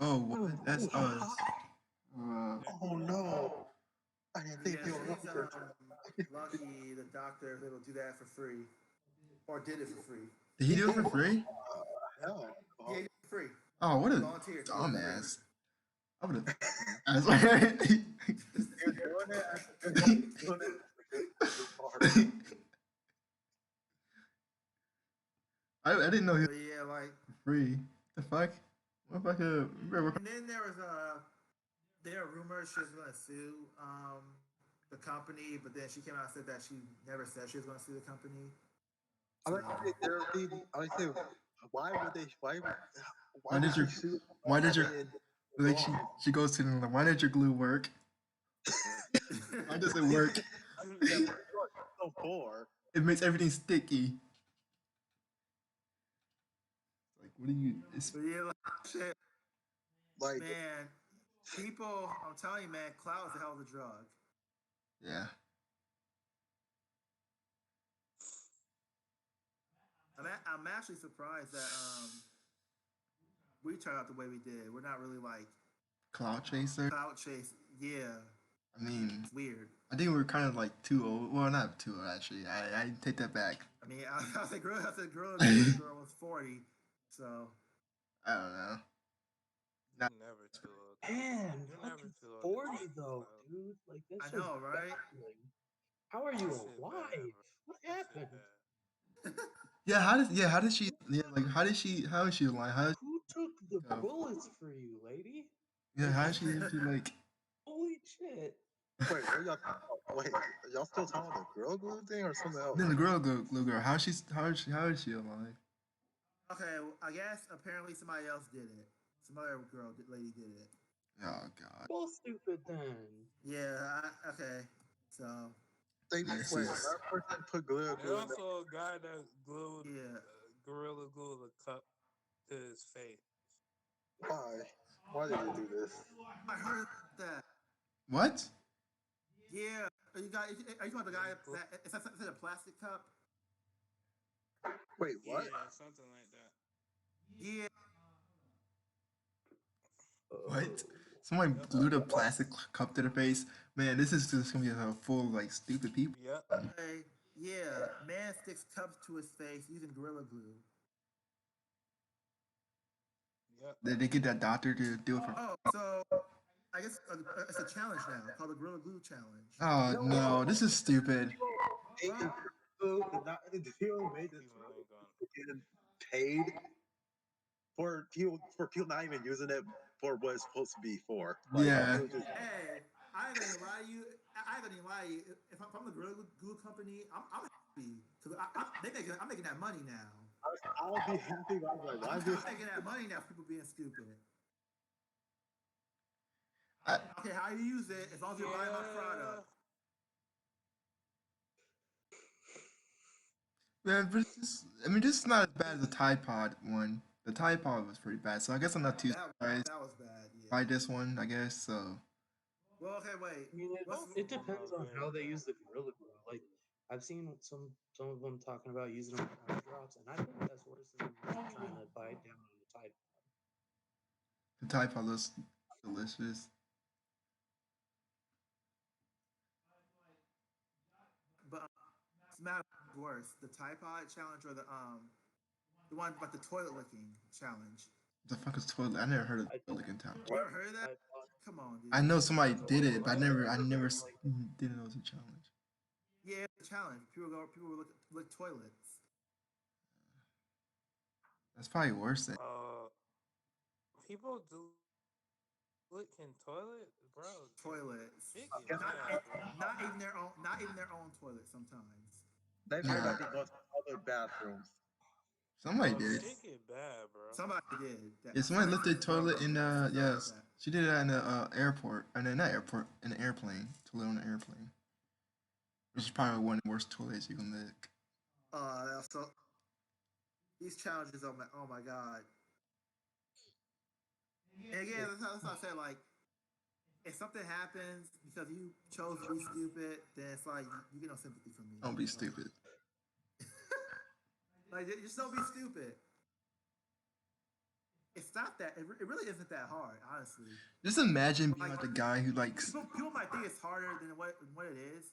oh, what? That's us. Oh no! I didn't think Yeah, they were she's looking for. lucky the doctor is able to do that for free, or did it for free. Did he do it for free? Hell. Yeah, he did it for free. Oh, what He a volunteered to do it for free. dumbass. I would have. I was like, You're doing it. You're doing it. Hard. I didn't know he was But yeah, like, free. The fuck? What if I could work? and then there are rumors she was going to sue the company, but then she came out and said that she never said she was going to sue the company. I So like to say there be. I like to say, why would they? Why Why would did she your sue why did that your they didn't like wrong? she goes to them like, why did your glue work? Why does it work? Yeah, what is it so for? It makes everything sticky. Like what do you? It's but yeah, like, shit, Like, man, people, I'm telling you, man, clout is a hell of a drug. yeah. I'm actually surprised that we turned out the way we did. We're not really like Cloud chaser. clout chase. Yeah, I mean, it's weird. I think we're kind of like too old. Well, not too old actually. I take that back. I mean, I said girl was 40, so I don't know. you Not, never too old. Man, You never fucking too old to 40 take though, clout. dude. Like I that's just know, right? baffling. How are That you shit bad, alive? bro. What That shit happened? bad. how did she how is she alive? How did Who took the she, bullets for you, lady? yeah, Like how did she into like holy shit. wait, what y'all talking about? Wait, are y'all still talking about the girl glue thing or something else? then the little girl how is she alive? Okay, well, I guess apparently somebody else did it. Some other lady did it. Oh god. Both stupid then. Yeah, okay. So, They This wait, is another person put glue There's glue in the. also a guy that glued yeah. gorilla glued a cup to his face. Why? Why did they do this? I heard that. what? Yeah. Are you talking about the Yeah, guy he glue- that it's a plastic cup? Wait, what? yeah, something like that. Yeah. What? Oh. Someone Yep. glued a plastic cup to their face. Man, this is just gonna be a full of like stupid people. Yep. Okay. Yeah. Man sticks cups to his face using Gorilla Glue. Yep. They get that doctor to do it for. Oh, so I guess it's a challenge now called the Gorilla Glue Challenge. Oh No, no, this is stupid. made the glue, not the deal made this People ain't gonna. getting paid for people not even using it for what it's supposed to be for. Like Yeah. it was just Hey, I ain't gonna even lie to you. I ain't gonna even lie to you. If I'm the Gorilla Glue company, I'm happy because I'm making that money now. I'll be happy, but I was like, why I'm do making that money now. People being stupid. I, Okay, how you use it? As long as you're buying my Yeah. product. man, but I mean, this is not as bad as the Tide Pod one. The Tide Pod was pretty bad, so I guess I'm not too surprised. That was bad. by this one, I guess. So Well, okay, wait. I mean, What's Both it of them depends are on very how they use bad. the Gorilla Glue. Like, I've seen some of them talking about using them on airdrops, and I think that's worse than trying to bite down on a Tide. the Tide Pod looks delicious. but Smash worse, the Tide Pod challenge or the one about the toilet licking challenge? The fuck is toilet? I never heard of I toilet don't licking town. You what ever heard of that? Tide Pod. Come on, I dude. know somebody So did it, but all I I remember never is like didn't know it was a challenge. Yeah, it's a challenge. People lick toilets. That's probably worse than. Uh, People licking toilet, bro. Toilets. Shit get Guess Not bad, bro. not even their own toilet sometimes. they probably Nah, about to go to public bathrooms. somebody Bro, did it. shit get bad, bro. Somebody did that. Yeah, somebody Somebody left their from Florida toilet did in that. Some girl did yes, that. she did that in the airport. I mean, not airport, in an airplane. Toilet on an airplane, which is probably one of the worst toilets you can lick. So these challenges, oh my god. And again, that's how I said, like, if something happens because you chose to be stupid, then it's like you get no sympathy from me. Don't be stupid. Like just don't be stupid. It's not that. It really isn't that hard, honestly. Just imagine being Like like the guy who likes. people might think it's harder than what it is,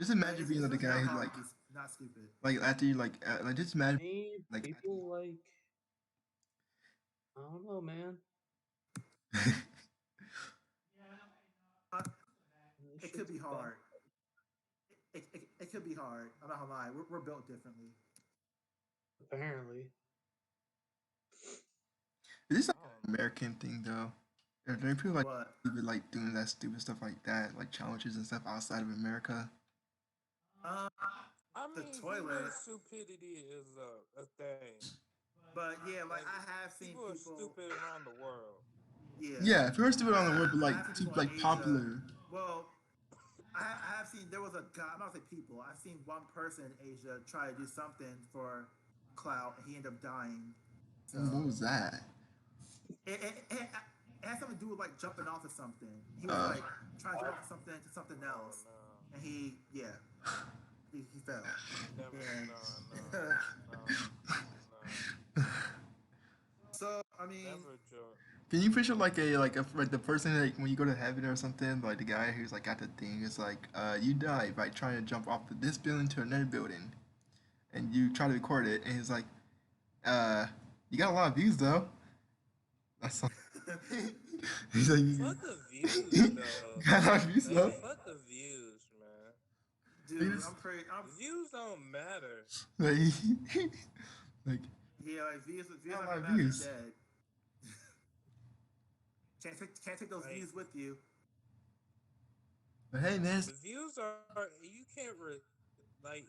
Just but imagine being it's like the really guy not who hard to be not stupid. like after you like just imagine me, like people like I don't know, man. Uh, This it could shit's be bad. hard. It could be hard. I'm not gonna lie. We're built differently. Apparently, is this like I an don't know. American thing though? Are there people like What? stupid like doing that stupid stuff like that, like challenges and stuff outside of America? Um, I the mean, human toilet. stupidity is a thing. But yeah, like Like I have seen people are people. stupid around the world. Yeah, Yeah, if you're stupid on the word, but I have like seen too people in like Asia. popular. Well, I have seen there was a guy. I'm not gonna say people. I've seen one person in Asia try to do something for clout, and he ended up dying. What So was that? it had something to do with like jumping off of something. He was Uh, like trying to jump off of something to something Oh else, no, and he fell. never, And no, no, no, no, so I mean, never joke. can you picture like the person like when you go to heaven or something, like the guy who's like got the thing is like you died by trying to jump off this building to another building, and you try to record it, and he's like, uh, you got a lot of views though. That's he's Fuck like, the views though. got a lot of views Like though. fuck the views, man. dude, He's, I'm pretty. I'm Views don't matter. like, like yeah, like views got a not lot gonna of matter. views. You're dead. Can't take those Like views with you. But hey man, the views are you can't like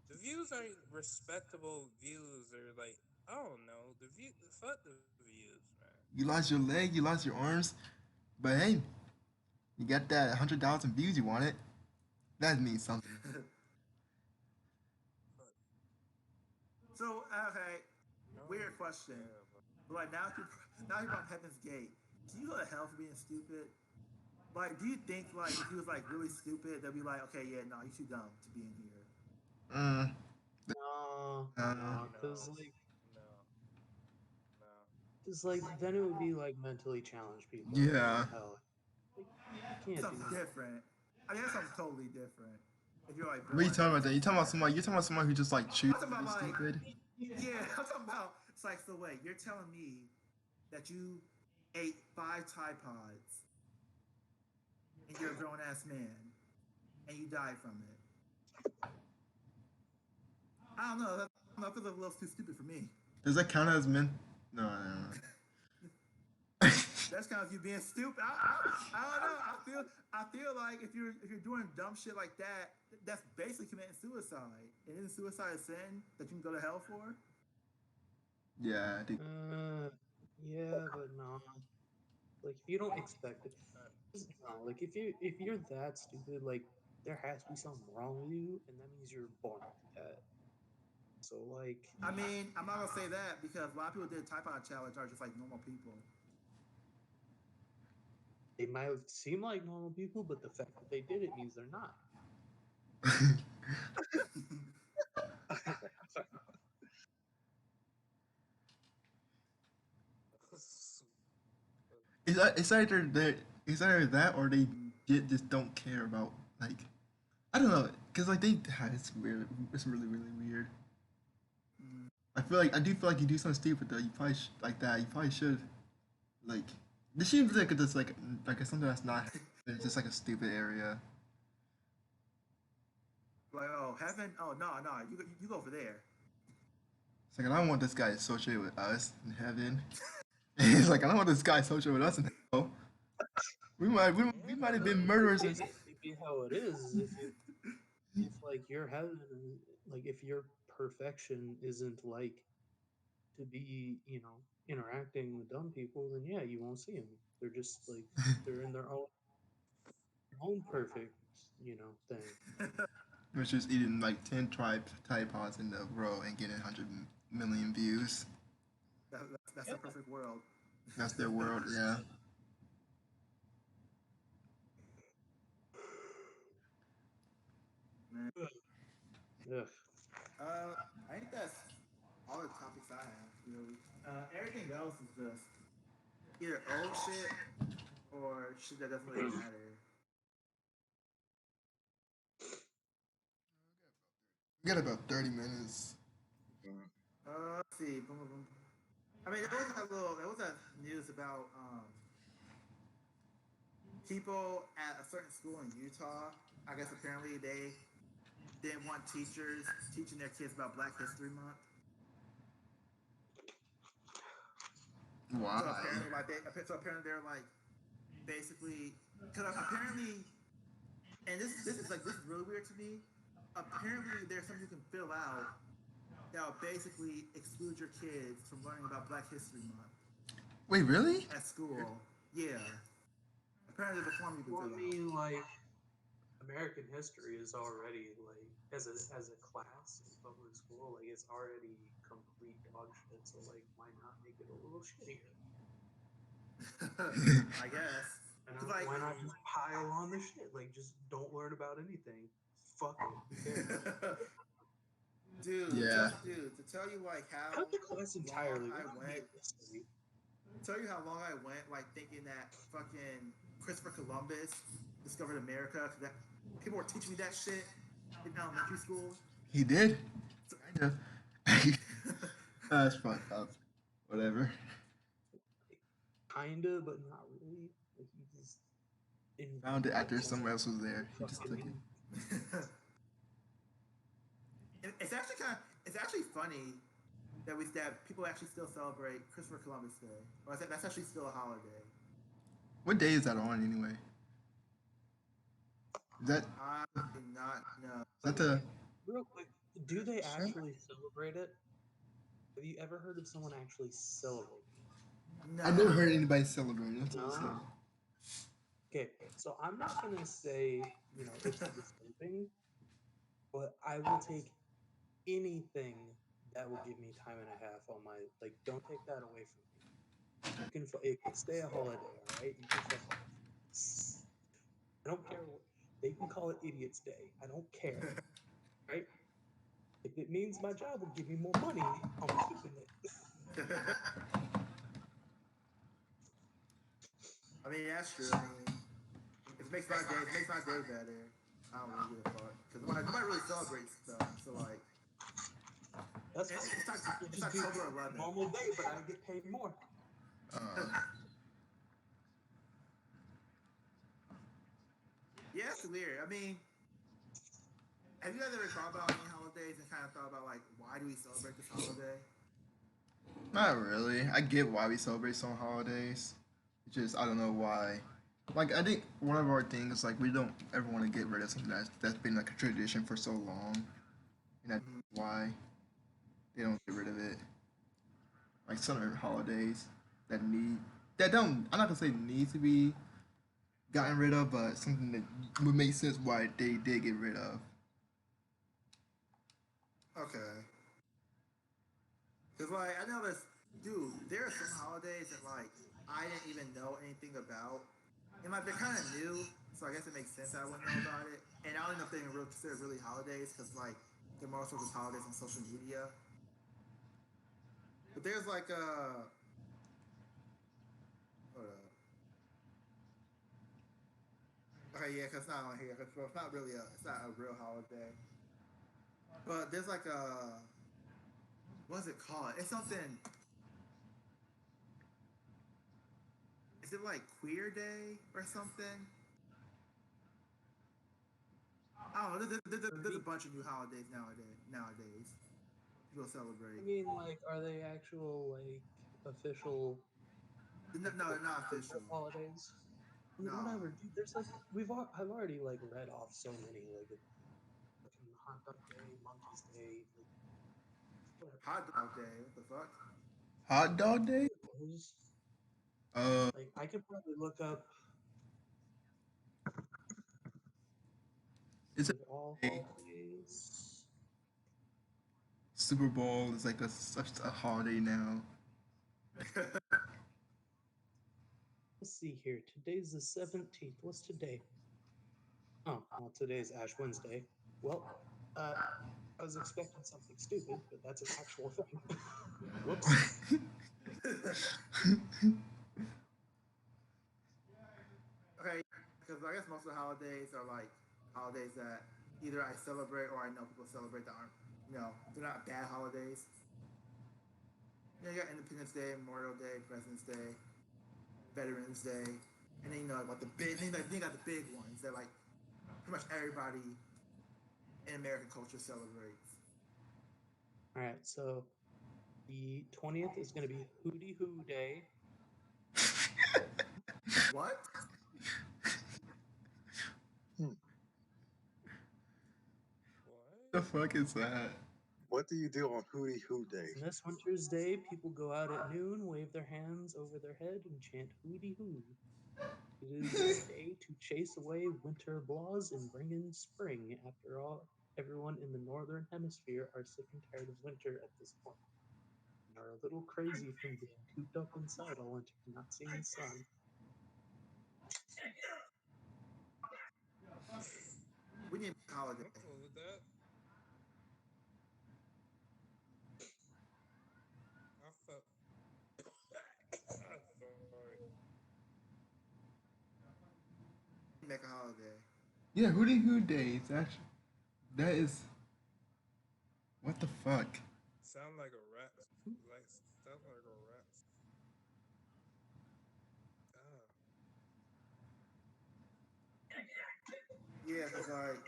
the views aren't respectable views or like I don't know the view. Fuck the views, man. you lost your leg, you lost your arms, but hey, you got that 100,000 views you wanted. That means something. Fuck. So okay, I don't weird really question. care, but But like now you're on Heaven's Gate. Can you go to hell for being stupid? Like, do you think like if he was like really stupid, they'll be like, okay, yeah, no, you're too dumb to be in here. Mm, no, uh, no, no, no, no. cause like then it would be like mentally challenged people are going yeah. to hell. Like you can't do Something that. different. I mean, that's something totally different. If you're like What are you born talking about? That into you talking about that. somebody? You talking about somebody who just like I'm chooses talking to about be like, stupid? yeah, I'm talking about. It's like, so wait, you're telling me that you ate 5 Tide Pods and you're a grown ass man and you died from it. I don't know. That feels a little too stupid for me. Does that count as men? No, no, That's kind of you being stupid. I don't know. I feel like if you're doing dumb shit like that, that's basically committing suicide. And isn't suicide a sin that you can go to hell for? yeah, I think. Uh, yeah, but no. Like if you don't expect it, Uh, no. Like if you're that stupid, like there has to be something wrong with you, and that means you're born like that. So like, I mean, I'm not gonna say that because a lot of people did Tide Pod challenge are just like normal people. They might seem like normal people, but the fact that they did it means they're not. It's either that or they just don't care about, like, I don't know, cause like it's weird. It's really weird. I do feel like you do something stupid though. You probably like that. You probably should like. This seems like it's like something that's not. It's just like a stupid area. Like, oh, heaven? Oh, no, you go over there. It's like I don't want this guy associated with us in heaven. It's like I don't want this guy associated with us in hell. We might have been murderers. It may be how it is if like your heaven, like if your perfection isn't like to be, interacting with dumb people, then yeah, you won't see them. They're just like they're in their own perfect, thing. Which is eating like 10 Tide Pods in a row and getting 100 million views. That's a perfect world. That's their world, yeah. Man. Ugh. I think that's all the topics I have, really. Everything else is just either old shit or shit that doesn't really matter. We got about 30 minutes. Let's see. Boom, boom, boom. I mean, there was that news about people at a certain school in Utah. I guess apparently they didn't want teachers teaching their kids about Black History Month. Why? So apparently they're like basically because apparently, and this is really weird to me. Apparently, there's something you can fill out that will basically exclude your kids from learning about Black History Month Wait, really? at school. Yeah. Apparently, there's a form you can Well, fill I out. mean, like American history is already like as a class in public school, like it's already complete dog shit. So like, why not make it a little shittier? I guess. Why not just pile on the shit? Like, just don't learn about anything. Fuck it. Who cares? Dude, Yeah. to tell you like how Cut the class entirely. long I We don't went, need history. tell you how long I went like thinking that fucking Christopher Columbus discovered America. Cause that people were teaching me that shit in elementary school. He did? So, Kind of. That's fucked up. Whatever. Kinda, but not really. Like he just Found it after someone else was there. He just took it. it's actually funny that people actually still celebrate Christopher Columbus Day. Or that's actually still a holiday. What day is that on anyway? Is that I do not know. is that the Real quick, do they actually celebrate it? Have you ever heard of someone actually celebrating it? No. I've never heard anybody celebrating. That's what I'm No. Okay, so I'm not gonna say it's disturbing, but I will take anything that will give me time and a half on my Don't take that away from me. It can stay a holiday, all right? You can fuck off. I don't care. They can call it Idiot's Day. I don't care, right? If it means my job will give me more money, I'm keeping it. I mean, that's true. I mean, it makes my day better. I don't really give a fuck because nobody really celebrates stuff. So like, That's it's October 11th. Normal day, but I get paid more. Yeah, it's weird. I mean, have you guys ever thought about any holidays and kind of thought about like why do we celebrate this holiday? Not really. I get why we celebrate some holidays. It's just I don't know why. Like I think one of our things like we don't ever want to get rid of something that's been like a tradition for so long, and that's why they don't get rid of it. Like some holidays that don't I'm not gonna say need to be gotten rid of, but something that would make sense why they did get rid of. Okay. Cause like I know this, dude. There are some holidays that like I didn't even know anything about And like they're kind of new, so I guess it makes sense that I wouldn't know about it. And I don't know if they're real considered really holidays because like they're more so just holidays on social media. But there's like a hold up. Okay, yeah, cause it's not on here. Cause it's not really it's not a real holiday. But there's like a what's it called? It's something. Is it like Queer Day or something? I don't know. I There's a mean, bunch of new holidays nowadays people I celebrate. mean, like, are they actual like official No, like no, quote not unquote official. holidays? I mean, No. whatever, dude. There's like I've already like read off so many like fucking hot dog day, monkey's day, like whatever. Hot Dog Day. What the fuck? Hot dog day? Those, Uh, like I could probably look up it's a like all day. holidays. Super Bowl is like such a holiday now. Let's see here. Today's the 17th. What's today? Oh, well, today's Ash Wednesday. Well, uh, I was expecting something stupid, but that's an actual thing. Whoops. Okay, because I guess most of the holidays are like holidays that either I celebrate or I know people celebrate that aren't, they're not bad holidays. You got Independence Day, Memorial Day, President's Day, Veterans Day, and then about the big, then you got the big ones that like pretty much everybody in American culture celebrates. All right, so the 20th is going to be Hootie Hoo Day. What? The What? fuck is that? What do you do on Hootie Hoo Day? On this winter's day, people go out at noon, wave their hands over their head, and chant Hootie Hoo. It is a day to chase away winter blahs and bring in spring. After all, everyone in the northern hemisphere are sick and tired of winter at this point and are a little crazy from being cooped up inside all winter and not seeing the sun. We need a holiday. I'm cool with that. I felt. Sorry. Make a holiday. Yeah, Hootie Hoo Day. It's actually that is what the fuck. Sound like a rat. Like sounds like a rat. Ah. Yeah, cause like,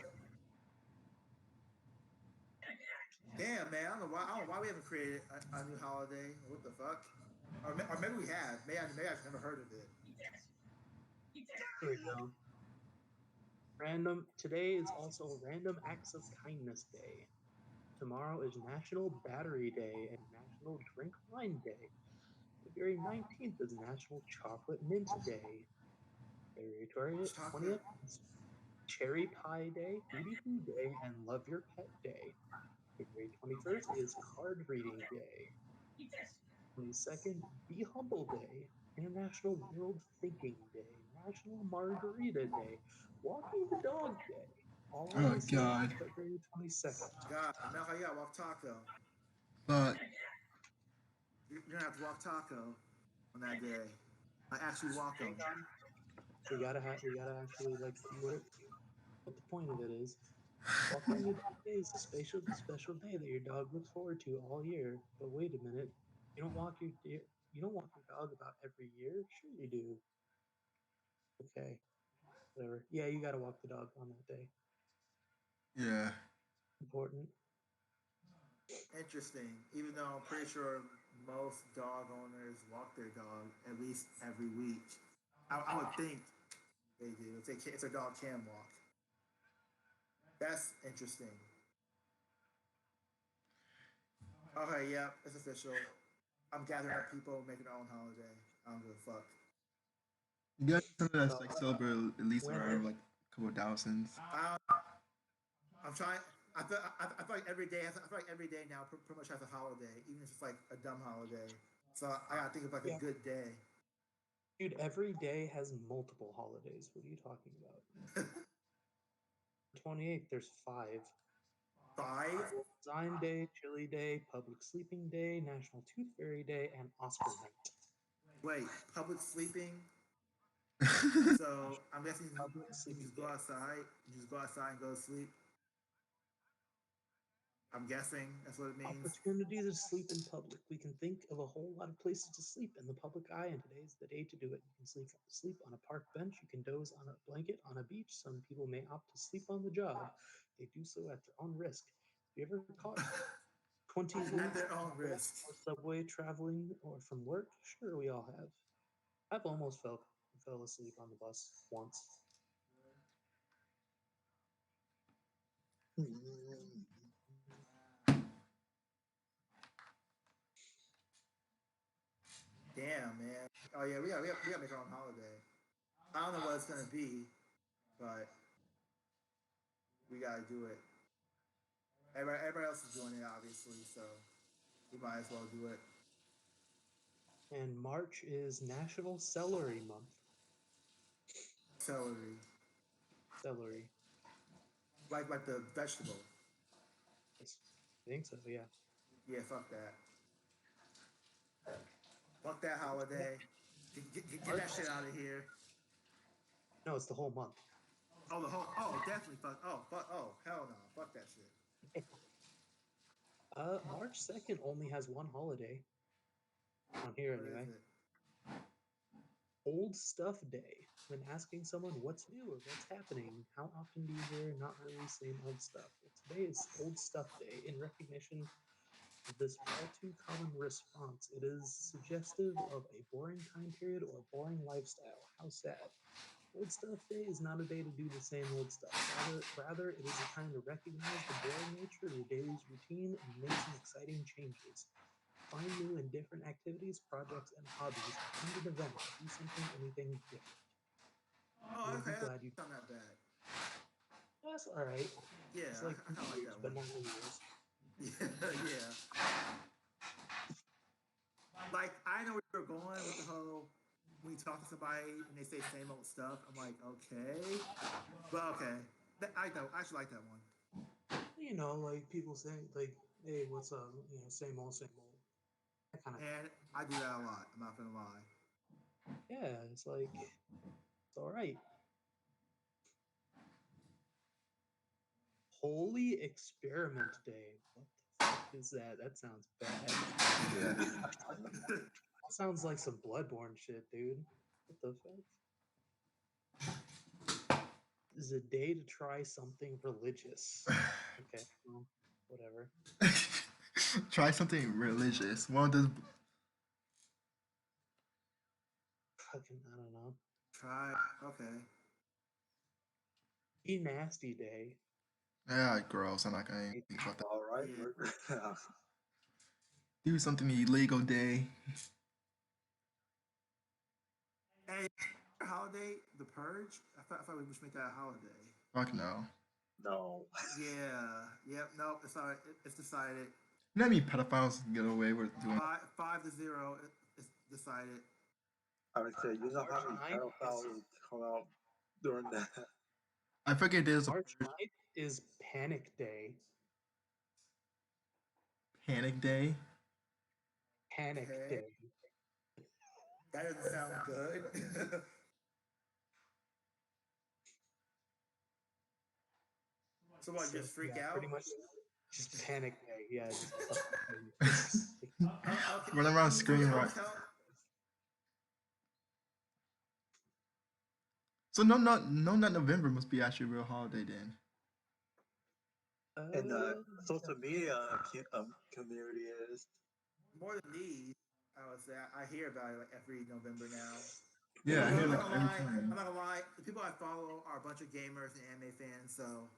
damn man, I don't know why we haven't created a new holiday. What the fuck? Or maybe we have. Maybe I've never heard of it. Here we go. Random. Today is also Random Acts of Kindness Day. Tomorrow is National Battery Day and National Drink Wine Day. February 19th is National Chocolate Mint Day. February Chocolate. 20th is Cherry Pie Day, Hootie Hoo Day, and Love Your Pet Day. February 21st is Card Reading Day. 22nd, Be Humble Day, International World Thinking Day, National Margarita Day, Walking the Dog Day. All on Oh the same god. February 22nd. God, now you gotta walk taco. Fuck. You're gonna have to walk taco on that day. Like actually walk Hang them. on. We gotta actually like do what the point of it is. Walking your dog day is a special day that your dog looks forward to all year. But wait a minute, you don't walk your dog about every year? Sure you do. Okay, whatever. Yeah, you gotta walk the dog on that day. Yeah. Important. Interesting. Even though I'm pretty sure most dog owners walk their dog at least every week. I would think they do if their dog can walk. That's interesting. Okay, yeah, it's official. I'm gathering up people making their own holiday. I don't give a fuck. You got something that's So like celebrated at least when around like a couple of thousands. I'm trying. I feel like every day. I feel like every day now pretty much has a holiday, even if it's like a dumb holiday. So I gotta think of like a yeah, good day. Dude, every day has multiple holidays. What are you talking about? 28th, there's 5. 5? Valentine's Day, Chili Day, Public Sleeping Day, National Tooth Fairy Day, and Oscar Night. Wait, public sleeping? So I'm guessing Public you Sleeping just go Day. outside. You just go outside and go to sleep. I'm guessing that's what it means. Opportunity to sleep in public. We can think of a whole lot of places to sleep in the public eye, and today's the day to do it. You can sleep on a park bench. You can doze on a blanket on a beach. Some people may opt to sleep on the job. They do so at their own risk. Have you ever caught 20 At minutes their on own the bus risk. or subway traveling or from work? Sure, we all have. I've almost fell asleep on the bus once. Damn, man. Oh yeah, we gotta make our own holiday. I don't know what it's gonna be, but we gotta do it. Everybody else is doing it, obviously, so we might as well do it. And March is National Celery Month. Celery, Celery. like the vegetable. Yes, I think so, yeah. Yeah, fuck that. Fuck that holiday. Get March? that shit out of here. No, it's the whole month. Oh, the whole. Oh, definitely fuck. Oh, fuck. Oh, hell no. Fuck that shit. March 2nd only has one holiday. On here, What is anyway. it? Old Stuff Day. When asking someone what's new or what's happening, how often do you hear not really same old stuff? Well, today is Old Stuff Day in recognition of this all too common response. It is suggestive of a boring time period or a boring lifestyle. How sad. Old Stuff Day is not a day to do the same old stuff. Rather, it is a time to recognize the boring nature of your day's routine and make some exciting changes. Find new and different activities, projects, and hobbies. Find an event. Do something, anything different. Oh, You'll okay. be glad you. That's not that bad. That's all right. Yeah, It's like I kind of New like Year's, that but one. not New Year's. Yeah, yeah. Like I know where you're going with the whole when you talk to somebody and they say same old stuff. I'm like, okay, but okay. I actually like that one. You know, like people saying, like, "Hey, what's up?" You know, same old, same old. That kind of. And I do that a lot. I'm not gonna lie. Yeah, it's like it's all right. Holy Experiment Day. What the fuck is that? That sounds bad. That sounds like some Bloodborne shit, dude. What the fuck? This is a day to try something religious. Okay, well, whatever. Try something religious. One of those. Fucking, I don't know. Try. Okay. Be Nasty Day. Yeah, gross. I'm not gonna think about that. All right. Yeah. Do something illegal day. Hey, holiday, the Purge. I thought we should make that a holiday. Fuck no. No. Yeah. Yep. No, it's all right. It's decided. You know how many pedophiles can get away with doing? 5-0. It's decided. I would say, you know how many March 9th pedophiles is, would come out during that? I forget there's a March 9th is Panic Day. panic day. Panic Okay. Day. That doesn't sound good. So what? So, Just freak yeah, out? pretty much just Panic Day. Yeah, just fucking Okay. Run around So screaming you're right. So not November must be actually a real holiday then. And the uh, social media community is. more than these. I would say I hear about it like every November now. Yeah, I But hear I'm not that gonna every lie. I'm time. not gonna lie. The people I follow are a bunch of gamers and anime fans, so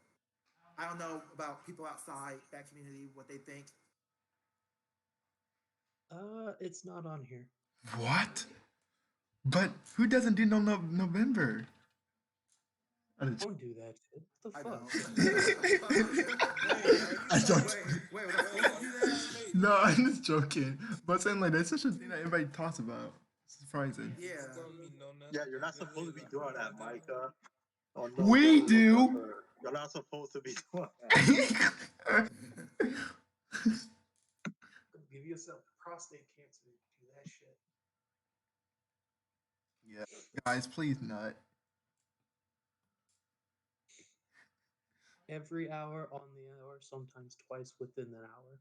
I don't know about people outside that community what they think. it's not on here. What? But who doesn't do November? Don't do that shit. What the I fuck? Wait, are you I talking? don't. Wait, was I supposed to do that? No, I'm just joking. But saying like that's such a thing that everybody talks about. Surprising. Yeah. Just told me no nothing. Yeah, you're not supposed to be doing that, Micah. On We November, do. November. You're not supposed to be doing that. Don't give yourself prostate cancer if you do that shit. Yeah, guys, please nut. Every hour, on the hour, sometimes twice within an hour.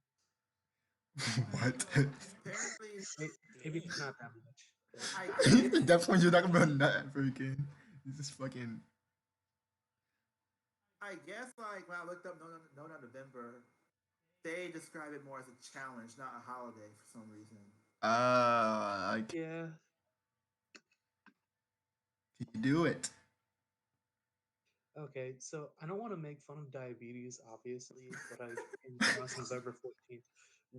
What? Apparently, Maybe not that much. But I That's when you're not gonna be a nut ever again. You just fucking. I guess like when I looked up No Not November, they describe it more as a challenge, not a holiday for some reason. Like, yeah, can you do it? okay. So I don't want to make fun of diabetes, obviously, but I came across November 14th,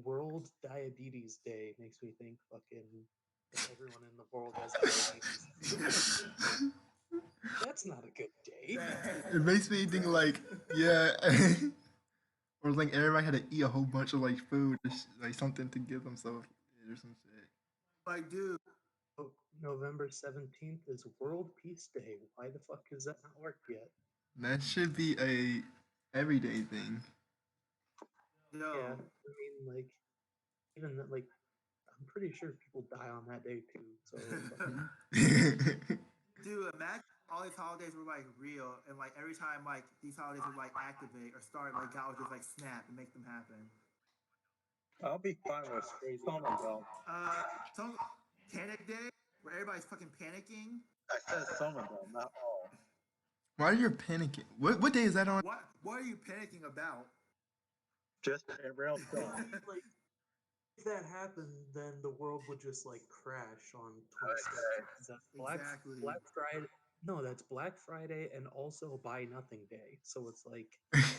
World Diabetes Day. Makes me think fucking that everyone in the world has diabetes. That's not a good day. It makes me think like, yeah, or like everybody had to eat a whole bunch of like food, just, like something to give themselves or some shit. Like, dude, Oh, November 17th is World Peace Day. Why the fuck has that not worked yet? That should be a everyday thing. no. Yeah, I mean, like, even that, like, I'm pretty sure people die on that day too. So, fucking, Dude, imagine all these holidays were like real, and like every time like these holidays would like activate or start, like God would just like snap and make them happen. I'll be fine with straight some of them. Some Panic Day where everybody's fucking panicking. I said some of them, not all. Why are you panicking? What day is that on? What are you panicking about? Just real stuff. like, if that happened, then the world would just like crash on 22nd. That's Exactly. Black Friday. No, that's Black Friday and also Buy Nothing Day. So it's like,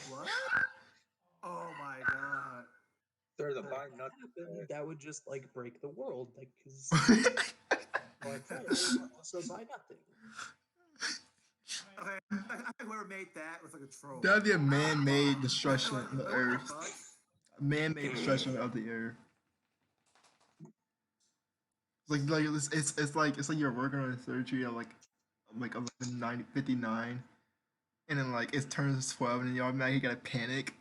What? Oh my god. There's a if buy that nothing. happened, that would just like break the world, like because Black Friday is also Buy Nothing. Okay, I think whoever made that was like a troll. That'd be a man-made destruction Like, of the what earth. fuck? Man-made destruction of the earth. Like it's like you're working on a surgery at like 11:59, and then like it turns 12, and you automatically gotta panic.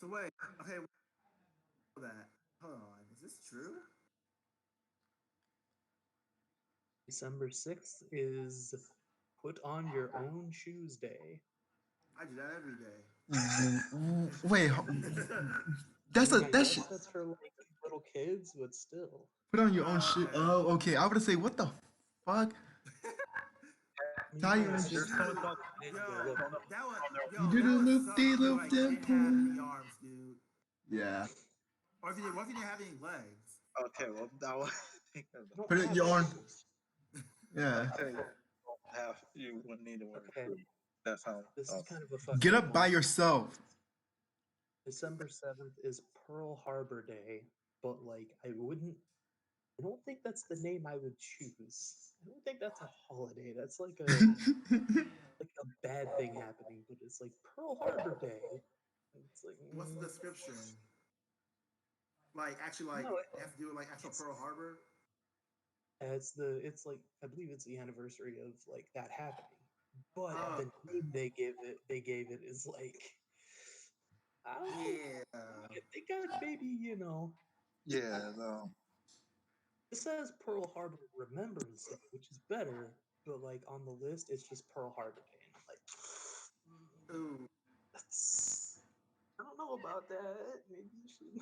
So wait, okay, that. Hold on, is this true? December 6th is Put on Your Own Shoes Day. I do that every day. Wait, that's I a mean, I that's guess that's for like little kids, but still. put on your own shit. Okay. Oh, okay. I would say what the fuck. I mean, Tie yeah, your own it's shit. just There's some kids Yo, that look that would You yo, do that the would loop suck de if you loop like de didn't have any poo. arms, dude. Yeah. Or if what if you didn't have any legs? Okay, well, that was I don't Put it have your own. arms. Yeah. okay. You don't have you wouldn't need to wear Okay, shoes. That's how. this is kind of a Get fucked up up by one. yourself. December 7th is Pearl Harbor Day, but like I don't think that's the name I would choose. I don't think that's a holiday. That's like a bad thing happening, but it's like Pearl Harbor Day. It's like What's the description? Like actually, like no, it has to do with like actual it's Pearl Harbor. it's like I believe it's the anniversary of like that happening. But Oh, the name they gave it is like I don't know. yeah. They got maybe, Yeah, no. it says Pearl Harbor Remembrance Day, which is better, but like on the list it's just Pearl Harbor Day. And I'm like, Ooh, that's I don't know about that. Maybe you should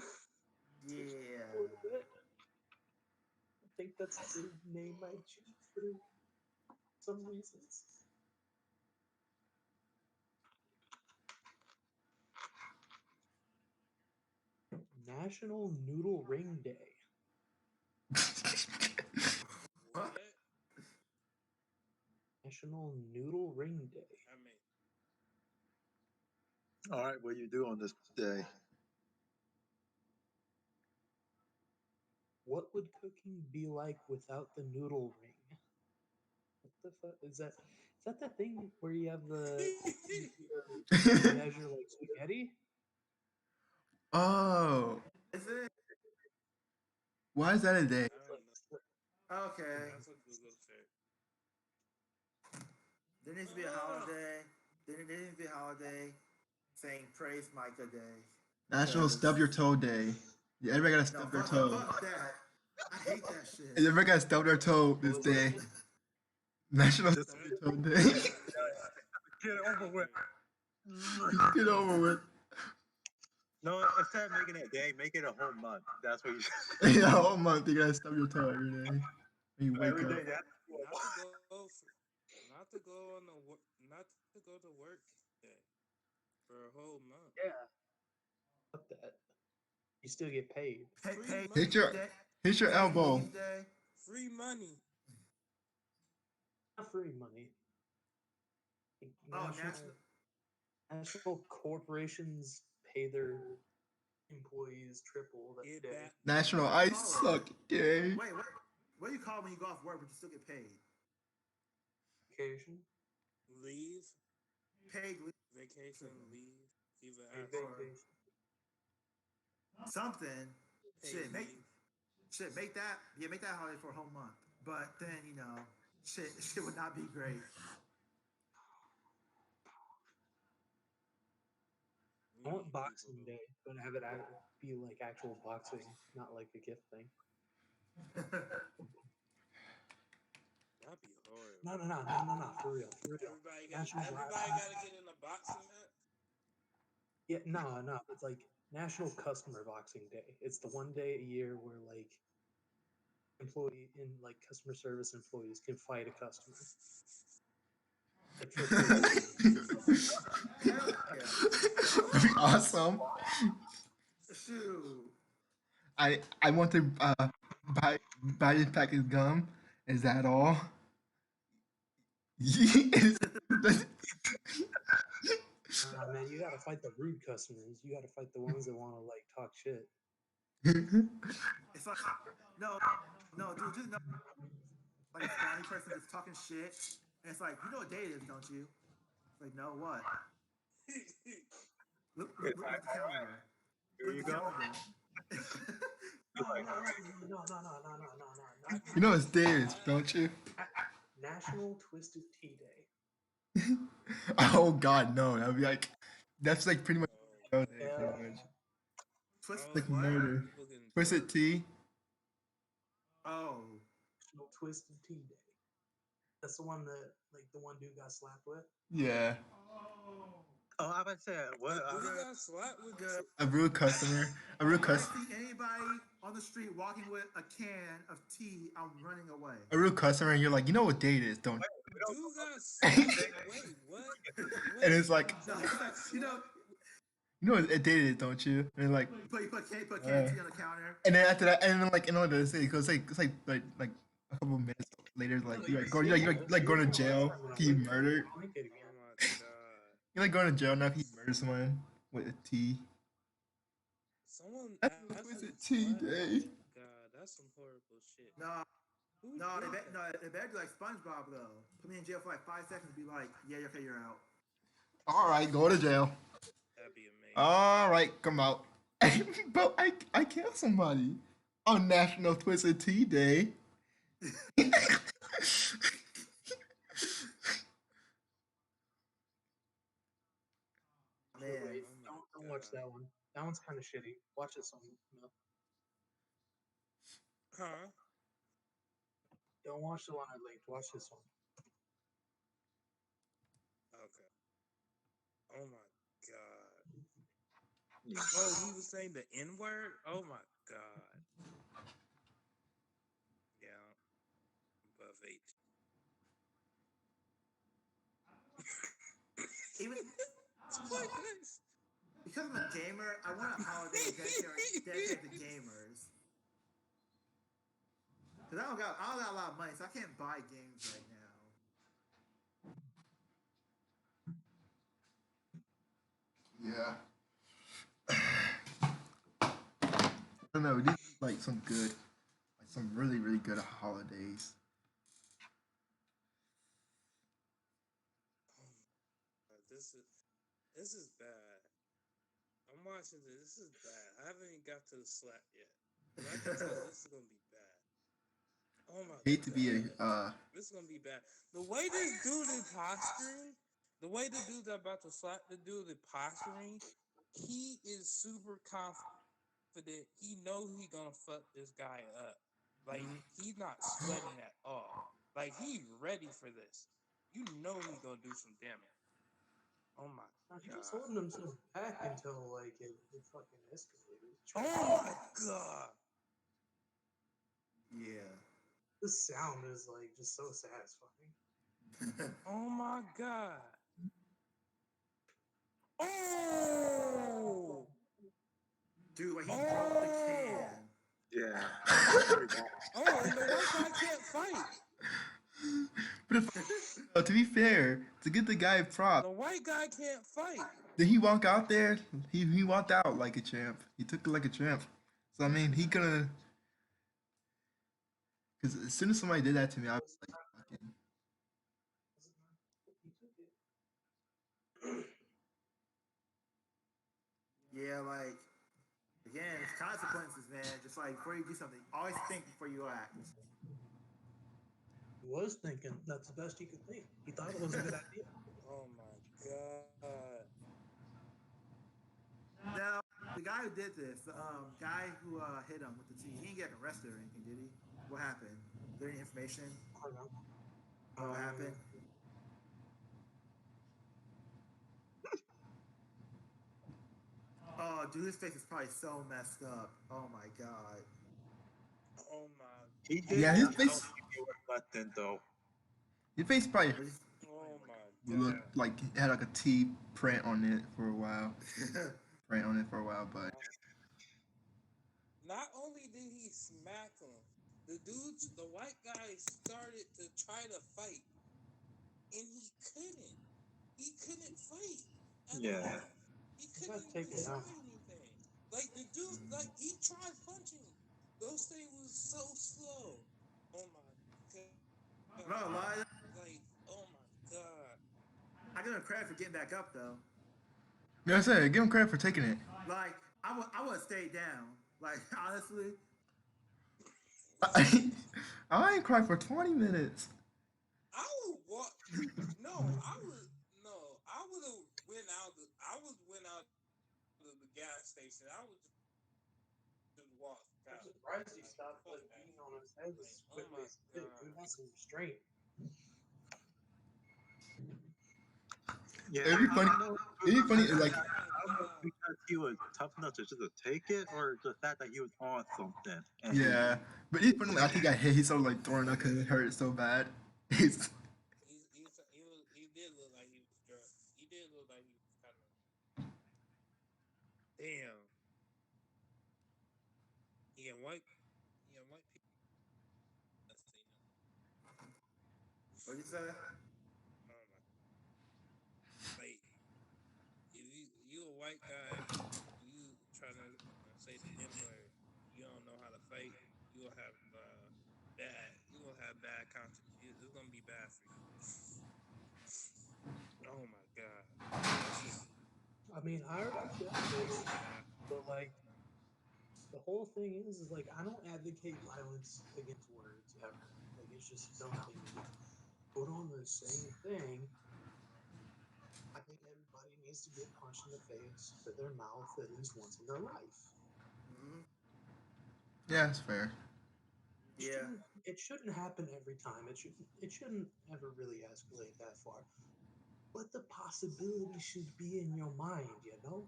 yeah. a little bit. I think that's the name I choose for some reasons. National Noodle Ring Day. What? What? National Noodle Ring Day. I mean, All right, what do you do on this day? What would cooking be like without the noodle ring? What the fuck is that? Is that the thing where you have you measure like spaghetti? Oh, Is it? Why is that a day? I don't know. Okay. That's a Google search. There needs to be a holiday. There needs to be a holiday saying Praise Micah Day. National Because Stub Your Toe Day. Yeah, everybody gotta no, stub their toe. fuck that. I hate that shit. Everybody gotta stub their toe What this was day. it? National Just Stub That, Your Toe Day. that's get it over with. Just get over with. No, instead of making it a day, make it a whole month. That's what you should. Yeah, all month you gotta stub your toe every day. When you wake Every up. day. That's not to go not to go on the not to go to work day for a whole month. Yeah. Fuck that. You still get paid. Free Pay money. Hit your Paid elbow. Leave Day. Free money. Not free money. Like, Oh, national corporations pay their employees triple that Get day. back. National Ice Suck Day. Wait, what do you call it when you go off work but you still get paid? Vacation. Leave. Paid leave. Vacation leave. Either Paid after vacation. Something. paid Shit, make leave. make that holiday for a whole month. But then shit would not be great. I want Boxing Day, but have it be like actual boxing, not like a gift thing. That'd be horrible. No, for real. Everybody gotta get in a boxing match. Yeah, no. It's like National Customer Boxing Day. It's the one day a year where like customer service employees can fight a customer. Like for free. Hell yeah. That'd be awesome. Shoot. I want to buy this pack of gum. Is that all? Yes. Man, you gotta fight the rude customers. You gotta fight the ones that want to like talk shit. It's like no, dude, just no. Like a funny person just talking shit, and it's like, you know what day it is, don't you? It's like, no, what? Look at the calendar. Here you go. No. You know it's theirs, don't you? National Twisted Tea Day. Oh God, no. That'd be like that's like pretty much Oh, pretty much. Twist Like what? murder. people getting Twisted drunk. tea. Oh, National Twisted Tea Day. That's the one that like the one dude got slapped with. Yeah. Oh, I would say what? Who got slapped with good. A rude customer. A rude If I customer. see anybody on the street walking with a can of tea, I'm running away. A rude customer, and you're like, you know what day it is, don't you? Dude got slapped. Wait, what? Wait, And it's like, No, dude it's got like, slapped. you know what day it is, don't you? And like, you put can of tea on the counter. and then after that, and then like, in order to say, because it's like a couple minutes later, like you're like going to jail. He murdered. Oh my god. You're like going to jail now. If he murders someone with a T. Someone That's actually a T slapped? day. God, that's some horrible shit. No, Who no, did they better do like SpongeBob though. Put me in jail for like 5 seconds. And be like, yeah, okay, you're out. All right, go to jail. That'd be amazing. All right, come out. But I killed somebody on National Twisted Tea Day. Man, Wait, Oh my don't watch God. that one. That one's kind of shitty. Watch this one. No, Huh? don't watch the one I linked. Watch this one. Okay. Oh my god. Oh, he was saying the N word? Oh my god. Yeah. Above 18. even Like this. because I'm a gamer, I want a holiday dedicated to gamers. Cause I don't got a lot of money, so I can't buy games right now. Yeah. I don't know. These are like some good, like some really good holidays. Oh my god. This is bad. I'm watching this. This is bad. I haven't even got to the slap yet. Cause I can tell this is gonna be bad. Oh my Hate to be god, a this is gonna be bad. The way this dude is posturing, the way the dude's about to slap the dude is posturing, he is super confident. He know he gonna fuck this guy up. Like he's not sweating at all. Like he's ready for this. You know he gonna do some damage. Oh my Now, he was god. holding himself back until like it fucking escalated. Oh my god. Yeah. The sound is like just so satisfying. Oh my god. Oh. Dude, like he broke the Oh. can. Yeah, that's pretty bad. Oh, and the white guy can't fight. but if to be fair, to get the guy props, The white guy can't fight. did he walk out there? He walked out like a champ. He took it like a champ. So I mean, he gonna because as soon as somebody did that to me, I was like, fucking. He took it. Yeah, like again, it's consequences, man. Just like before you do something, always think before you act. He was thinking that's the best he could think. He thought it was a good idea. Oh my god. Now, the guy who did this, the guy who hit him with the T, he didn't get arrested or anything, did he? What happened? Is there any information I don't know. on what happened? Oh, dude, his face is probably so messed up. Oh my god. Oh my He did Yeah, tell his people face, he was nothing though. his face probably Or just- oh my god. looked like it had like a T print on it for a while. Print on it for a while, but Not only did he smack him, the white guy started to try to fight, and he couldn't. He couldn't fight at Yeah. all. He He couldn't got even taken try down. anything. Like the dude, like he tried punching. Those things was so slow. Oh my I'm not gonna god. lie, Like, oh my god. I give him credit for getting back up though. like I said, give him credit for taking it. Like I would have stayed down. Like honestly, I ain't cried for 20 minutes. I would walk. No, I would. No, I would have went out. I would went out to the gas station. I would just walk I'm out. surprised he Like stopped fuck like that. beating on his head Like as oh quickly my as he did. Dude god. has some restraint. Yeah, It'd be I funny. don't know. It'd be funny, I like don't know if because he was tough enough to just take it, or the fact that he was on something. And yeah. But it's funny. Like, after he got hit, he started like throwing up because it hurt so bad. He's He did look like he was drunk. He did look like he was kind of damn. He got white. He got white people. Let's see what did you say? now. Oh my. Like if you a white guy, you trying to say the N word, you don't know how to fight. You'll have bad. You will have bad consequences. It's gonna be bad for you. Oh my god. That's just I mean, I already feel this, but like the whole thing is like I don't advocate violence against words ever. Like it's just a dumb thing to do. But on the same thing, I think everybody needs to get punched in the face with their mouth at least once in their life. Mm-hmm. yeah, it's fair. Yeah, It shouldn't happen every time. It shouldn't ever really escalate that far. But the possibility should be in your mind, you know?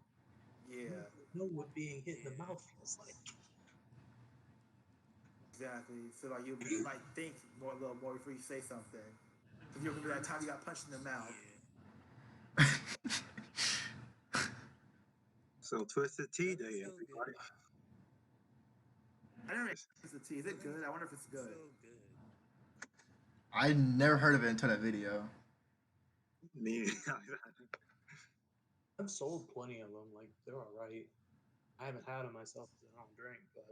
yeah, You know what being hit in the yeah. mouth feels like. exactly. So like you might think more a little more before you say something. Because you remember that time you got punched in the mouth. Yeah. so Twisted Tea Doesn't Day, feel good. everybody. I never ate the tea. Is it good? I wonder if it's good. Feel good. I never heard of it until that video. Me, I've sold plenty of them. Like they're all right. I haven't had them myself because I don't drink, but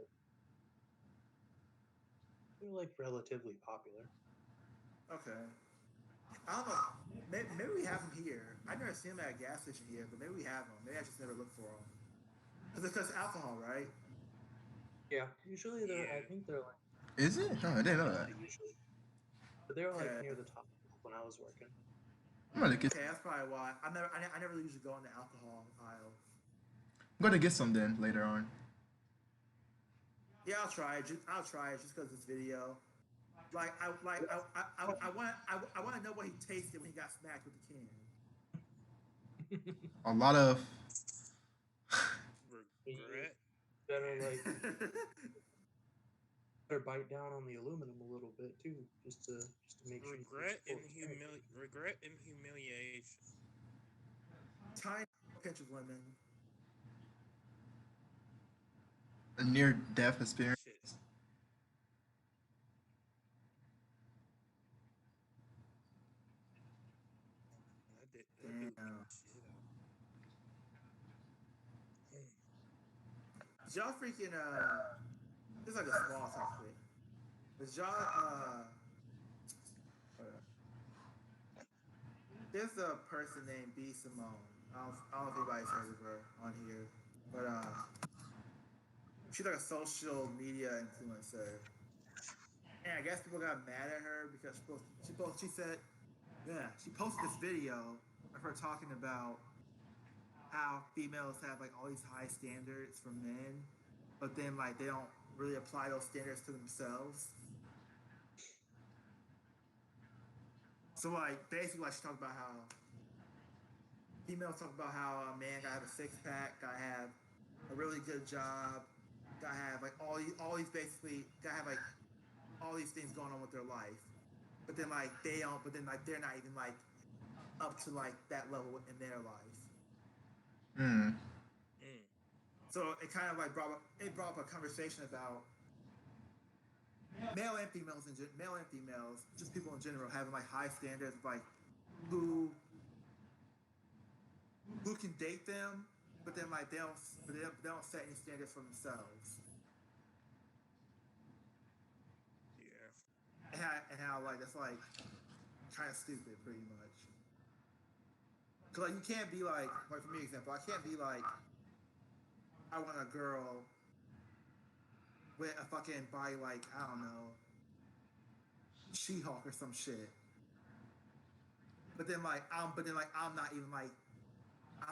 they're like relatively popular. Okay. I don't know. Maybe we have them here. I've never seen them at a gas station here, but maybe we have them. Maybe I just never look for them. Because it's alcohol, right? Yeah, usually they're. I Yeah. think they're like. Is it? Oh, I didn't know that. Not usually, but they're like Okay. near the top when I was working. I'm gonna get. Okay, that's probably why. I never usually go in the alcohol aisle. I'm gonna get some then later on. Yeah, I'll try it. I'll try it just because this video. Like I want to know what he tasted when he got smacked with the can. A lot of. You Regret. better like better bite down on the aluminum a little bit too, just to make sure you get your full experience. Regret and humiliation. Tiny pinch of lemon. A near death experience. Shit. That dude beat Damn. the shit out. Mm. Did y'all freaking this is like a small topic. Did y'all there's a person named B Simone. I don't know if anybody's heard of her on here, but she's like a social media influencer. And I guess people got mad at her because she said, yeah, she posted this video of her talking about how females have like all these high standards for men, but then like they don't really apply those standards to themselves. So like basically like she talked about how females talk about how a man gotta have a six pack, gotta have a really good job, gotta have like all these basically gotta have like all these things going on with their life. But then like they don't but then like they're not even like up to like that level in their life. Hmm. Mm. So it kind of like brought up a conversation about male and females, just people in general having like high standards of like who who can date them, but then like they don't set any standards for themselves. Yeah. And how like that's like kind of stupid, pretty much. Cause like you can't be like for me example, I can't be like I want a girl with a fucking body like I don't know She-Hulk or some shit. But then I'm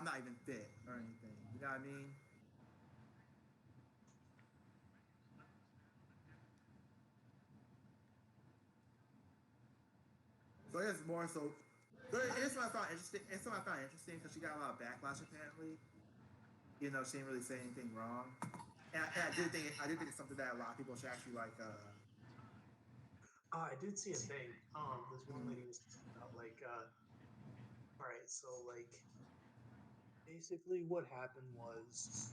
not even fit or anything. You know what I mean? So I guess more so. But it's what I found interesting. It's what I found interesting because she got a lot of backlash apparently. You know, she didn't really say anything wrong. And I do think it's something that a lot of people should actually like. I did see a thing. This one Mm, lady was talking about like, all right, so like basically what happened was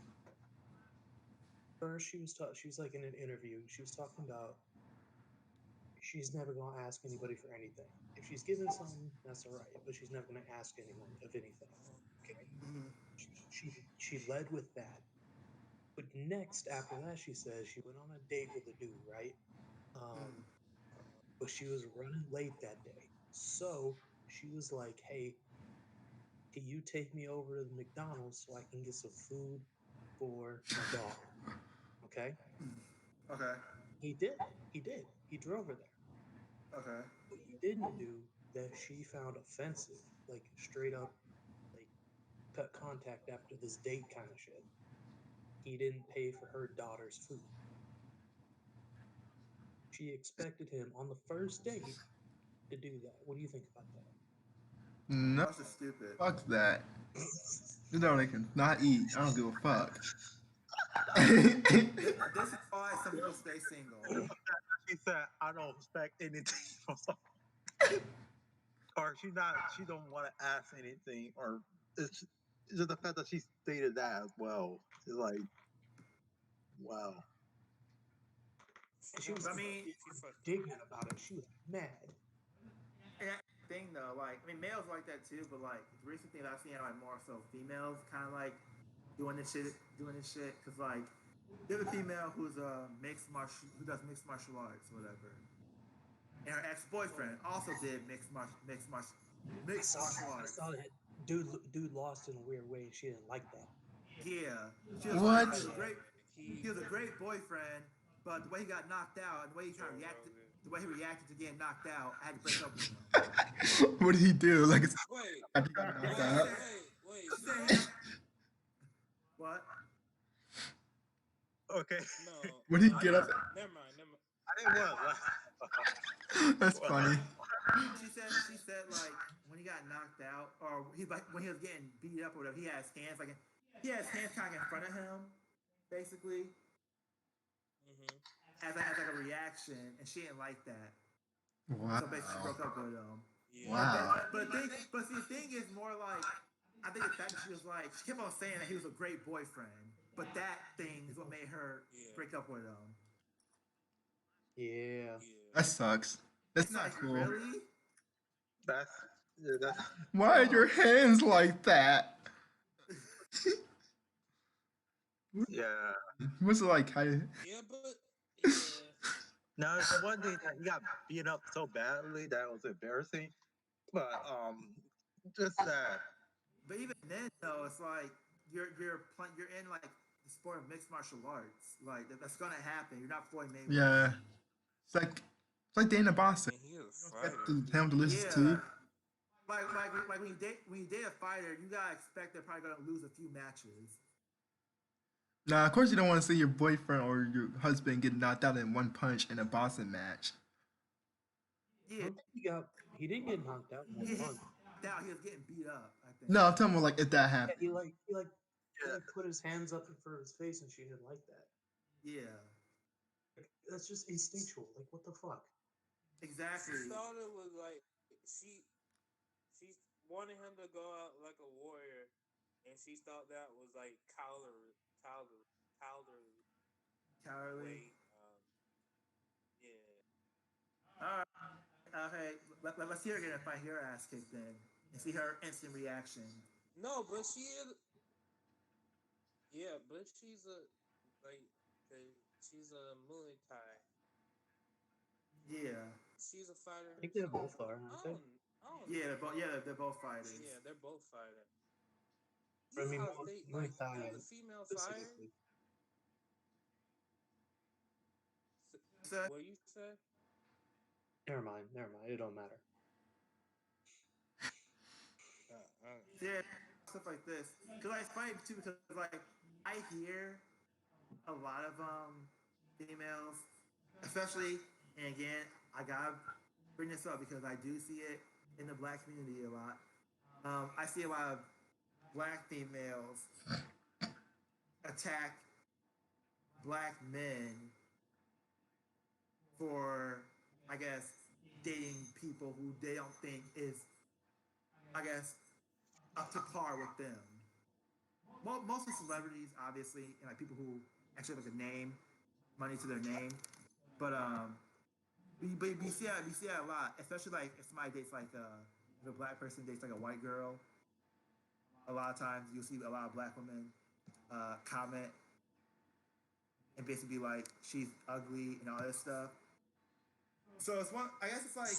first she was like in an interview. She was talking about she's never gonna ask anybody for anything. If she's given something, that's all right, but she's never gonna ask anyone of anything. Okay, mm, she led with that. But next, after that, she says she went on a date with a dude, right? mm. Um, but she was running late that day. So she was like, hey, can you take me over to the McDonald's so I can get some food for my dog? Okay. Okay. He did. He did. He drove her there. Okay. What he didn't do that she found offensive, like straight up, like cut contact after this date kind of shit. He didn't pay for her daughter's food. She expected him on the first date to do that. What do you think about No. That's just stupid. Fuck that. that? You know they can not eat. I don't give a fuck. This is why some people stay single. She said, "I don't expect anything from or she don't want to ask anything, or it's just the fact that she stated that as well. It's like, wow. And she was I mean, She fucked up. indignant about it. She was mad. and that thing though, like I mean, males like that too, but like the recent thing that I've seen are like more so females kind of like doing this shit, because like there's a female who's who does mixed martial arts or whatever, and her ex boyfriend also did I mixed saw martial that. I arts. saw that. Dude lost in a weird way. She didn't like that. Yeah, she was like, What? it was great. he was a great boyfriend, but the way he got knocked out and the way he kind of reacted, the way he reacted to getting knocked out, I had to break up with him. What did he do? Like it's Wait, after he got knocked wait, out. wait. She She said got him. What? Okay. no. What did he I get didn't, up? Never mind. Never mind. I didn't want to laugh. That's Well, funny. She said like when he got knocked out or he like when he was getting beat up or whatever, he has hands kind of in front of him, basically Mm-hmm. as like a reaction, and she didn't like that. Wow. So basically, she broke up with him. Yeah. Wow. But see, the thing is more like I think the fact that she was like she kept on saying that he was a great boyfriend, but that thing is what made her Yeah. break up with him. Yeah. That sucks. That's It's not like cool. really. that's Why are your hands like that? yeah. What's it like? How you... Yeah, but yeah. Now it's one thing that he got beat up so badly that was embarrassing, but just that. But even then, though, it's like you're in like the sport of mixed martial arts. Like that's gonna happen. You're not Floyd Mayweather. Yeah. It's like Dana Boston. And he is a You don't fighter. expect him to lose Yeah. too. Like when you date a fighter, you gotta expect they're probably gonna lose a few matches. Nah, of course you don't want to see your boyfriend or your husband get knocked out in one punch in a boxing match. I Yeah, don't think he didn't get knocked out in one punch. down. He was getting beat up. I think. No, I'm talking about like if that Yeah, happened. he put his hands up for his face and she didn't like that. Yeah. Like, that's just instinctual. Like what the fuck? Exactly. She thought it was like she wanted him to go out like a warrior, and she thought that was like cowardly Cowardly. way. Yeah. All right. Okay. Let's hear again if I hear her ass kicked then and see her instant reaction. No, but she is. Yeah, but she's a like she's a Muay Thai. Yeah. She's a fighter I think they herself. both are, aren't they? I don't Yeah. know. They're both fighters. Yeah, they're both fighters. I You mean, know how they Muay like Thai as a female fighter. specifically. So, What you say? Never mind. It don't matter. yeah, stuff like this. Cause like, it's funny too because like I hear a lot of females, especially, and again I gotta bring this up because I do see it in the black community a lot. I see a lot of black females attack black men for, I guess, dating people who they don't think is, I guess, up to par with them. Mostly celebrities, obviously, and like people who actually have like a name, money to their name. But we see that a lot, especially like if somebody dates like if a black person dates like a white girl. A lot of times you'll see a lot of black women comment and basically be like she's ugly and all this stuff. So it's one. I guess it's like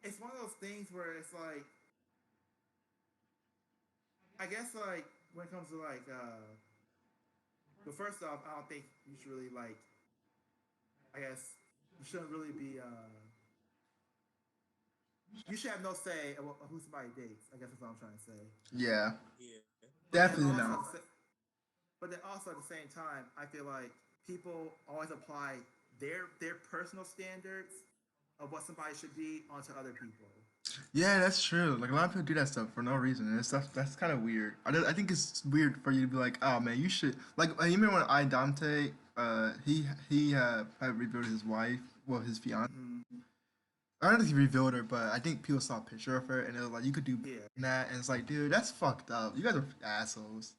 it's one of those things where it's like I guess like when it comes to like but first off, I don't think you should really like I guess you shouldn't really be you should have no say of who somebody dates. I guess that's what I'm trying to say. Yeah, Yeah. But then definitely also, not. but then also at the same time, I feel like people always apply their personal standards of what somebody should be onto other people. Yeah, that's true. Like a lot of people do that stuff for no reason, and it's that's kind of weird. I think it's weird for you to be like, oh man, you should like. You remember when I Dante, he had revealed his wife, well his fiance. Mm-hmm. I don't know if he revealed her, but I think people saw a picture of her, and it was like you could do better Yeah, than that, and it's like, dude, that's fucked up. You guys are assholes.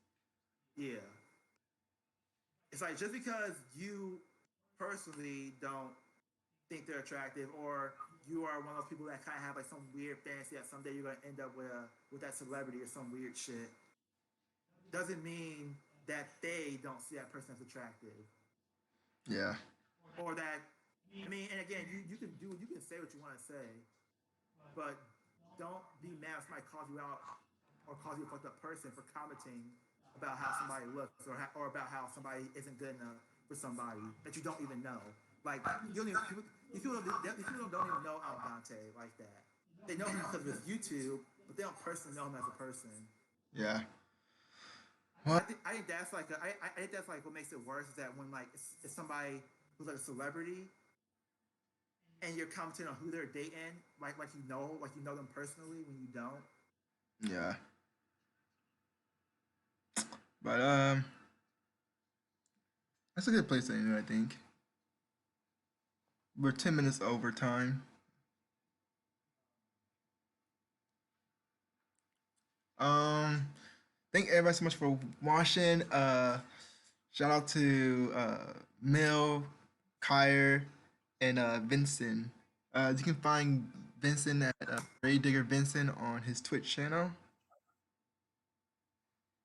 yeah. It's like just because you personally don't think they're attractive, or you are one of those people that kind of have like some weird fantasy that someday you're gonna end up with that celebrity or some weird shit, doesn't mean that they don't see that person as attractive, Yeah, or that I mean, and again, you can say what you want to say, but don't be mad if somebody calls you out or calls you a fucked up person for commenting about how somebody looks or about how somebody isn't good enough for somebody that you don't even know. Like you don't even these people don't even know Al Dante like that. They know him because of his YouTube, but they don't personally know him as a person. Yeah. I What? think I think that's like I think that's like what makes it worse is that when like it's somebody who's like a celebrity and you're commenting on who they're dating, like you know them personally when you don't. Yeah. But that's a good place to end it, I think. We're 10 minutes over time. Thank everybody so much for watching. Shout out to Mill, Kyer, and Vincent. You can find Vincent at Ray Digger Vincent on his Twitch channel.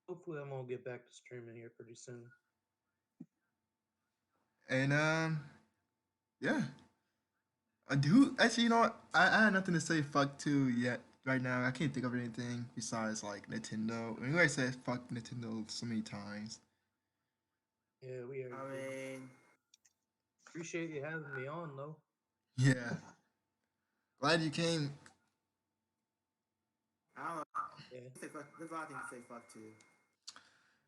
Hopefully, I'm gonna get back to streaming here pretty soon. And yeah. Who actually, you know what? I had nothing to say fuck to yet right now. I can't think of anything besides like Nintendo. I mean, we already said fuck Nintendo so many times. Yeah, we are. I mean, Appreciate you having me on, though. Yeah. Glad you came. I don't know. Yeah. There's a lot of things to say fuck to.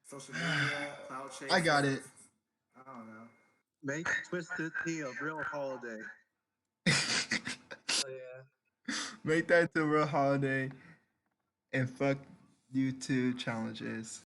Social media, cloud I got chasers. it. I don't know. Make Twisted Tea a real holiday. Oh yeah. Make that to a real holiday and fuck you two challenges.